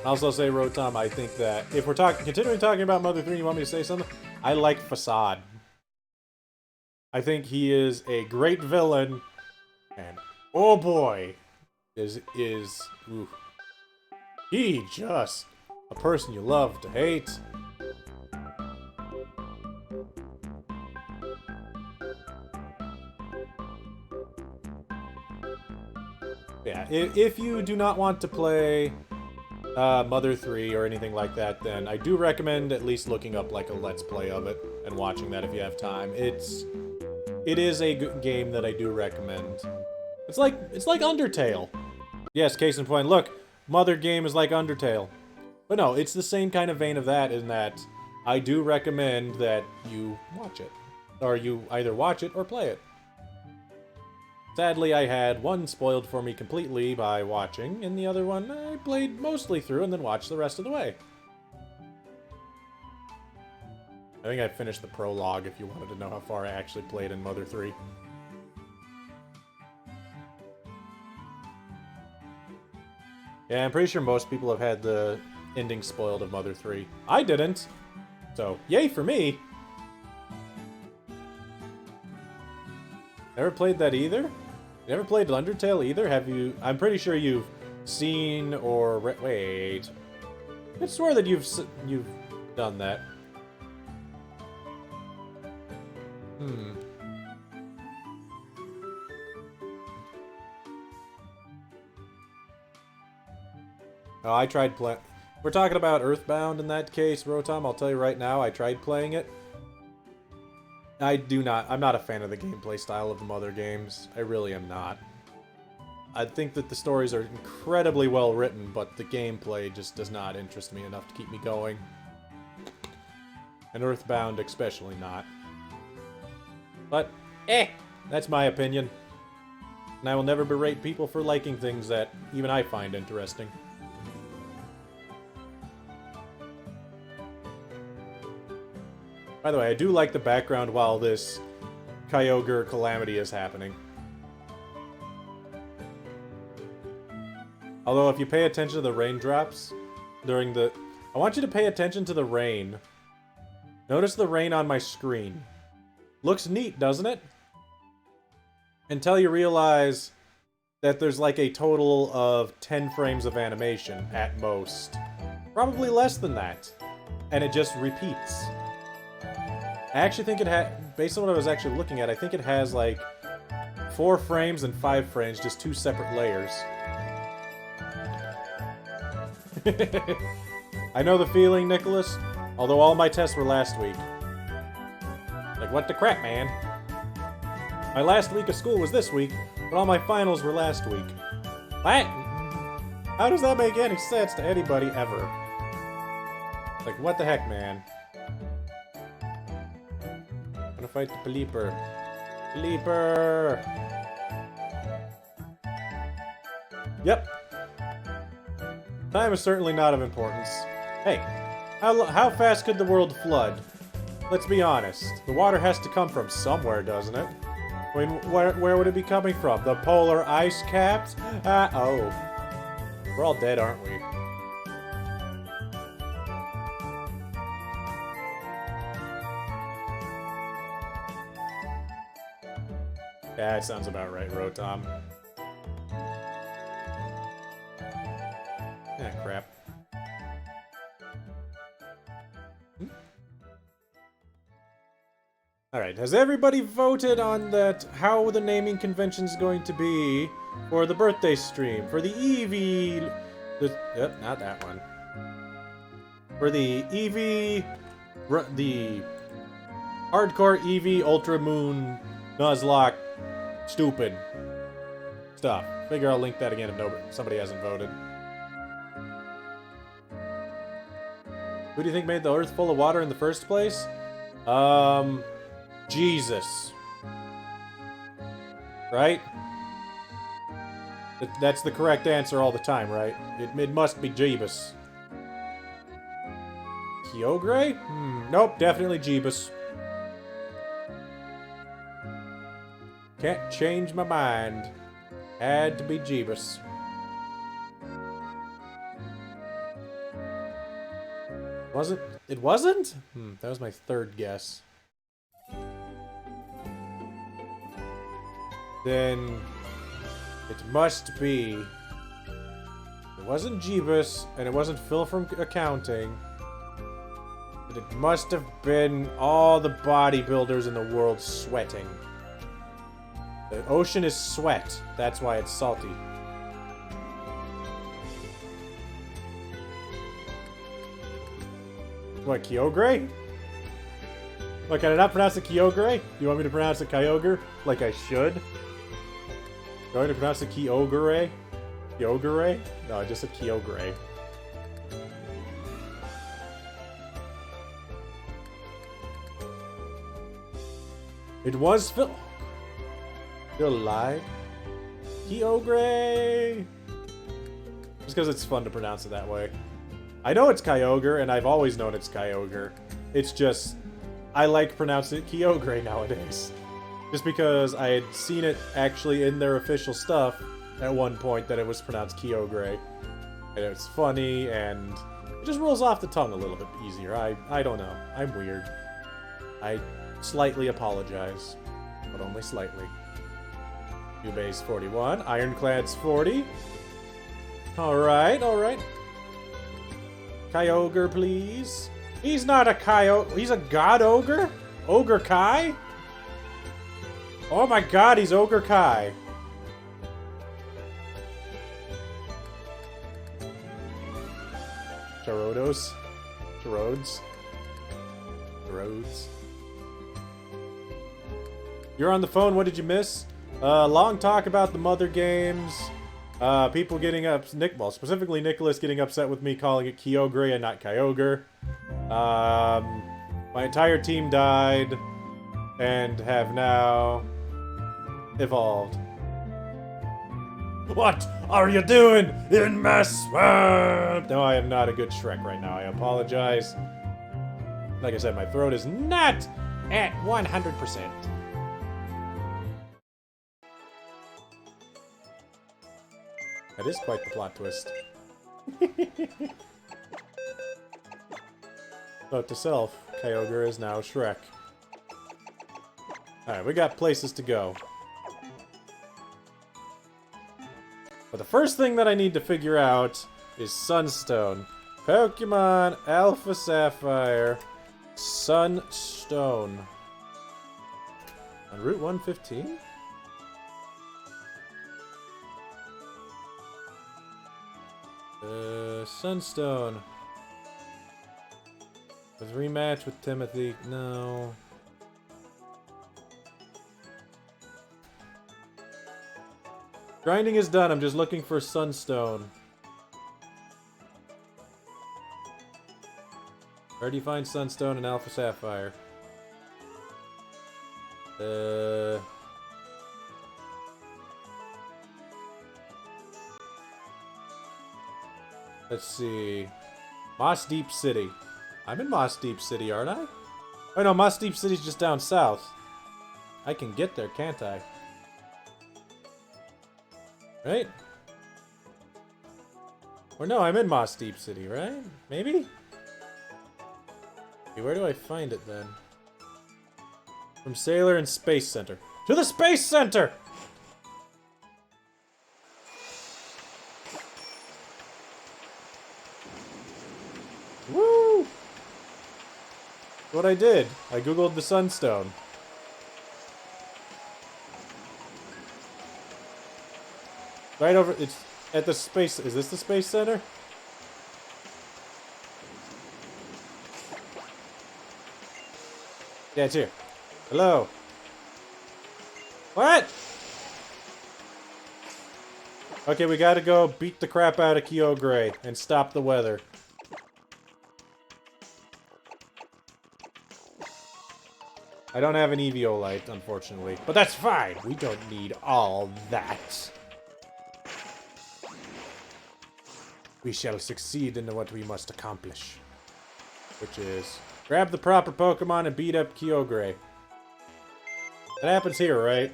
A: I also say, Rotom, I think that if we're continuing talking about Mother 3, you want me to say something? I like Facade. I think he is a great villain, and oh boy, ooh, he just a person you love to hate. Yeah, if you do not want to play Mother 3 or anything like that, then I do recommend at least looking up like a Let's Play of it and watching that if you have time. It is a good game that I do recommend. It's like Undertale. Yes, case in point. Look, Mother game is like Undertale. But no, it's the same kind of vein of that in that I do recommend that you watch it. Or you either watch it or play it. Sadly, I had one spoiled for me completely by watching, and the other one I played mostly through and then watched the rest of the way. I think I finished the prologue if you wanted to know how far I actually played in Mother 3. Yeah, I'm pretty sure most people have had the ending spoiled of Mother 3. I didn't! So, yay for me! Never played that either? You never played Undertale either? Have you... I'm pretty sure you've seen or... Wait... I swear that you've done that. Oh, I tried playing... We're talking about Earthbound in that case, Rotom. I'll tell you right now, I tried playing it. I'm not a fan of the gameplay style of the Mother games. I really am not. I think that the stories are incredibly well written, but the gameplay just does not interest me enough to keep me going. And Earthbound especially not. But, that's my opinion. And I will never berate people for liking things that even I find interesting. By the way, I do like the background while this Kyogre Calamity is happening. Although, if you pay attention to the raindrops during the... I want you to pay attention to the rain. Notice the rain on my screen. Looks neat, doesn't it? Until you realize that there's like a total of 10 frames of animation at most. Probably less than that. And it just repeats. I actually think it had, based on what I was actually looking at, I think it has like 4 frames and 5 frames, just 2 separate layers. I know the feeling, Nicholas, although all my tests were last week. Like, what the crap, man? My last week of school was this week, but all my finals were last week. What? How does that make any sense to anybody ever? Like, what the heck, man? I'm gonna fight the Bleeper. Bleeper! Yep. Time is certainly not of importance. Hey, how fast could the world flood? Let's be honest. The water has to come from somewhere, doesn't it? I mean, where would it be coming from? The polar ice caps? Oh. We're all dead, aren't we? Yeah, that sounds about right, Rotom. Ah, crap. Alright, has everybody voted on that, how the naming convention is going to be for the birthday stream? For the Eevee... Yep, not that one. For the Eevee... The... Hardcore Eevee Ultra Moon Nuzlocke stupid stuff. Figure I'll link that again if somebody hasn't voted. Who do you think made the Earth full of water in the first place? Jesus. Right? That's the correct answer all the time, right? It must be Jeebus. Kyogre? Nope, definitely Jeebus. Can't change my mind. Had to be Jeebus. Wasn't? It wasn't? That was my third guess. Then it must be. It wasn't Jeebus, and it wasn't Phil from accounting. But it must have been all the bodybuilders in the world sweating. The ocean is sweat. That's why it's salty. What, Kyogre? Look, can I not pronounce it Kyogre? You want me to pronounce it Kyogre? Like I should? Going to pronounce it Kyogre? Kyogre? No, I just said Kyogre. It was Phil. You're alive? Kyogre! Just because it's fun to pronounce it that way. I know it's Kyogre, and I've always known it's Kyogre. It's just, I like pronouncing it Kyogre nowadays. Just because I had seen it actually in their official stuff at one point that it was pronounced Kyogre. And it's funny, and it just rolls off the tongue a little bit easier. I don't know. I'm weird. I slightly apologize. But only slightly. Cubase 41. Ironclad's 40. Alright, alright. Kyogre, please. He's not a Kyogre. He's a God Ogre? Ogre Kai? Oh my god, he's Ogre Kai. Charodos. Charodes. Charodes. You're on the phone, what did you miss? Long talk about the mother games. People getting well, specifically Nicholas getting upset with me calling it Kyogre and not Kyogre. My entire team died and have now evolved. What are you doing in my swamp? No, I am not a good Shrek right now. I apologize. Like I said, my throat is not at 100%. That is quite the plot twist. Note to self, Kyogre is now Shrek. Alright, we got places to go. But the first thing that I need to figure out is Sunstone. Pokemon Alpha Sapphire Sunstone. On Route 115? Sunstone. Was rematch with Timothy. No. Grinding is done. I'm just looking for Sunstone. Where do you find Sunstone and Alpha Sapphire? Let's see. Moss Deep City. I'm in Moss Deep City, aren't I? Oh no, Moss Deep City's just down south. I can get there, can't I? Right? Or no, I'm in Moss Deep City, right? Maybe? Okay, where do I find it then? From Sailor and Space Center. To the Space Center! Woo! What I did. I googled the Sunstone. Right over, it's at the space, is this the Space Center? Yeah, it's here. Hello. What? Okay, we gotta go beat the crap out of Kyogre and stop the weather. I don't have an Eviolite, unfortunately. But that's fine! We don't need all that. We shall succeed in what we must accomplish. which is grab the proper Pokemon and beat up Kyogre. That happens here, right?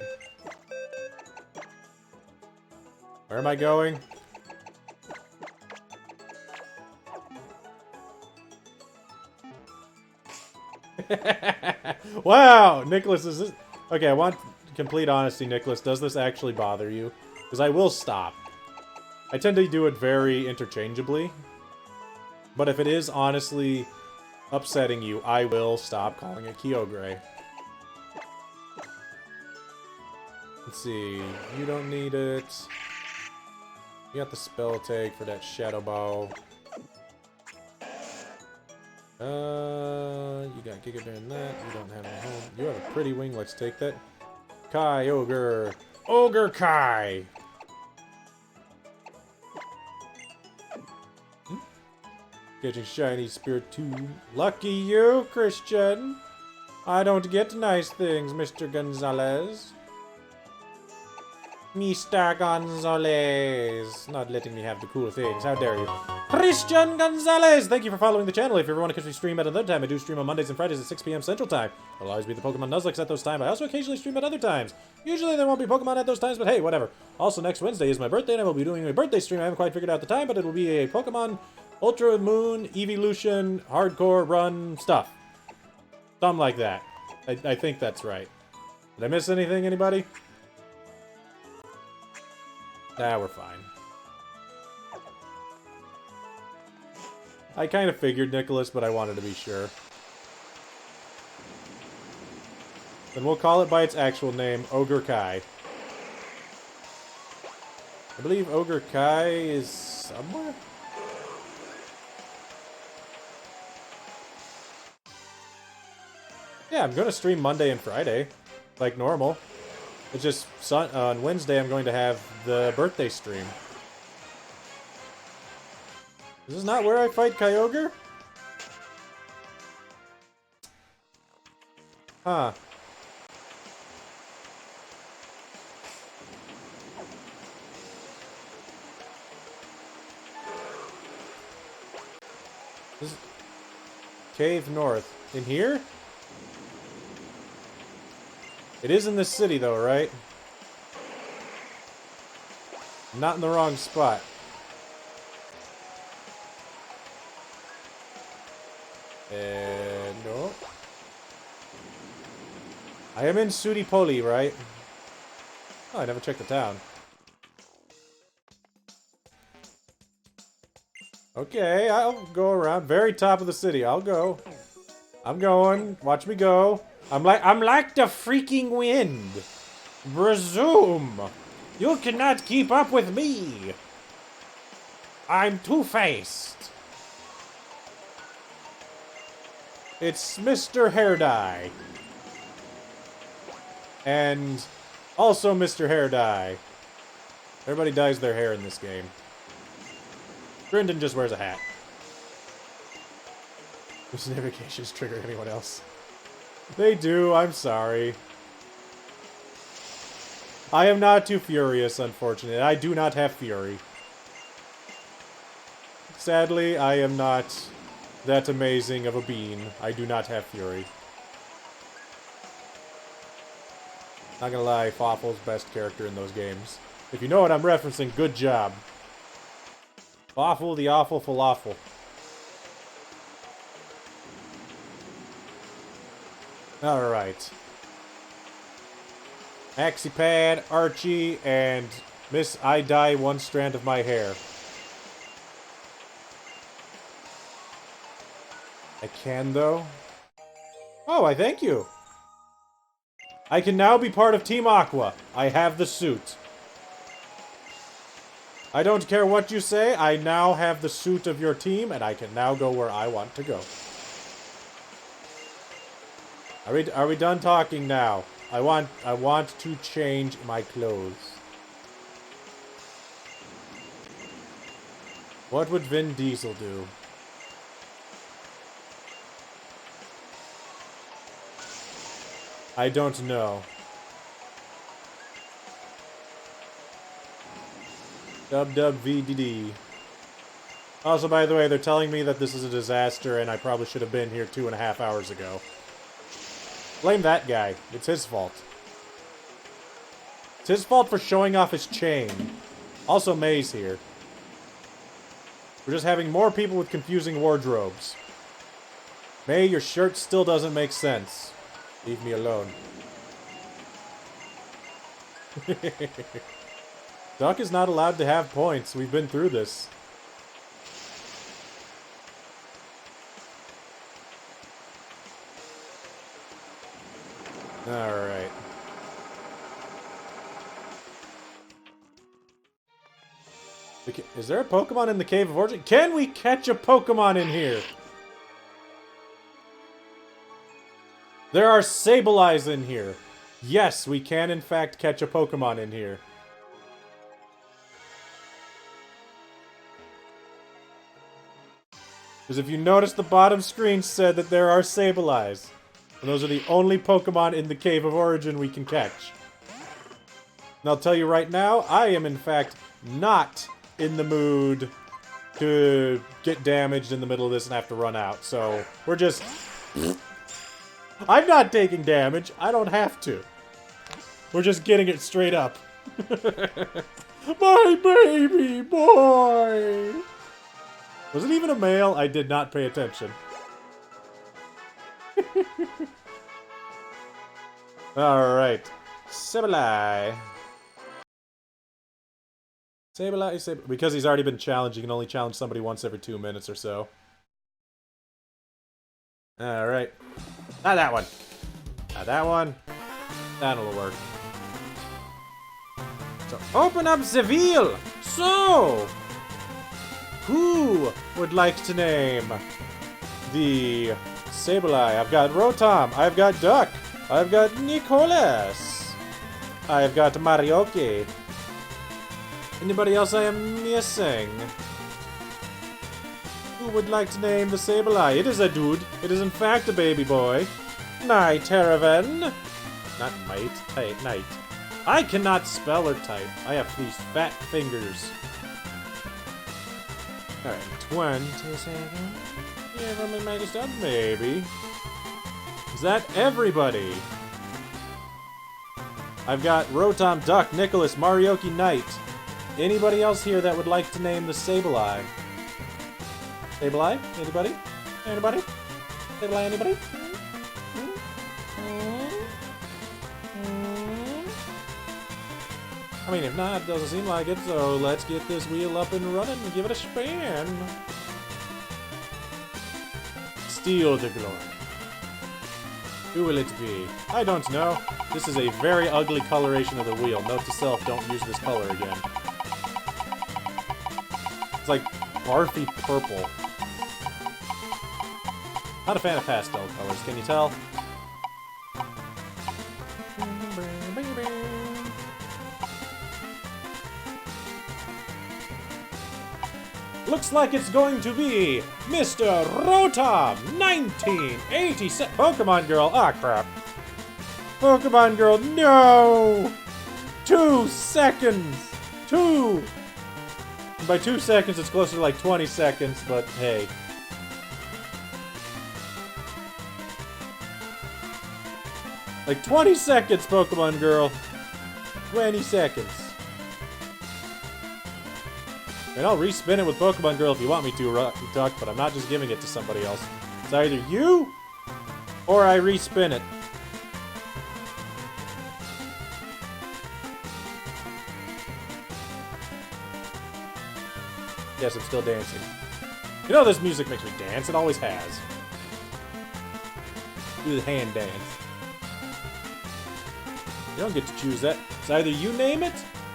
A: Where am I going? Wow! Nicholas, is this... Okay, I want complete honesty, Nicholas. Does this actually bother you? Because I will stop. I tend to do it very interchangeably. But if it is honestly upsetting you, I will stop calling it Kyogre. Let's see. You don't need it. You got the spell take for that Shadow Ball. You got Giga Bear that. You don't have any home. You have a pretty wing. Let's take that. Kyogre. Ogre Kai. Getting shiny spirit too. Lucky you, Christian. I don't get nice things, Mr. Gonzalez. Mr. Gonzalez. Not letting me have the cool things. How dare you. Christian Gonzalez! Thank you for following the channel. If you ever want to catch me stream at another time, I do stream on Mondays and Fridays at 6 p.m. Central Time. I'll always be the Pokemon Nuzlocke at those times. I also occasionally stream at other times. Usually there won't be Pokemon at those times, but hey, whatever. Also, next Wednesday is my birthday, and I will be doing a birthday stream. I haven't quite figured out the time, but it will be a Pokemon Ultra Moon Evolution Hardcore Run stuff. Something like that. I think that's right. Did I miss anything, anybody? Nah, we're fine. I kind of figured, Nicholas, but I wanted to be sure. Then we'll call it by its actual name, Ogre Kai. I believe Ogre Kai is somewhere? Yeah, I'm going to stream Monday and Friday, like normal. It's just on Wednesday I'm going to have the birthday stream. Is this not where I fight Kyogre? Huh. This is Cave North. In here? It is in this city though, right? I'm not in the wrong spot. No. I am in Sudipoli, right? Oh, I never checked the town. Okay, I'll go around. Very top of the city. I'll go. I'm going. Watch me go. I'm like the freaking wind. Resume. You cannot keep up with me. I'm two-faced. It's Mr. Hair Dye. And also Mr. Hair Dye. Everybody dyes their hair in this game. Brendan just wears a hat. Those notifications trigger anyone else. They do, I'm sorry. I am not too furious, unfortunately. I do not have fury. Sadly, I am not that amazing of a being. I do not have fury. Not gonna lie, Fawful's best character in those games. If you know what I'm referencing, good job. Fawful the awful falafel. Alright. Maxipad, Archie, and Miss I Dye one strand of my hair. I can, though. Oh, I thank you. I can now be part of Team Aqua. I have the suit. I don't care what you say. I now have the suit of your team, and I can now go where I want to go. Are we done talking now? I want to change my clothes. What would Vin Diesel do? I don't know. WWVDD. Also, by the way, they're telling me that this is a disaster and I probably should have been here 2.5 hours ago. Blame that guy. It's his fault. It's his fault for showing off his chain. Also, May's here. We're just having more people with confusing wardrobes. May, your shirt still doesn't make sense. Leave me alone. Duck is not allowed to have points. We've been through this. Alright. Is there a Pokemon in the Cave of Origin? Can we catch a Pokemon in here? There are Sableyes in here. Yes, we can in fact catch a Pokemon in here. Because if you notice, the bottom screen said that there are Sableyes. And those are the only Pokemon in the Cave of Origin we can catch. And I'll tell you right now, I am in fact not in the mood to get damaged in the middle of this and have to run out. So, we're just... I'm not taking damage. I don't have to. We're just getting it straight up. My baby boy! Was it even a male? I did not pay attention. Alright. Sableye. Sableye. Because he's already been challenged, you can only challenge somebody once every 2 minutes or so. Alright. Not that one. Not that one. That'll work. So, open up the wheel! So! Who would like to name the Sableye? I've got Rotom. I've got Duck. I've got Nicholas. I've got Marioki. Anybody else I am missing? Who would like to name the Sableye? It is a dude. It is in fact a baby boy. Night, Terraven. Not might. Night. I cannot spell or type. I have these fat fingers. Alright, 20 seconds. Yeah, from the mighty stuff, maybe. Is that everybody? I've got Rotom, Duck, Nicholas, Marioki, Knight. Anybody else here that would like to name the Sableye? Sableye? Anybody? Anybody? Sableye, anybody? I mean, if not, it doesn't seem like it, so let's get this wheel up and running and give it a spin. Steal the glory. Who will it be? I don't know. This is a very ugly coloration of the wheel. Note to self, don't use this color again. It's like barfy purple. Not a fan of pastel colors, can you tell? Looks like it's going to be Mr. Rotom 1987. Pokemon Girl. Ah, crap. Pokemon Girl, no! 2 seconds! 2! By 2 seconds, it's closer to like 20 seconds, but hey. Like 20 seconds, Pokemon Girl. 20 seconds. And I'll respin it with Pokemon Girl if you want me to, Duck, but I'm not just giving it to somebody else. It's either you, or I respin it. Yes, I'm still dancing. You know this music makes me dance, it always has. Do the hand dance. You don't get to choose that. It's either you name it,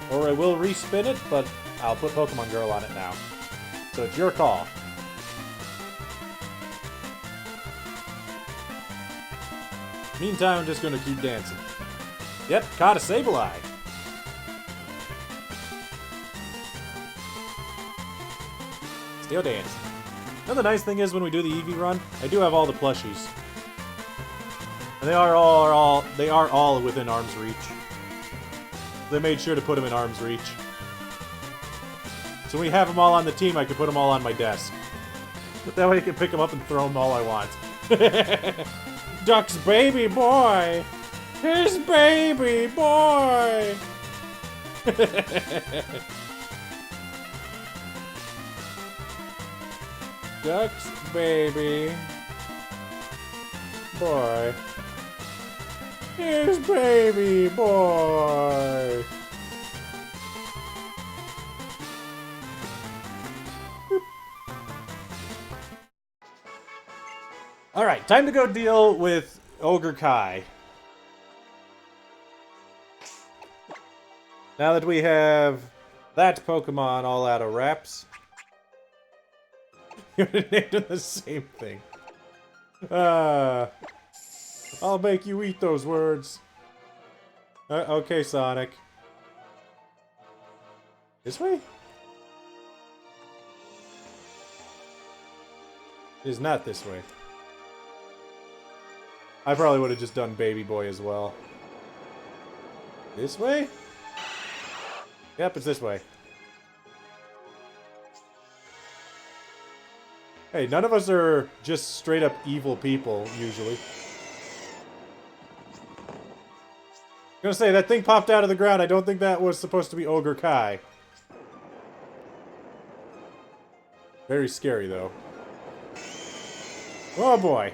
A: or I will respin it, but I'll put Pokemon Girl on it now. So it's your call. Meantime, I'm just gonna keep dancing. Yep, caught a Sableye. Still dancing. And the nice thing is, when we do the Eevee run, I do have all the plushies. And they are all within arm's reach. They made sure to put them in arm's reach. So when we have them all on the team, I can put them all on my desk. But that way I can pick them up and throw them all I want. Duck's baby boy! His baby boy! Duck's baby boy. His baby boy. Alright, time to go deal with Ogre Kai. Now that we have that Pokemon all out of wraps. You're named the same thing. I'll make you eat those words. Okay, Sonic. This way? It is not this way. I probably would have just done Baby Boy as well. This way? Yep, it's this way. Hey, none of us are just straight up evil people, usually. I'm gonna say, that thing popped out of the ground. I don't think that was supposed to be Ogre Kai. Very scary, though. Oh boy.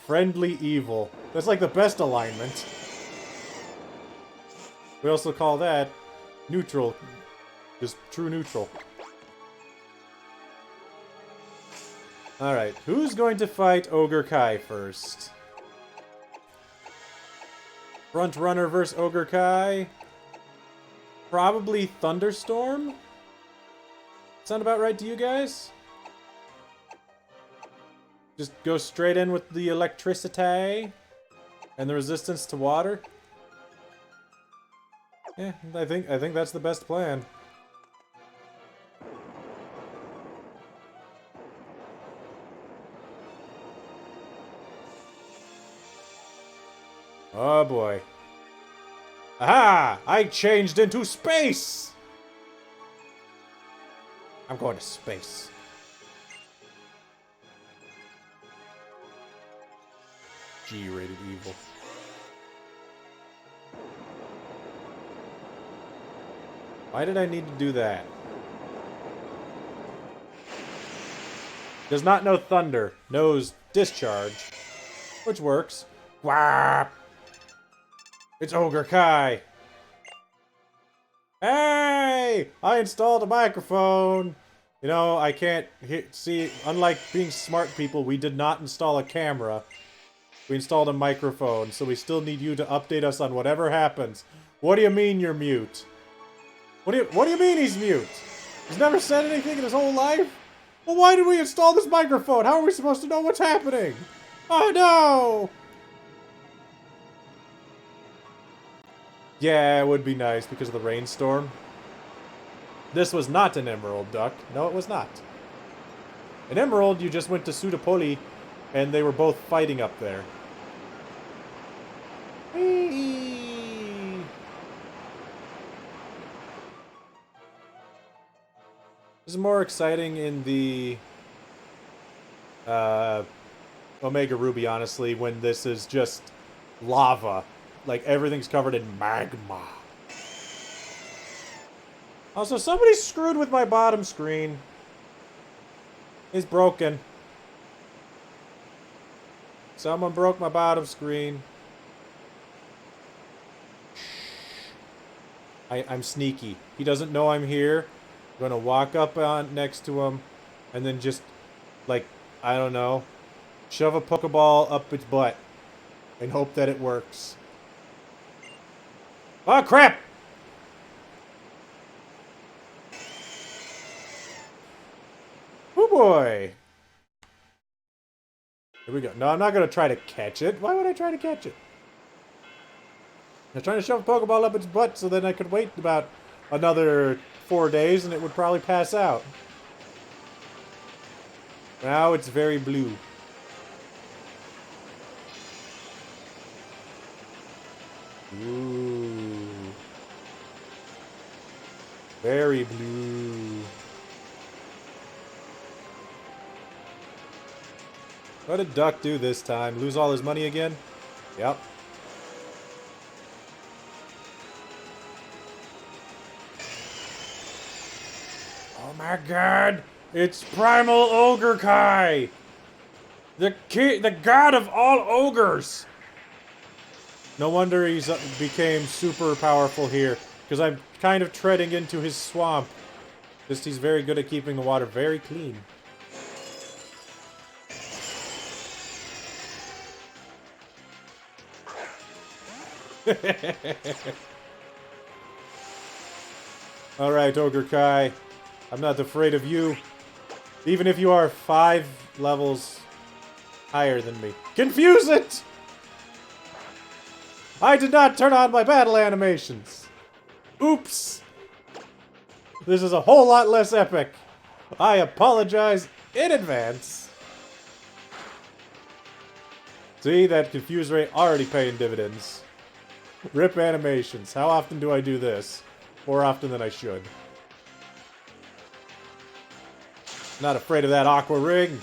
A: Friendly evil. That's like the best alignment. We also call that neutral. Just true neutral. Alright, who's going to fight Ogre Kai first? Front runner versus Ogre Kai? Probably Thunderstorm? Sound about right to you guys? Just go straight in with the electricity and the resistance to water. Yeah, I think that's the best plan. Oh boy. Aha! I changed into space! I'm going to space. G-rated evil. Why did I need to do that? Does not know thunder. Knows discharge. Which works. Wah! It's Ogre Kai. Hey! I installed a microphone. You know, I can't see. Unlike being smart people, we did not install a camera. We installed a microphone, so we still need you to update us on whatever happens. What do you mean you're mute? What do you mean he's mute? He's never said anything in his whole life? Well, why did we install this microphone? How are we supposed to know what's happening? Oh no! Yeah, it would be nice because of the rainstorm. This was not an Emerald Duck. No, it was not. An Emerald, you just went to Sudapoli, and they were both fighting up there. Whee! This is more exciting in the Omega Ruby, honestly, when this is just lava. Like, everything's covered in magma. Also, somebody screwed with my bottom screen. It's broken. Someone broke my bottom screen. I'm sneaky. He doesn't know I'm here. I'm gonna walk up on next to him, and then just, like, I don't know, shove a Pokeball up its butt, and hope that it works. Oh, crap! Oh, boy! Here we go. No, I'm not going to try to catch it. Why would I try to catch it? I'm trying to shove a Pokeball up its butt so then I could wait about another 4 days and it would probably pass out. Now it's very blue. Ooh. Very blue. What did Duck do this time? Lose all his money again? Yep. Oh my god! It's Primal Ogre Kai! The god of all ogres! No wonder he's became super powerful here, because I'm kind of treading into his swamp. Just he's very good at keeping the water very clean. Alright, Ogre Kai. I'm not afraid of you. Even if you are 5 levels higher than me. Confuse it! I did not turn on my battle animations. Oops. This is a whole lot less epic. I apologize in advance. See, that confuse rate already paying dividends. Rip animations. How often do I do this? More often than I should. Not afraid of that aqua ring.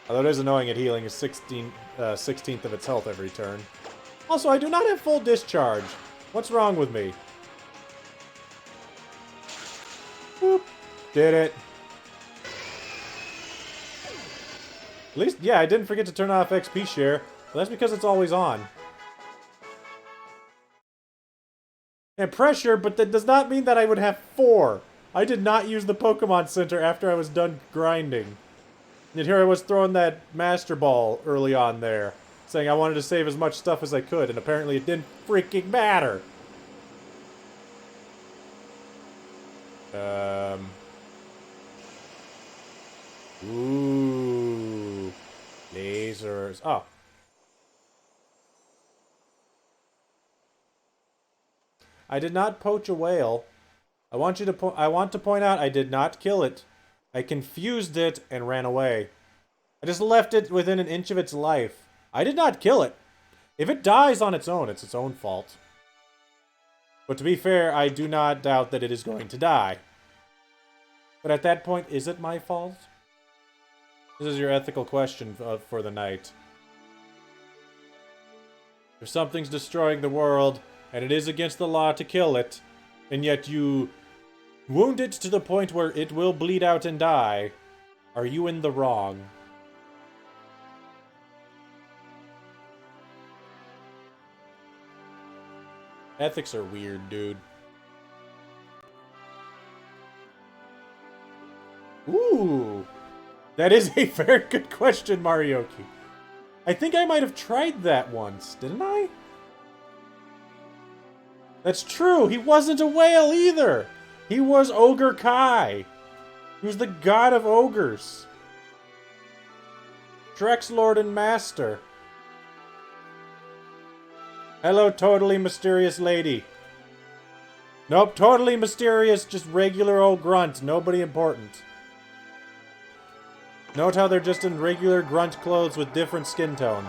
A: Although it is annoying at healing, is 16th of its health every turn. Also, I do not have full discharge. What's wrong with me? Boop. Did it. At least, yeah, I didn't forget to turn off XP share. But that's because it's always on. And pressure, but that does not mean that I would have 4. I did not use the Pokemon Center after I was done grinding. And here I was throwing that Master Ball early on there, saying I wanted to save as much stuff as I could, and apparently it didn't freaking matter. Ooh. Lasers. Oh. I did not poach a whale. I want to point out I did not kill it. I confused it and ran away. I just left it within an inch of its life. I did not kill it. If it dies on its own, it's its own fault. But to be fair, I do not doubt that it is going to die. But at that point, is it my fault? This is your ethical question for the night. If something's destroying the world, and it is against the law to kill it, and yet you wound it to the point where it will bleed out and die, are you in the wrong? Ethics are weird, dude. Ooh! That is a very good question, Marioki. I think I might have tried that once, didn't I? That's true! He wasn't a whale either! He was Ogre Kai! He was the god of ogres. Drex Lord and Master. Hello, totally mysterious lady. Nope, totally mysterious, just regular old grunt, nobody important. Note how they're just in regular grunt clothes with different skin tone.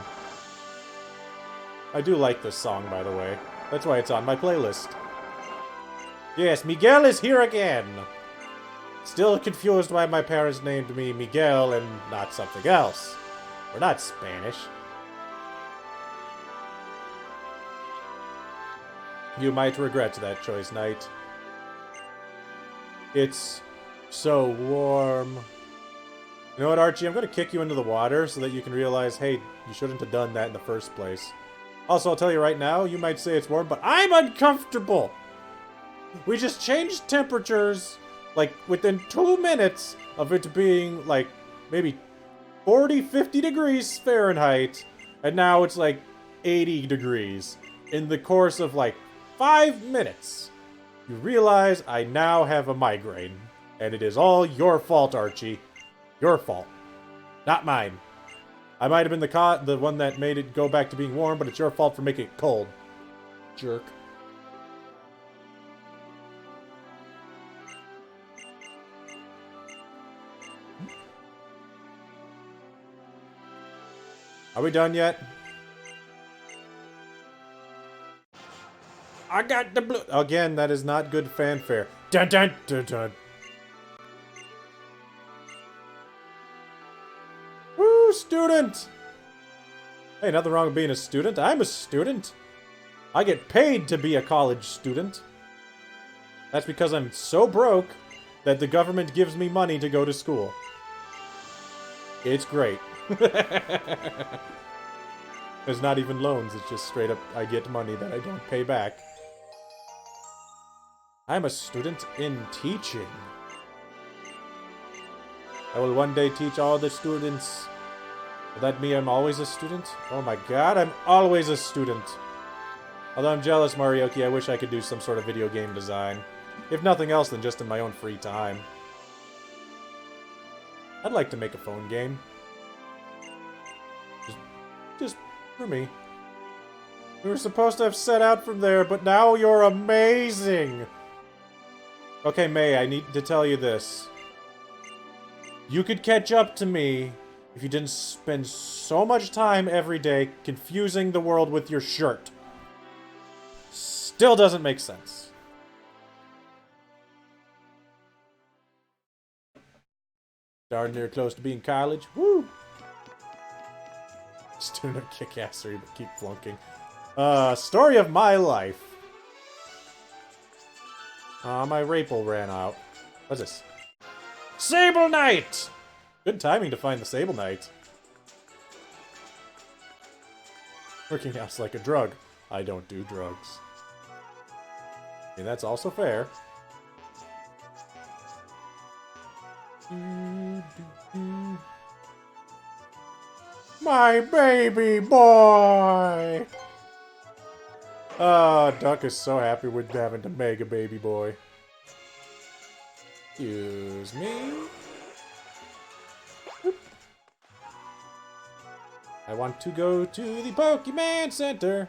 A: I do like this song, by the way. That's why it's on my playlist. Yes, Miguel is here again! Still confused why my parents named me Miguel and not something else. We're not Spanish. You might regret that choice, Knight. It's so warm. You know what, Archie? I'm going to kick you into the water so that you can realize, hey, you shouldn't have done that in the first place. Also, I'll tell you right now, you might say it's warm, but I'm uncomfortable! We just changed temperatures, like, within 2 minutes of it being, like, maybe 40, 50 degrees Fahrenheit, and now it's, like, 80 degrees in the course of, like, 5 minutes. You realize I now have a migraine, and it is all your fault, Archie. Your fault. Not mine. I might have been the one that made it go back to being warm, but it's your fault for making it cold. Jerk. Are we done yet? I got the blue. Again, that is not good fanfare. Dun dun dun dun. Woo, student! Hey, nothing wrong with being a student. I'm a student. I get paid to be a college student. That's because I'm so broke that the government gives me money to go to school. It's great. There's not even loans, it's just straight up I get money that I don't pay back. I'm a student in teaching. I will one day teach all the students. Will that mean I'm always a student? Oh my god, I'm always a student. Although I'm jealous, Marioki, I wish I could do some sort of video game design. If nothing else than just in my own free time. I'd like to make a phone game. Just for me. We were supposed to have set out from there, but now you're amazing! Okay, May, I need to tell you this. You could catch up to me if you didn't spend so much time every day confusing the world with your shirt. Still doesn't make sense. Darn near close to being college. Woo! Student of kick-assery, but keep flunking. Story of my life. My Rapel ran out. What's this? Sable Knight! Good timing to find the Sable Knight. Working out's like a drug. I don't do drugs. I mean, that's also fair. My baby boy! Duck is so happy with having to make a baby boy. Excuse me. Oop. I want to go to the Pokemon Center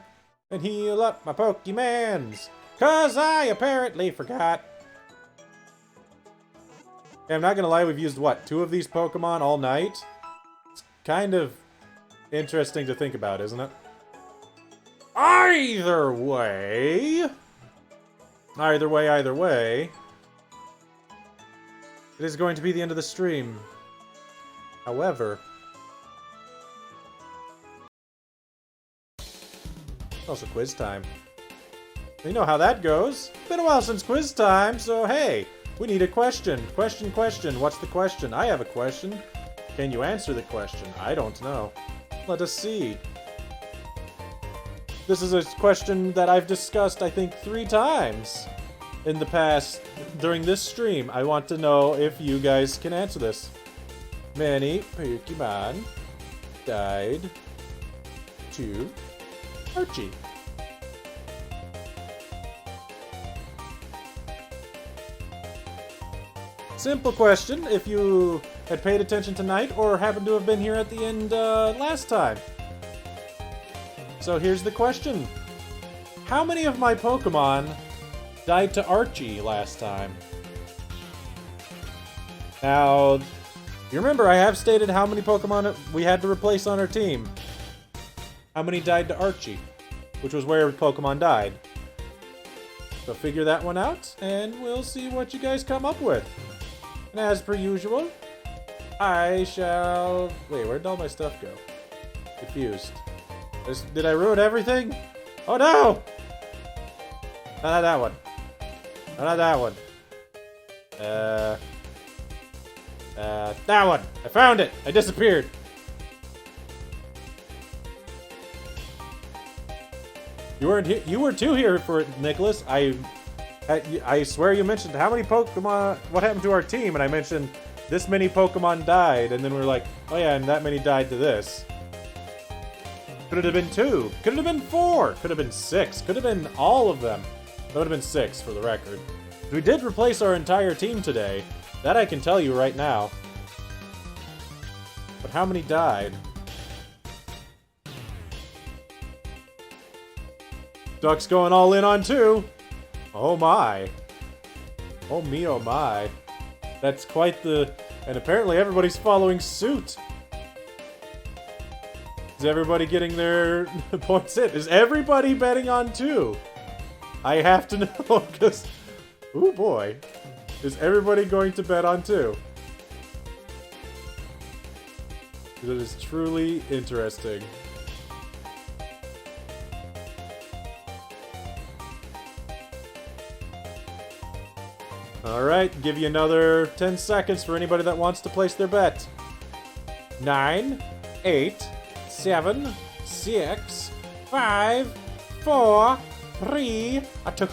A: and heal up my Pokemons, 'cause I apparently forgot. Yeah, I'm not gonna lie, we've used, what, 2 of these Pokemon all night? It's kind of interesting to think about, isn't it? Either way, it is going to be the end of the stream. However, also quiz time. You know how that goes. Been a while since quiz time, so hey, we need a question. Question. What's the question? I have a question. Can you answer the question? I don't know. Let us see. This is a question that I've discussed, I think, 3 times in the past during this stream. I want to know if you guys can answer this. Many Pokemon died to Archie. Simple question, if you had paid attention tonight or happened to have been here at the end last time. So here's the question. How many of my Pokemon died to Archie last time? Now, you remember I have stated how many Pokemon we had to replace on our team. How many died to Archie? Which was where Pokemon died. So figure that one out, and we'll see what you guys come up with. And as per usual, I shall... Wait, where'd all my stuff go? Confused. Did I ruin everything? Oh no! Not that one. Not that one. That one! I found it! I disappeared! You weren't here. You were too here for it, Nicholas. I swear you mentioned how many Pokemon, what happened to our team, and I mentioned this many Pokemon died, and then we were like, oh yeah, and that many died to this. Could it have been 2? Could it have been 4? Could have been 6? Could have been all of them. That would have been 6 for the record. We did replace our entire team today. That I can tell you right now. But how many died? Duck's going all in on 2. Oh my. Oh me, oh my. That's quite the... And apparently everybody's following suit. Is everybody getting their points in? Is everybody betting on 2? I have to know, because... Oh boy. Is everybody going to bet on 2? It is truly interesting. Alright, give you another 10 seconds for anybody that wants to place their bet. 9, 8, 7, 6, 5, 4, 3, a 2,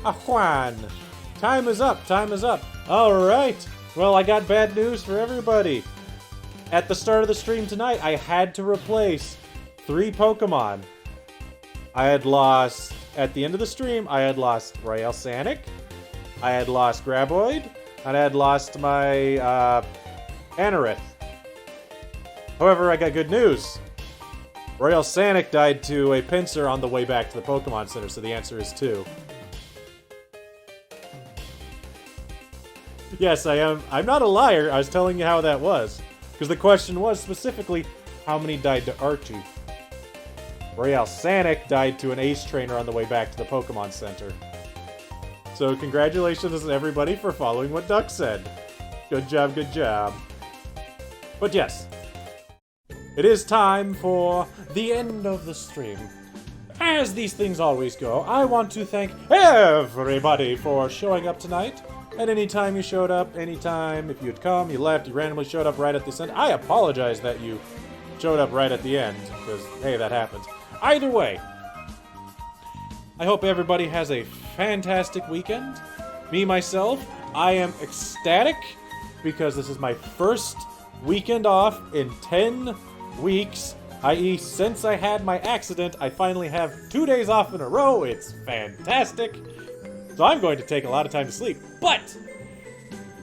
A: a 1. Time is up, time is up. Alright, well, I got bad news for everybody. At the start of the stream tonight, I had to replace 3 Pokemon. I had lost, at the end of the stream, I had lost Royale Sanic, I had lost Graboid, and I had lost my Anorith. However, I got good news. Royale Sanic died to a Pinsir on the way back to the Pokemon Center, so the answer is 2. Yes, I am. I'm not a liar. I was telling you how that was. Because the question was specifically, how many died to Archie? Royale Sanic died to an Ace Trainer on the way back to the Pokemon Center. So congratulations everybody for following what Duck said. Good job, good job. But yes, it is time for the end of the stream. As these things always go, I want to thank everybody for showing up tonight. At any time you showed up, anytime, if you had come, you left, you randomly showed up right at this end. I apologize that you showed up right at the end, because, hey, that happens. Either way, I hope everybody has a fantastic weekend. Me, myself, I am ecstatic, because this is my first weekend off in 10 weeks, i.e. since I had my accident, I finally have 2 days off in a row. It's fantastic. So I'm going to take a lot of time to sleep, but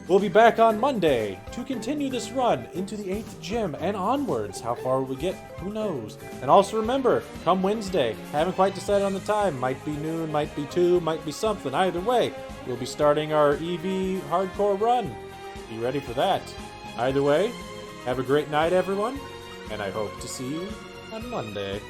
A: we'll be back on Monday to continue this run into the 8th gym and onwards. How far will we get? Who knows? And also remember, come Wednesday, haven't quite decided on the time. Might be noon, might be 2, might be something. Either way, we'll be starting our EV hardcore run. Be ready for that. Either way, have a great night, everyone, and I hope to see you on Monday.